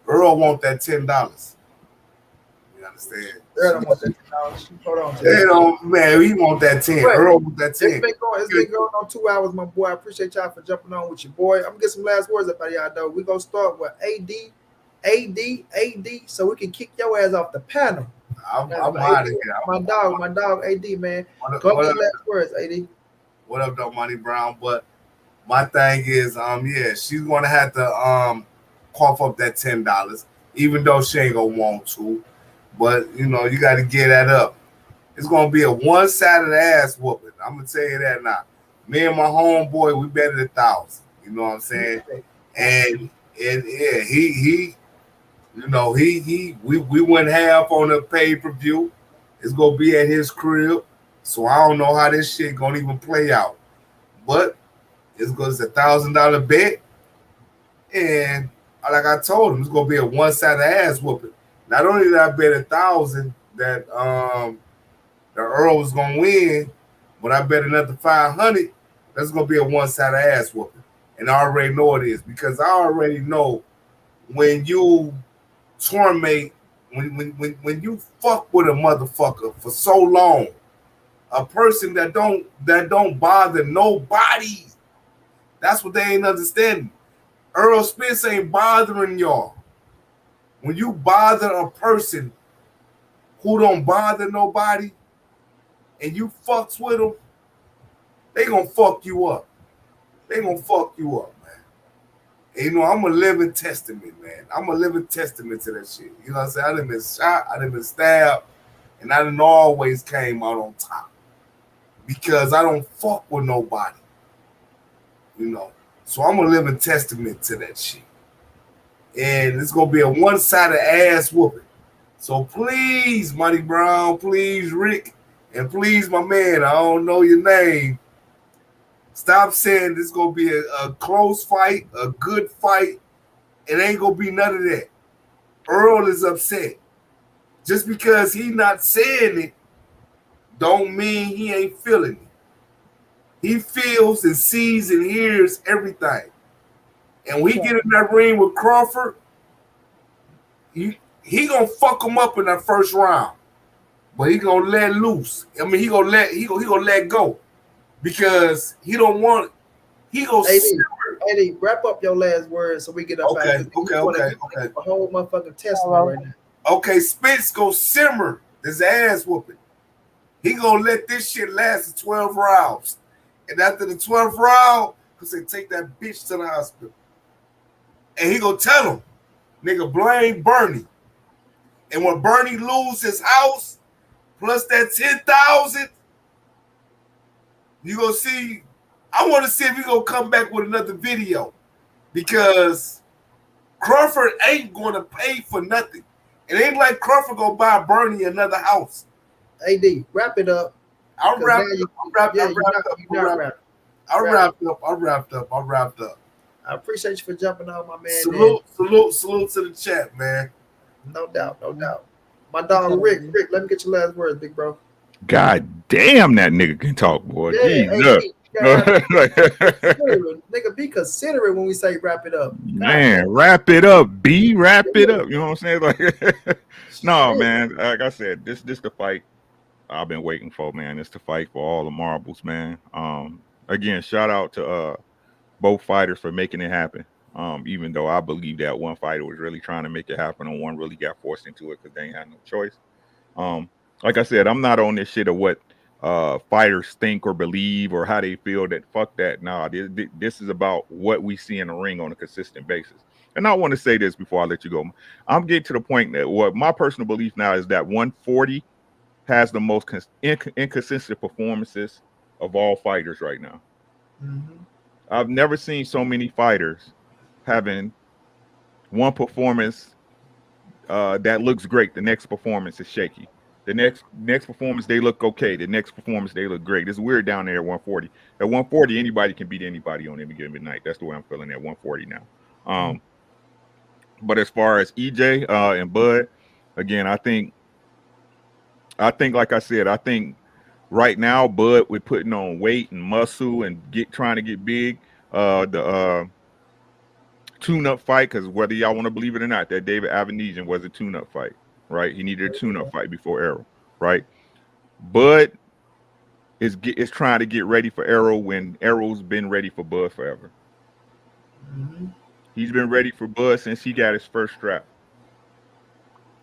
Speaker 3: Earl want that $10. You understand?
Speaker 1: Earl don't want that $10. Hold on.
Speaker 3: Man, he want that 10.
Speaker 1: Right.
Speaker 3: Earl want that 10.
Speaker 1: It's been going on 2 hours, my boy. I appreciate y'all for jumping on with your boy. I'm gonna get some last words up out of y'all though. We're gonna start with AD AD, so we can kick your ass off the panel.
Speaker 3: I'm out of here.
Speaker 1: My dog, AD, man. Go get last words, AD.
Speaker 3: What up, though, Money Brown? But my thing is, yeah, she's gonna have to cough up that $10, even though she ain't gonna want to. But you know, you got to get that up. It's gonna be a one-sided ass whooping. I'm gonna tell you that now. Me and my homeboy, we betted 1,000. You know what I'm saying? And yeah, he you know, we went half on the pay-per-view. It's gonna be at his crib. So I don't know how this shit gonna even play out. But it's a $1,000 bet. And like I told him, it's gonna be a one-sided ass whooping. Not only did I bet 1,000 that the Errol was gonna win, but I bet another 500. That's gonna be a one-sided ass whooping. And I already know it is, because I already know when you torment, when you fuck with a motherfucker for so long, a person that don't bother nobody. That's what they ain't understanding. Errol Spence ain't bothering y'all. When you bother a person who don't bother nobody and you fucks with them, they gonna fuck you up. They gonna fuck you up, man. And, you know, I'm a living testament, man. I'm a living testament to that shit. You know what I'm saying? I done been shot, I done been stabbed, and I done always came out on top. Because I don't fuck with nobody. You know. So I'm a living testament to that shit. And it's gonna be a one-sided ass whooping. So please, Money Brown, please, Rick, and please, my man, I don't know your name. Stop saying this gonna be a close fight, a good fight. It ain't gonna be none of that. Errol is upset. Just because he not saying it don't mean he ain't feeling it. He feels and sees and hears everything. And when he get in that ring with Crawford, he gonna fuck him up in that first round. But he gonna let loose. I mean, he gonna let go. Because he don't want, he gonna simmer.
Speaker 1: AD, wrap up your last words so we get up
Speaker 3: Okay.
Speaker 1: A whole motherfucking testament right now.
Speaker 3: Okay, Spence go simmer his ass whooping. He gonna let this shit last 12 rounds. And after the 12th round, he'll say, take that bitch to the hospital. And he gonna tell him, nigga, blame Bernie. And when Bernie lose his house, plus that 10,000, you gonna see, I want to see if he gonna come back with another video. Because Crawford ain't gonna pay for nothing. It ain't like Crawford gonna buy Bernie another house.
Speaker 1: AD, wrap it up.
Speaker 3: I'm wrapped up.
Speaker 1: I appreciate you for jumping on, my man.
Speaker 3: Salute to the chat, man.
Speaker 1: No doubt. My dog Rick, let me get your last words, big bro.
Speaker 5: God damn, that nigga can talk, boy.
Speaker 1: Yeah, nigga, be considerate when we say wrap it up.
Speaker 5: Man, wrap it up, B. Wrap it up. You know what I'm saying? Like, no, man. Like I said, this the fight I've been waiting for, man. It's the fight for all the marbles, man. Again, shout out to both fighters for making it happen. Even though I believe that one fighter was really trying to make it happen and one really got forced into it because they ain't had no choice. Like I said, I'm not on this shit of what fighters think or believe or how they feel. That fuck that. Nah, this is about what we see in the ring on a consistent basis. And I want to say this before I let you go. I'm getting to the point that what my personal belief now is that 140 has the most inconsistent performances of all fighters right now.
Speaker 1: Mm-hmm.
Speaker 5: I've never seen so many fighters having one performance that looks great. The next performance is shaky. The next performance, they look okay. The next performance, they look great. It's weird down there at 140. At 140, anybody can beat anybody on any given night. That's the way I'm feeling at 140 now. But as far as EJ and Bud, again, I think, like I said, I think right now, Bud, with putting on weight and muscle and trying to get big, the tune-up fight, because whether y'all want to believe it or not, that David Avenesian was a tune-up fight, right? He needed a tune-up fight before Errol, right? Bud is trying to get ready for Errol when Errol's been ready for Bud forever.
Speaker 1: Mm-hmm.
Speaker 5: He's been ready for Bud since he got his first strap.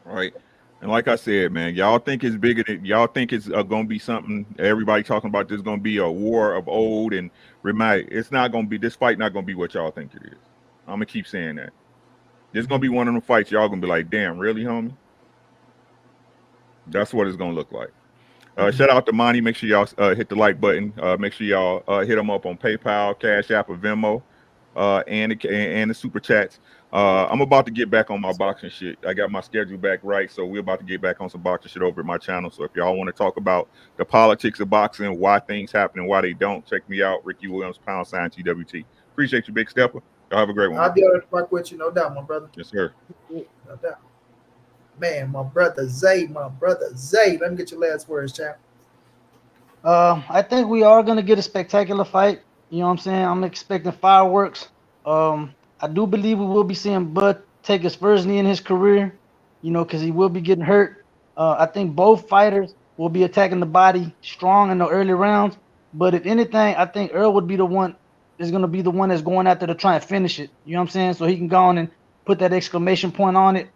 Speaker 5: right? And like I said, man, y'all think it's bigger than y'all think it's going to be something. Everybody talking about there's going to be a war of old and remind. It's not going to be this fight. Not going to be what y'all think it is. I'm gonna keep saying that. There's going to be one of them fights. Y'all going to be like, damn, really, homie? That's what it's going to look like. Shout out to Monty. Make sure y'all hit the like button. Make sure y'all hit them up on PayPal, Cash App, or Venmo, and the super chats. I'm about to get back on my boxing shit. I got my schedule back right, so we're about to get back on some boxing shit over at my channel. So if y'all want to talk about the politics of boxing, why things happen and why they don't, check me out, Ricky Williams, #TWT. Appreciate you, Big Stepper. Y'all have a great one.
Speaker 1: I'll be able to work with you, no doubt, my brother.
Speaker 5: Yes, sir.
Speaker 1: No doubt. Man, my brother Zay. Let me get your last words, champ.
Speaker 2: I think we are gonna get a spectacular fight. You know what I'm saying? I'm expecting fireworks. I do believe we will be seeing Bud take his first knee in his career, you know, because he will be getting hurt. I think both fighters will be attacking the body strong in the early rounds. But if anything, I think Errol would be the one is gonna be the one that's going after to try and finish it. You know what I'm saying? So he can go on and put that exclamation point on it.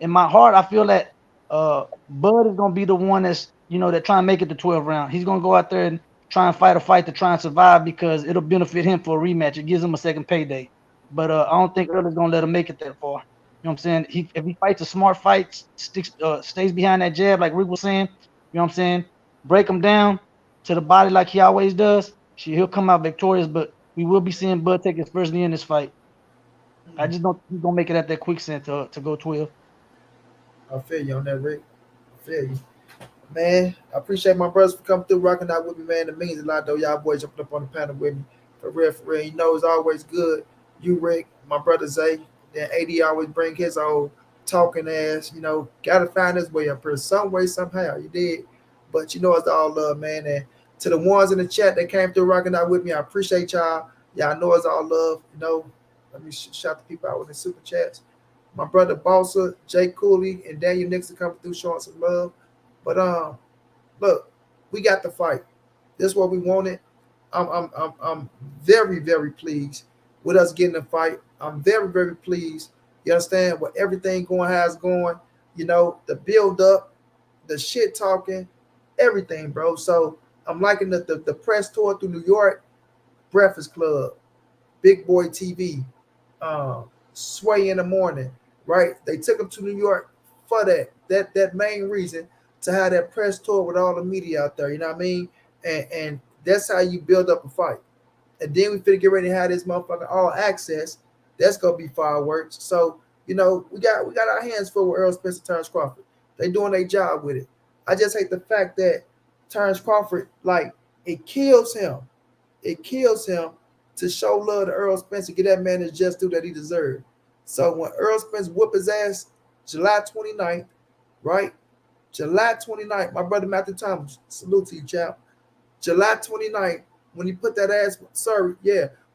Speaker 2: In my heart, I feel that Bud is gonna be the one that's, you know, that try and make it to 12 round. He's gonna go out there and try and fight a fight to try and survive because it'll benefit him for a rematch. It gives him a second payday. But I don't think Errol is gonna let him make it that far. You know what I'm saying? If he fights a smart fight, stays behind that jab, like Rick was saying, you know what I'm saying? Break him down to the body like he always does. He'll come out victorious, but we will be seeing Bud take his first knee in this fight. I just don't think he's gonna make it at that quicksand to go 12.
Speaker 1: I feel you on that, Rick. I feel you. Man, I appreciate my brothers for coming through, rocking out with me, man. It means a lot, though. Y'all boys jumping up on the panel with me. For real, for real. You know it's always good. You, Rick, my brother Zay. Then AD always bring his old talking ass. You know, gotta find his way up here some way, somehow. You did. But you know it's all love, man. And to the ones in the chat that came through rocking out with me, I appreciate y'all. Y'all know it's all love. You know, let me shout the people out with the super chats. My brother Bossa, Jay Cooley, and Daniel Nixon coming through showing some love. But look, we got the fight. This is what we wanted. I'm very, very pleased with us getting the fight. I'm very, very pleased. You understand what everything going has going. You know, the build up, the shit talking, everything, bro. So I'm liking the press tour through New York, Breakfast Club, Big Boy TV, Sway in the Morning, right? They took him to New York for that main reason, to have that press tour with all the media out there, you know what I mean? And that's how you build up a fight. And then we finna get ready to have this motherfucker all access. That's gonna be fireworks. So, you know, we got our hands full with Errol Spence and Terence Crawford. They doing their job with it. I just hate the fact that Terence Crawford, like, it kills him. It kills him to show love to Errol Spence and get that man his just due that he deserved. So when Errol Spence whoop his ass July 29th, right? July 29th, my brother Matthew Thomas, salute to you, chap. July 29th, when he put that ass,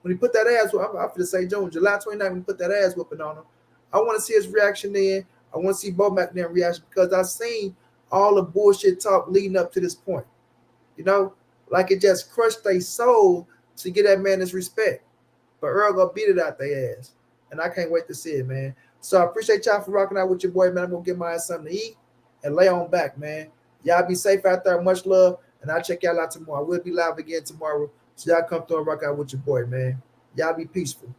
Speaker 1: when he put that ass, I'm going to say June, July 29th, when he put that ass whooping on him, I want to see his reaction then. I want to see Bo McNair reaction because I've seen all the bullshit talk leading up to this point. You know, like it just crushed their soul to get that man his respect. But Earl gonna beat it out their ass. And I can't wait to see it, man. So I appreciate y'all for rocking out with your boy, man. I'm gonna get my ass something to eat and lay on back, man. Y'all be safe out there. Much love. And I'll check y'all out tomorrow. We'll be live again tomorrow. So y'all come through and rock out with your boy, man. Y'all be peaceful.